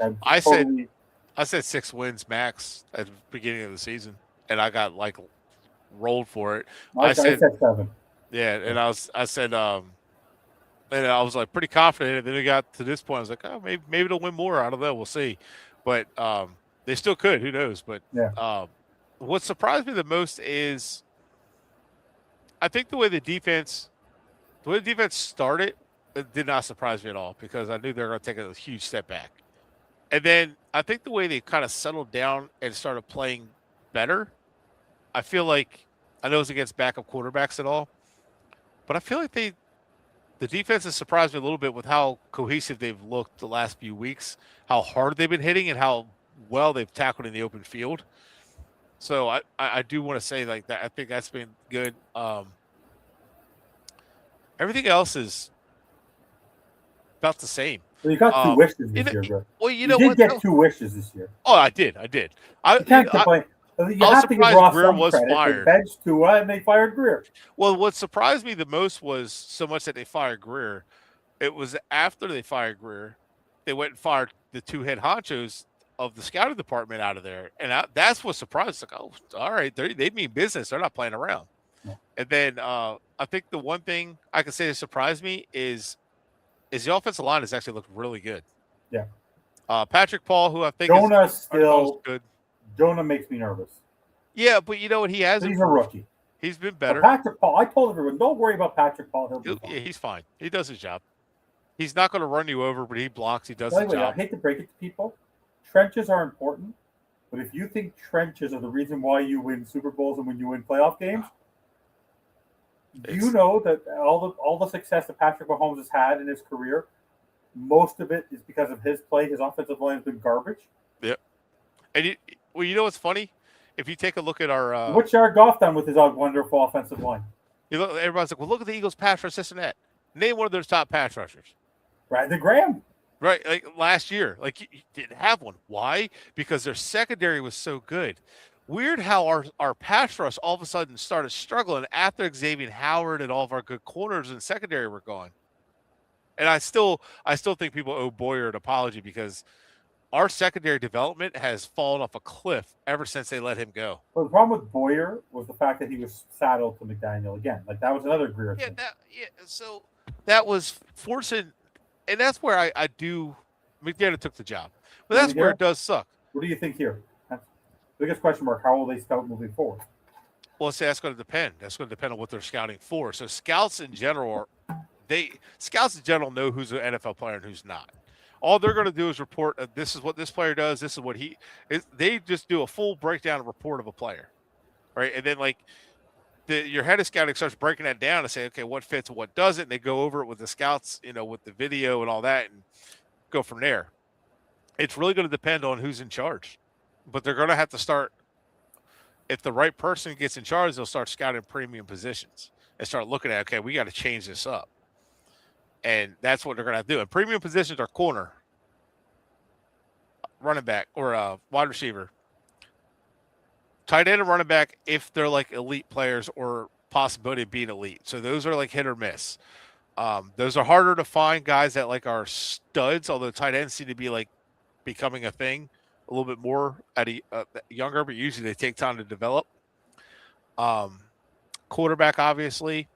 I said 6 wins max at the beginning of the season, and I got like rolled for it. I said 7. Yeah, and I said and I was like pretty confident. And then we got to this point. I was like, oh, maybe they'll win more. I don't know. We'll see. But they still could. Who knows? But what surprised me the most is I think the way the defense started, it did not surprise me at all because I knew they were going to take a huge step back. And then I think the way they kind of settled down and started playing better, I feel like I know it's against backup quarterbacks and all, but I feel like the defense has surprised me a little bit with how cohesive they've looked the last few weeks, how hard they've been hitting, and how well they've tackled in the open field. So I do want to say like that. I think that's been good. Everything else is about the same. Well, you got 2 wishes this year, bro. Well, you did get 2 wishes this year. Oh, I did. You can't complain. You have to give Ross Greer some credit. Fired. They benched Tua and they fired Greer. Well, what surprised me the most was so much that they fired Greer. It was after they fired Greer, they went and fired the 2 head honchos of the scouting department out of there, and that's what surprised. Like, oh, all right, they mean business. They're not playing around. No. And then I think the one thing I can say that surprised me is the offensive line has actually looked really good. Yeah. Patrick Paul, who I think Jonah still good. Jonah makes me nervous. Yeah, but you know what? He has. He's a rookie. He's been better. But Patrick Paul, I told everyone, don't worry about Patrick Paul. Yeah, he's fine. He does his job. He's not going to run you over, but he blocks. He does his job. I hate to break it to people. Trenches are important, but if you think trenches are the reason why you win Super Bowls and when you win playoff games, you know that all the success that Patrick Mahomes has had in his career, most of it is because of his play. His offensive line has been garbage. Yep. And you know what's funny? If you take a look at our what's Jared Goff done with his wonderful offensive line? Everybody's like, well, look at the Eagles' pass rush, this and that. Name one of their top pass rushers. Brandon Graham. Right, like last year, like you didn't have one. Why? Because their secondary was so good. Weird how our pass rush all of a sudden started struggling after Xavier Howard and all of our good corners and secondary were gone. And I still think people owe Boyer an apology because our secondary development has fallen off a cliff ever since they let him go. Well, the problem with Boyer was the fact that he was saddled to McDaniel again. Like that was another Greer thing. So that was forcing. And that's where I do. McDaniel took the job, but that's where it does suck. What do you think here? Biggest question mark: how will they scout moving forward? Well, see, that's going to depend. That's going to depend on what they're scouting for. So scouts in general know who's an NFL player and who's not. All they're going to do is report. This is what this player does. This is what he is. They just do a full breakdown and report of a player, right? And then like. Your head of scouting starts breaking that down and say, okay, what fits and what doesn't. And they go over it with the scouts, with the video and all that and go from there. It's really going to depend on who's in charge. But they're going to have to start, if the right person gets in charge, they'll start scouting premium positions and start looking at, okay, we got to change this up. And that's what they're going to have to do. And premium positions are corner, running back, or wide receiver. Tight end and running back if they're like elite players or possibility of being elite. So those are like hit or miss. Those are harder to find guys that like are studs, although tight ends seem to be like becoming a thing a little bit more at a younger, but usually they take time to develop. Quarterback, obviously.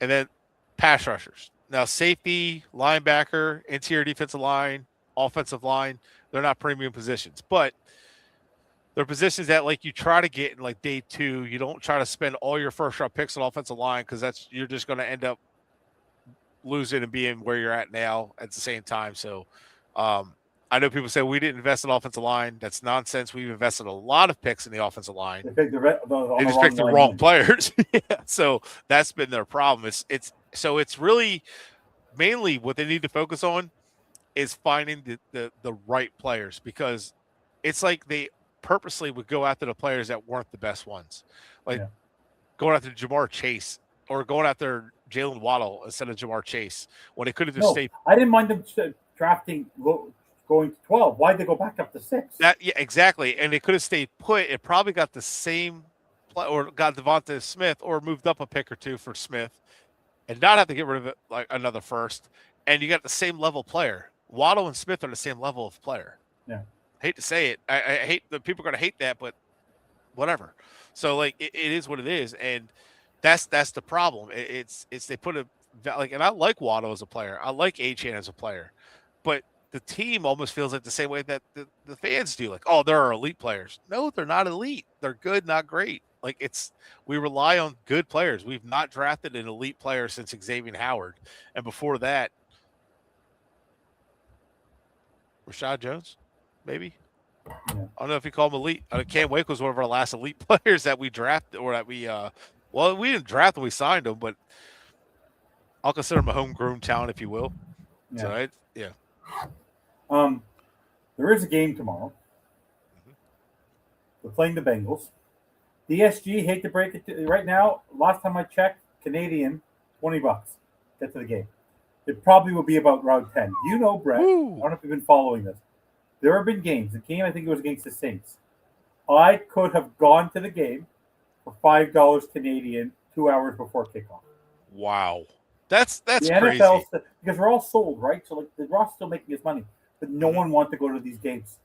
and then pass rushers. Now, safety, linebacker, interior defensive line, offensive line, they're not premium positions, but they're positions that like you try to get in like day 2. You don't try to spend all your first round picks on offensive line because you're just going to end up losing and being where you're at now at the same time. So I know people say we didn't invest in offensive line. That's nonsense. We've invested a lot of picks in the offensive line. They Just picked the wrong players. Yeah. So that's been their problem. It's really mainly what they need to focus on is finding the right players, because it's like they purposely would go after the players that weren't the best ones, like going after Jamar Chase or going after Jalen Waddle instead of Jamar Chase when they could have just stayed. I didn't mind them drafting going to 12. Why'd they go back up to 6? Yeah, exactly. And they could have stayed put. It probably got the same or got Devonta Smith or moved up a pick or 2 for Smith and not have to get rid of it like another first. And you got the same level player. Waddle and Smith are the same level of player. Yeah. I hate to say it. I hate that people are going to hate that, but whatever. So like it is what it is, and that's the problem. It's they put a like, and I like Waddle as a player. I like Achane as a player, but the team almost feels like the same way that the fans do. Like, oh, they're our elite players. No, they're not elite. They're good, not great. Like we rely on good players. We've not drafted an elite player since Xavier Howard, and before that, Rashad Jones, maybe. Yeah. I don't know if you call him elite. Cam Wake was one of our last elite players that we drafted, or that we well, we didn't draft when we signed him, but I'll consider him a homegrown talent, if you will. Yeah. So there is a game tomorrow. We're playing the Bengals. DSG, hate to break it right now. Last time I checked, Canadian, $20. Get to the game. It probably will be about round 10. You know, Bret. I don't know if you've been following this. There have been games. The game, I think it was against the Saints. I could have gone to the game for $5 Canadian 2 hours before kickoff. Wow. That's the crazy. NFL, because we're all sold, right? So like the Ross still making his money, but no one wants to go to these games.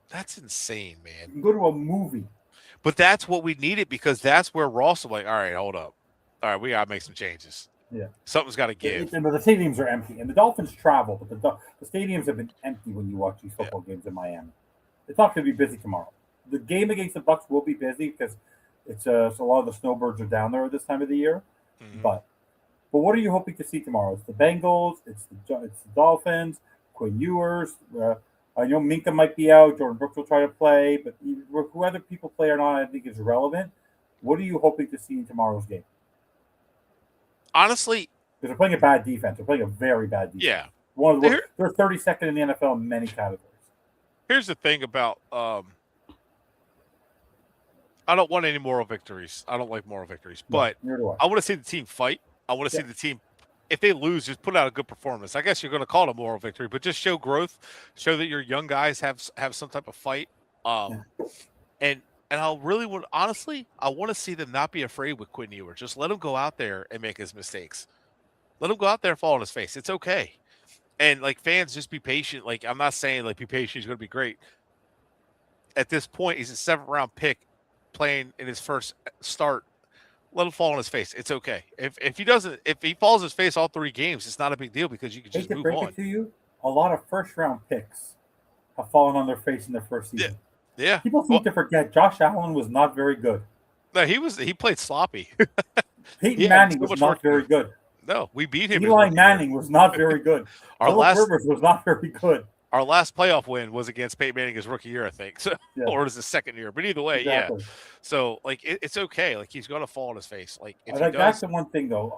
That's insane, man. You can go to a movie. But that's what we needed, because that's where Ross was like, all right, hold up. All right, we got to make some changes. Yeah. Something's got to give. The stadiums are empty, and the Dolphins travel, but the stadiums have been empty when you watch these football games in Miami. It's not going to be busy tomorrow. The game against the Bucs will be busy because it's so a lot of the snowbirds are down there at this time of the year. Mm-hmm. But what are you hoping to see tomorrow? It's the Bengals. It's the Dolphins. Quinn Ewers. I know Minka might be out. Jordan Brooks will try to play, but whether people play or not, I think is irrelevant. What are you hoping to see in tomorrow's game? Honestly, because they're playing a bad defense. They're playing a very bad defense. Yeah. They're 32nd in the NFL in many categories. Here's the thing about I don't want any moral victories. I don't like moral victories, but I want to see the team fight. I want to see the team, if they lose, just put out a good performance. I guess you're going to call it a moral victory, but just show growth, show that your young guys have some type of fight. And I really would, honestly, I want to see them not be afraid with Quinn Ewers. Just let him go out there and make his mistakes. Let him go out there and fall on his face. It's okay. And, like, fans, just be patient. Like, I'm not saying, like, be patient. He's going to be great. At this point, he's a 7th-round pick playing in his first start. Let him fall on his face. It's okay. If he falls on his face all 3 games, it's not a big deal because you can just move on. It to you, a lot of first-round picks have fallen on their face in their first season. Yeah. People seem to forget Josh Allen was not very good. No, he played sloppy. Peyton Manning was not very good. No, we beat him. Eli Manning was not very good. Phillip Rivers was not very good. Our last playoff win was against Peyton Manning his rookie year, I think. So, or was his second year. But either way, exactly. Yeah. So, like, it's okay. Like, he's going to fall on his face. Like, if he does, that's the one thing, though.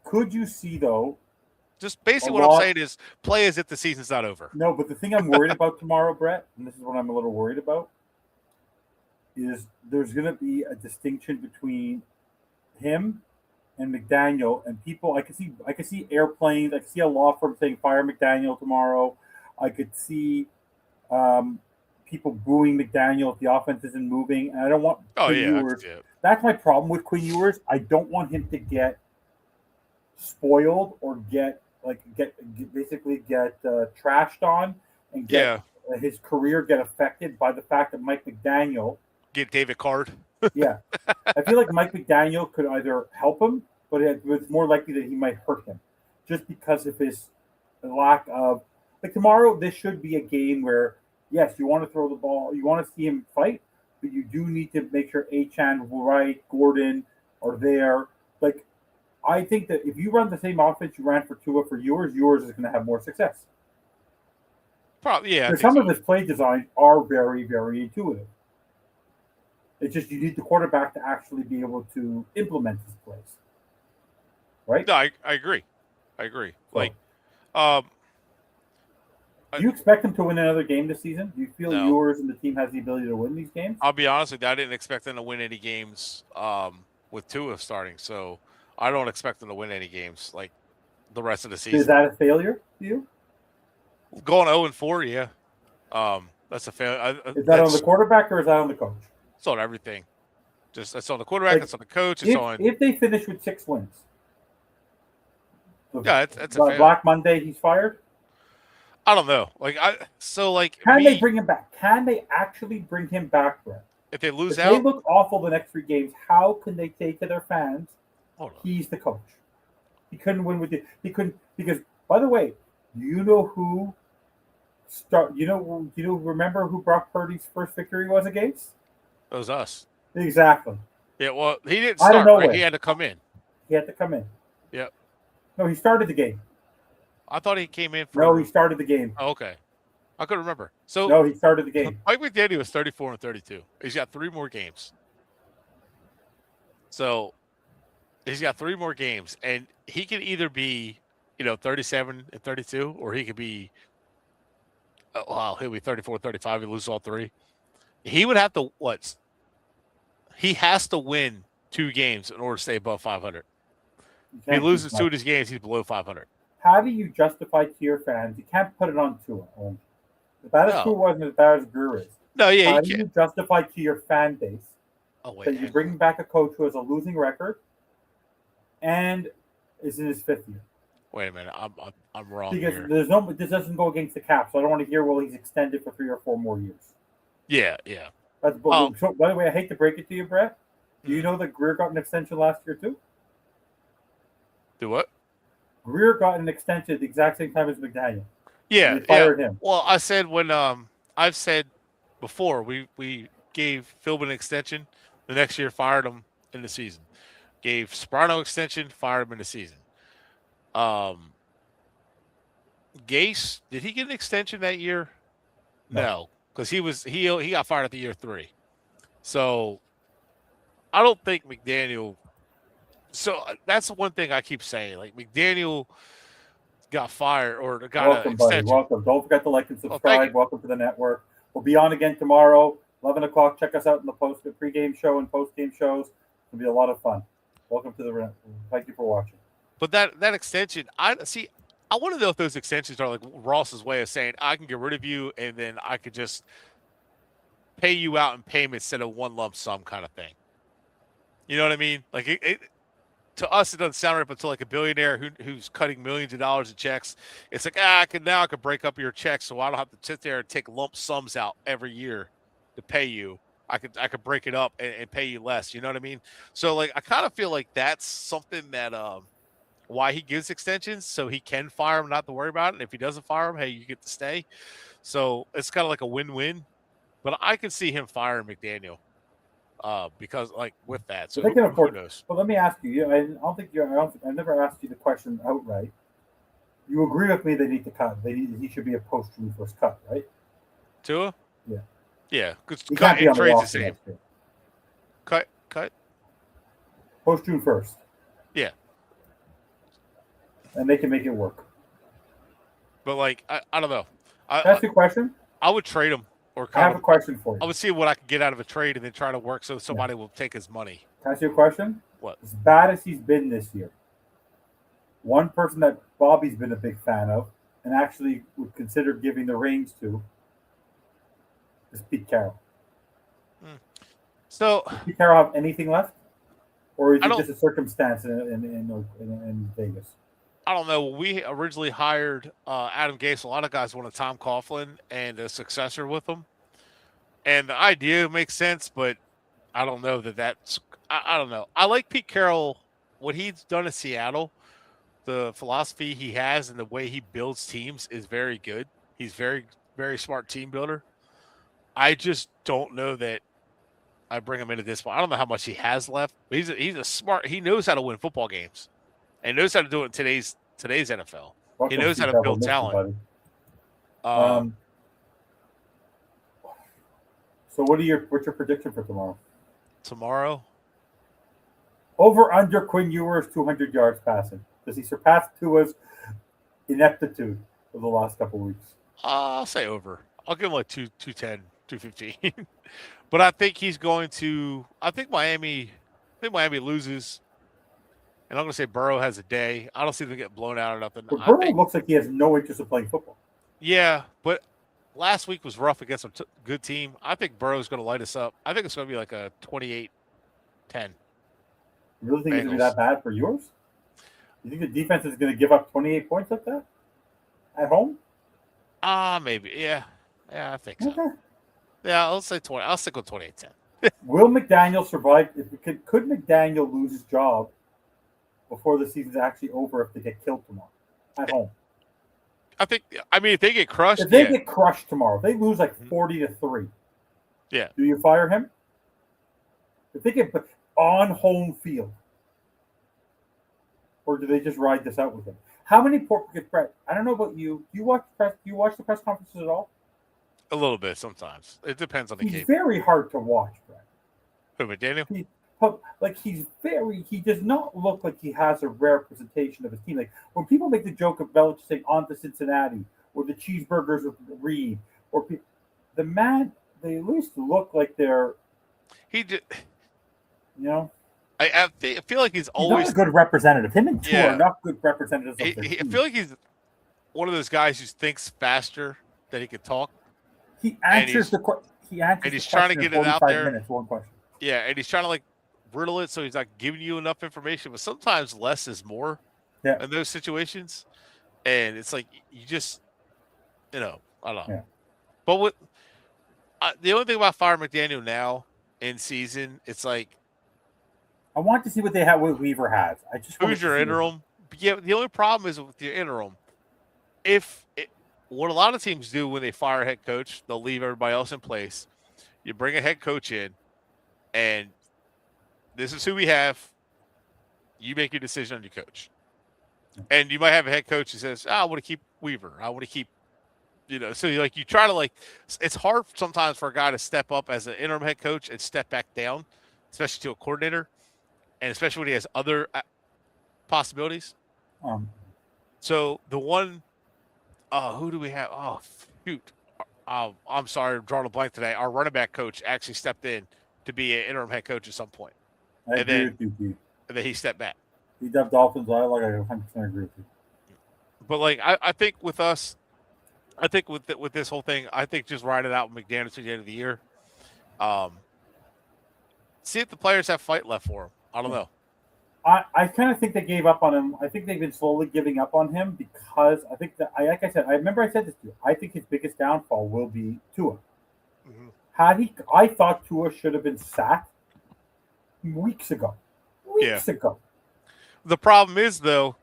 Could you see, though? Just basically what I'm saying is play as if the season's not over. No, but the thing I'm worried about tomorrow, Bret, and this is what I'm a little worried about, is there's going to be a distinction between him and McDaniel and people. I could see airplanes. I could see a law firm saying fire McDaniel tomorrow. I could see people booing McDaniel if the offense isn't moving. And I don't want Quinn Ewers. That's my problem with Quinn Ewers. I don't want him to get spoiled or get trashed on and get his career get affected by the fact that Mike McDaniel get David Card. Yeah. I feel like Mike McDaniel could either help him, but it's more likely that he might hurt him just because of his lack of. Like tomorrow, this should be a game where, yes, you want to throw the ball, you want to see him fight, but you do need to make sure Achan, Wright, Gordon are there. Like, I think that if you run the same offense you ran for Tua for yours is going to have more success. Probably, yeah. Some of his play designs are very, very intuitive. It's just you need the quarterback to actually be able to implement his plays. Right? No, I agree. Like, do you expect him to win another game this season? Do you feel yours and the team has the ability to win these games? I'll be honest with you, I didn't expect them to win any games with Tua starting, so I don't expect them to win any games like the rest of the season. Is that a failure to you? Going 0-4, yeah. That's a failure. Is that on the quarterback or is that on the coach? It's on everything. It's on the quarterback, it's on the coach, if they finish with 6 wins. It's a failure. Black Monday, he's fired? I don't know. Can they bring him back? Can they actually bring him back, Bret? If they lose out, they look awful the next 3 games. How can they say to their fans, he's the coach? He couldn't win with you. He couldn't because. By the way, you know who? Remember who Brock Purdy's first victory was against? It was us. Exactly. Yeah. Well, he didn't start. Right? He had to come in. Yep. No, he started the game. I thought he came in. No, he started the game. Oh, okay. I couldn't remember. So no, he started the game. Mike McDaniel was 34-32. He's got 3 more games. So he's got 3 more games, and he can either be, 37-32, or he could be, he'll be 34-35. He loses all 3. He would have to He has to win 2 games in order to stay above 500. If he loses 2 of his games, he's below 500. How do you justify to your fans? You can't put it on Tua. That is Tua wasn't as bad as Greer is. No, yeah. How do you justify to your fan base that you're bringing back a coach who has a losing record and is in his 5th year? Wait a minute, I'm wrong because here. This doesn't go against the cap, so I don't want to hear he's extended for 3 or 4 more years. Yeah. So, by the way, I hate to break it to you, Bret. Do you know that Greer got an extension last year too? Do what? Greer got an extension at the exact same time as McDaniel. Yeah, they fired him. Well, I said I've said before we gave Philbin an extension. The next year, fired him in the season. Gave Sparano extension, fired him in the season. Gase, did he get an extension that year? No, because he got fired at the year 3. So I don't think McDaniel. So that's the one thing I keep saying. Like McDaniel got fired or got an extension. Welcome. Don't forget to like and subscribe. Welcome to the network. We'll be on again tomorrow, 11 o'clock. Check us out in the pregame show and postgame shows. It'll be a lot of fun. Welcome to the network. Thank you for watching. But that extension, I want to know if those extensions are like Ross's way of saying I can get rid of you and then I could just pay you out in payments instead of one lump sum kind of thing. You know what I mean? Like it to us, it doesn't sound right, but to like a billionaire who's cutting millions of dollars in checks, it's like, I could break up your checks so I don't have to sit there and take lump sums out every year to pay you. I could break it up and pay you less. You know what I mean? So like, I kind of feel like that's something that why he gives extensions, so he can fire him, not to worry about it. And if he doesn't fire him, hey, you get to stay. So it's kind of like a win-win. But I can see him firing McDaniel. Because like with that, so they can afford. Who knows? Well, let me ask you. I never asked you the question outright. You agree with me? They need to cut. He should be a post-June 1st cut, right? Tua? Yeah. Yeah. Because cut and trade's the same. Cut. Post-June 1st. Yeah. And they can make it work. But like, I don't know. Can I ask you a question? I would trade him. I have a question for you. I would see what I could get out of a trade and then try to work so somebody will take his money. Can I ask you a question? What? As bad as he's been this year, one person that Bobby's been a big fan of and actually would consider giving the reins to is Pete Carroll. So, does Pete Carroll have anything left? Or is it just a circumstance in Vegas? I don't know. We originally hired Adam Gase. A lot of guys wanted Tom Coughlin and a successor with him. And the idea makes sense, but I don't know that's – I don't know. I like Pete Carroll what he's done in Seattle, the philosophy he has and the way he builds teams is very good. He's very, very smart team builder. I just don't know that I bring him into this one. I don't know how much he has left, but he's a smart. He knows how to win football games, and knows how to do it in today's NFL. He knows how to build talent. So what's your prediction for tomorrow? Tomorrow, over under Quinn Ewers 200 yards passing. Does he surpass Tua's ineptitude of the last couple of weeks? I'll say over. I'll give him like 210, 215. But I think he's going to. I think Miami loses, and I'm going to say Burrow has a day. I don't see them get blown out or nothing. But Burrow looks like he has no interest in playing football. Yeah, but last week was rough against a good team. I think Burrow's going to light us up. I think it's going to be like a 28-10. You really think it's going to be that bad for yours? You think the defense is going to give up 28 points like that at home? Maybe. Yeah, I think so. Okay. Yeah, I'll say 20. I'll stick with 28-10. Will McDaniel survive? Could McDaniel lose his job before the season's actually over if they get killed tomorrow at home? I mean, if they get crushed, if they get crushed tomorrow, if they lose like 40-3. Yeah. Do you fire him? If they get on home field, or do they just ride this out with him? How many Bret? I don't know about you. Do you watch the press conferences at all? A little bit sometimes. It depends on the game. He's very hard to watch, Bret. Who, McDaniel? He does not look like he has a representation of his team. Like when people make the joke of Belichick saying on to Cincinnati or the cheeseburgers with Reed or the man, they at least look like they're. He did. You know. I feel like he's always not a good representative. Him and Tua are not good representatives. I feel like he's one of those guys who thinks faster than he can talk. He answers the question. And he's trying to get it out there. Minutes, one question. Yeah, and he's trying to riddle it so he's not giving you enough information. But sometimes less is more in those situations. And it's like you just, I don't know. Yeah. But the only thing about firing McDaniel now in season, it's like. I want to see what Weaver has. Who's your interim? Yeah, the only problem is with your interim. What a lot of teams do when they fire a head coach, they'll leave everybody else in place. You bring a head coach in, and this is who we have. You make your decision on your coach. And you might have a head coach who says, I want to keep Weaver. I want to keep, so you try to it's hard sometimes for a guy to step up as an interim head coach and step back down, especially to a coordinator. And especially when he has other possibilities. So the one, who do we have? Oh, shoot. I'm sorry, I'm drawing a blank today. Our running back coach actually stepped in to be an interim head coach at some point. And then he stepped back. He dubbed Dolphins. I 100% agree with you. But I think with us, with this whole thing, I think just ride it out with McDaniel to the end of the year. See if the players have fight left for him. I don't know. I kind of think they gave up on him. I think they've been slowly giving up on him because I think that, like I said, I remember I said this to you. I think his biggest downfall will be Tua. Mm-hmm. I thought Tua should have been sacked weeks ago. Ago. The problem is, though,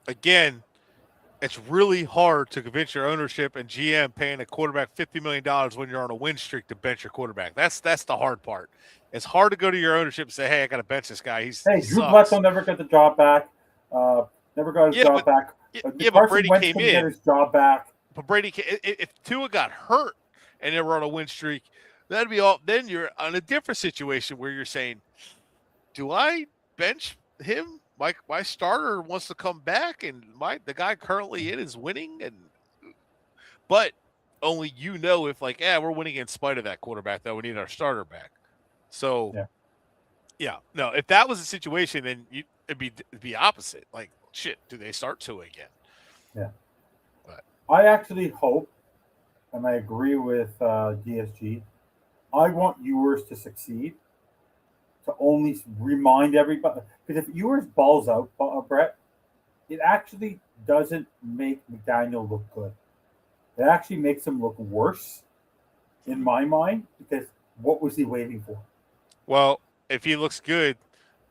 again, it's really hard to convince your ownership and GM paying a quarterback $50 million when you're on a win streak to bench your quarterback. That's the hard part. It's hard to go to your ownership and say, hey, I got to bench this guy. Drew Bledsoe never got the job back. Never got his job back. But Brady came in. Get his job back. But Brady, if Tua got hurt and they were on a win streak, that'd be all. Then you're on a different situation where you're saying, do I bench him? My starter wants to come back, and the guy currently in is winning, but only if we're winning in spite of that quarterback, though we need our starter back. So, no, if that was the situation, then it'd be opposite. Like, shit, do they start Tua again? Yeah. But I actually hope, and I agree with DSG. I want Ewers to succeed. To only remind everybody, because if Ewers balls out, Bret, it actually doesn't make McDaniel look good. It actually makes him look worse, in my mind, because what was he waiting for? Well, if he looks good,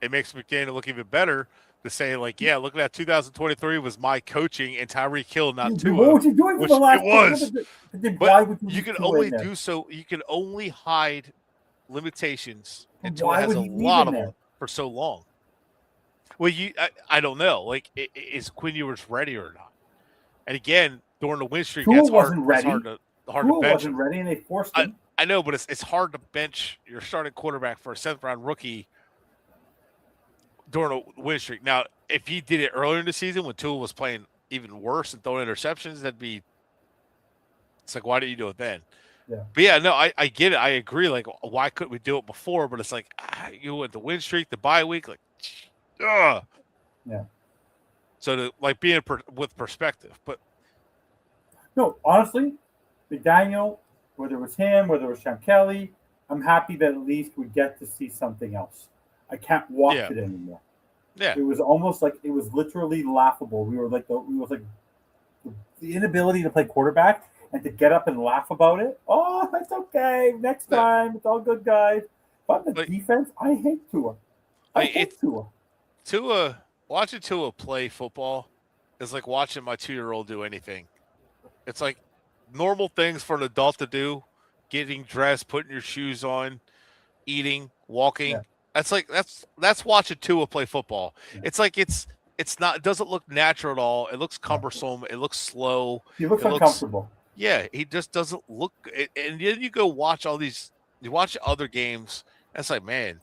it makes McDaniel look even better to say like, yeah, look at that 2023 was my coaching and Tyreek Hill, not What Tua. was he doing for Which the last? it was. Then But why would you you leave can Tua only in there? do so. You can only hide limitations, and Tua Why has would a he leave lot in of there? them for so long. Well, I don't know. Like, is Quinn Ewers ready or not? And again, during the win streak, Tua that's hard. wasn't It's ready. hard to Tua bench wasn't him. ready, and they forced him. I know, but it's hard to bench your starting quarterback for a 7th-round rookie during a win streak. Now, if he did it earlier in the season when Tua was playing even worse and throwing interceptions, it's like, why didn't you do it then? Yeah. But yeah, no, I get it. I agree. Like, why couldn't we do it before? But it's like, you went the win streak, the bye week, like, ugh. Yeah. So to like being with perspective, but No, honestly, McDaniel, whether it was him, whether it was Sean Kelly, I'm happy that at least we get to see something else. I can't watch Yeah. it anymore. yeah, It was almost like it was literally laughable. We was like the inability to play quarterback and to get up and laugh about it. Oh, that's okay. Next Yeah. time, it's all good, guys. But the Like- defense, I hate Tua. I Like, hate Tua. watching Tua play football is like watching my 2-year-old do anything. It's like normal things for an adult to do: getting dressed, putting your shoes on, eating, walking. Yeah. That's watching Tua play football. Yeah. It's like it's not. It doesn't look natural at all. It looks cumbersome. It looks slow. He looks It looks- uncomfortable. Yeah, he just doesn't look. And then you go watch all these. You watch other games. And it's like, man,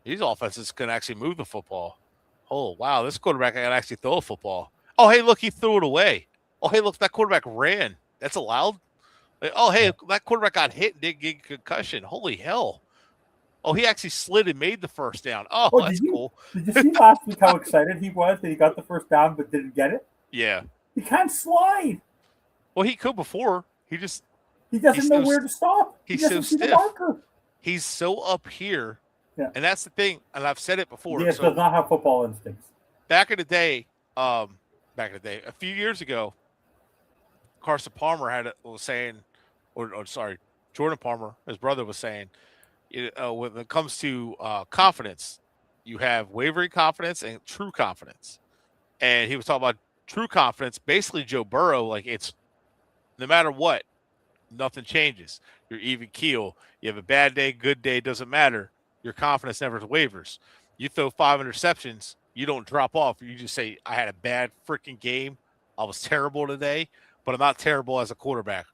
these offenses can actually move the football. Oh wow, this quarterback can actually throw a football. Oh hey, look, he threw it away. Oh hey, look, that quarterback ran. That's allowed. Like, oh hey, that quarterback got hit and didn't get a concussion. Holy hell. Oh, he actually slid and made the first down. Oh, Oh, that's cool. Did you see last week how excited he was that he got the first down but didn't get it? Yeah. He can't slide. Well, he could before. He doesn't he's know so- where to stop. He he's doesn't so see the stiff. marker. He's so up here. Yeah. And that's the thing. And I've said it before. Diaz So does not have football instincts. back in the day, a few years ago, Carson Palmer was saying, Jordan Palmer, his brother was saying, when it comes to confidence, you have wavering confidence and true confidence. And he was talking about true confidence, basically Joe Burrow, like it's no matter what, nothing changes. You're even keel. You have a bad day, good day, doesn't matter. Your confidence never wavers. You throw 5 interceptions, you don't drop off. You just say, I had a bad freaking game. I was terrible today, but I'm not terrible as a quarterback.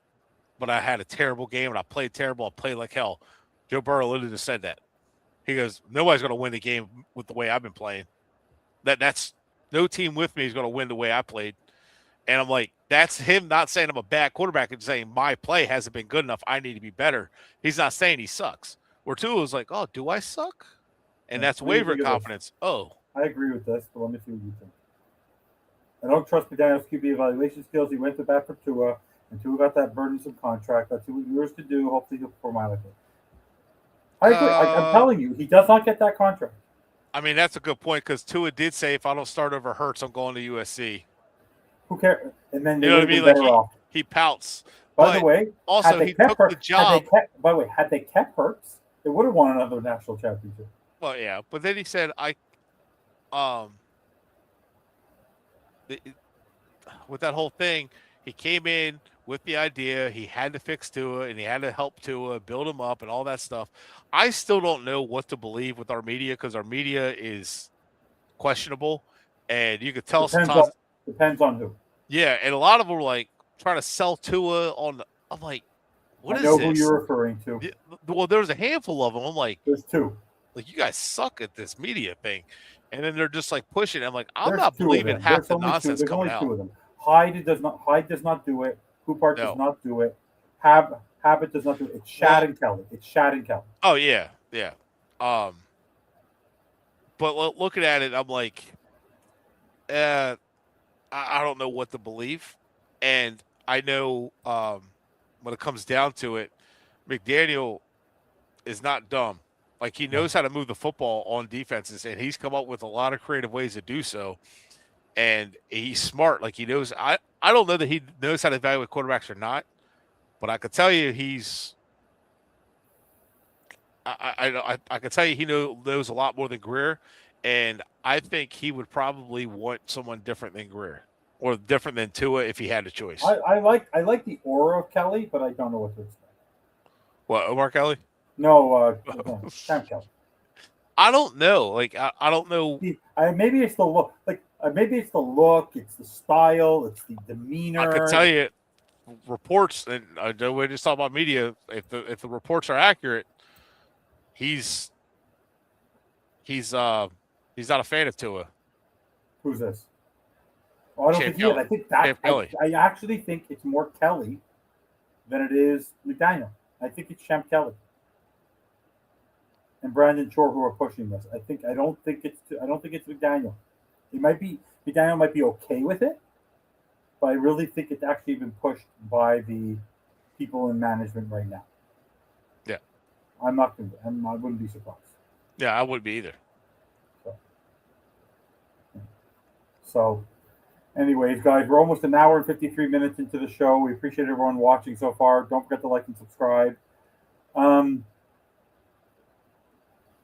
But I had a terrible game and I played terrible. I played like hell. Joe Burrow literally just said that. He goes, nobody's going to win the game with the way I've been playing. That's no team with me is going to win the way I played. And I'm like, that's him not saying I'm a bad quarterback and saying my play hasn't been good enough. I need to be better. He's not saying he sucks. Where Tua was like, oh, do I suck? And Yeah, that's what do you wavering think of this? confidence. Oh, I agree with this, but let me see what you think. I don't trust McDaniel's QB evaluation skills. He went to bat for Tua, and Tua got that burdensome contract. Let's see what yours to do. Hopefully he'll perform out of it. I agree. I'm telling you, he does not get that contract. I mean, that's a good point because Tua did say if I don't start over Hurts, I'm going to USC. Who cares? And then You know what I mean? Like he pouts. By but the way, also, had they he kept took Hurts, the job. had they kept Hurts, they would have won another national championship. Well, yeah, but then he said, with that whole thing, he came in with the idea he had to fix Tua and he had to help Tua, build him up and all that stuff. I still don't know what to believe with our media because our media is questionable, and you could tell sometimes. Depends on who. Yeah, and a lot of them were like trying to sell Tua on. I'm like, what is I know this? who you're referring to. Well, there's a handful of them. I'm like, There's two. Like, you guys suck at this media thing. And then they're just like pushing it. I'm like, I'm There's not two of believing them. half There's the only nonsense There's coming only out. two of them. Hyde does not do it. Coopart No. does not do it. Habit does not do it. It's Shad and Kelly. Oh yeah, yeah. But looking at it, I'm like, I don't know what to believe, and I know when it comes down to it, McDaniel is not dumb. Like, he knows how to move the football on defenses, and he's come up with a lot of creative ways to do so. And he's smart. Like, he knows. I don't know that he knows how to evaluate quarterbacks or not, but I could tell you he's. I can tell you he knows a lot more than Greer, and I think he would probably want someone different than Greer or different than Tua if he had a choice. I like the aura of Kelly, but I don't know what to expect. What, Omar Kelly? No, Sam Kelly. I don't know. Like I don't know. Maybe it's the look. Maybe it's the look. It's the style. It's the demeanor. I can tell you, reports, and I know we just talk about media. If the reports are accurate, he's not a fan of Tua. Who's this? Oh, I don't think he is. I think that I actually think it's more Kelly than it is McDaniel. I think it's Champ Kelly and Brandon Shore who are pushing this. I don't think it's McDaniel. McDaniel might be okay with it, but I really think it's actually been pushed by the people in management right now. Yeah, I wouldn't be surprised. Yeah, I wouldn't be either. So, anyways, guys, we're almost an hour and 53 minutes into the show. We appreciate everyone watching so far. Don't forget to like and subscribe.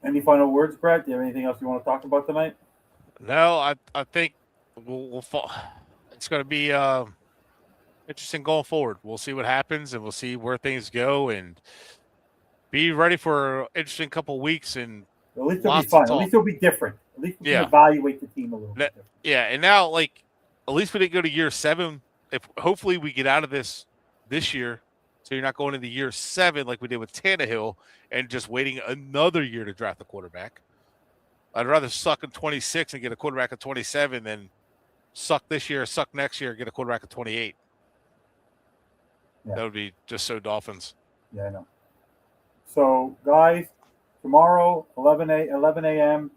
Any final words, Bret? Do you have anything else you want to talk about tonight? No, I think we'll fall. It's going to be interesting going forward. We'll see what happens, and we'll see where things go, and be ready for an interesting couple of weeks. And at least it'll be fun. At least it'll be different. At least we can evaluate the team a little bit. Yeah, and now at least we didn't go to year 7. If hopefully we get out of this year, so you're not going into year 7 like we did with Tannehill and just waiting another year to draft a quarterback. I'd rather suck in 26 and get a quarterback at 27 than suck this year, suck next year, and get a quarterback at 28. Yeah. That would be just so Dolphins. Yeah, I know. So, guys, tomorrow, 11 a.m.,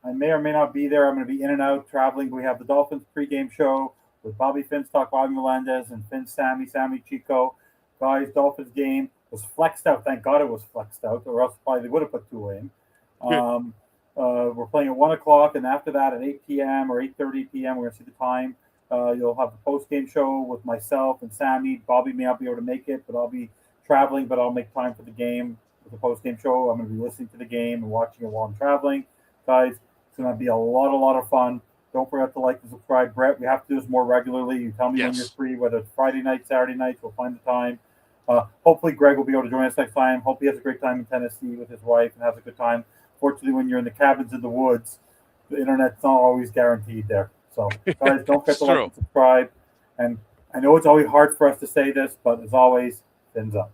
I may or may not be there. I'm going to be in and out traveling. We have the Dolphins pregame show with Bobby Finstock, Bobby Melendez, and Sammy Chico. Guys, Dolphins game was flexed out. Thank God it was flexed out, or else probably they would have put 2 in. We're playing at 1 o'clock, and after that at 8 p.m. or 8:30 p.m., we're going to see the time. You'll have the post-game show with myself and Sammy. Bobby may not be able to make it, but I'll be traveling, but I'll make time for the game with the post-game show. I'm going to be listening to the game and watching it while I'm traveling. Guys, it's going to be a lot of fun. Don't forget to like and subscribe. Bret, we have to do this more regularly. You tell me when you're free, whether it's Friday night, Saturday nights, we'll find the time. Hopefully Greg will be able to join us next time. Hope he has a great time in Tennessee with his wife and has a good time. Fortunately, when you're in the cabins in the woods, the internet's not always guaranteed there. So, guys, don't forget to like and subscribe. And I know it's always hard for us to say this, but as always, fins up.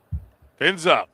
Fins up.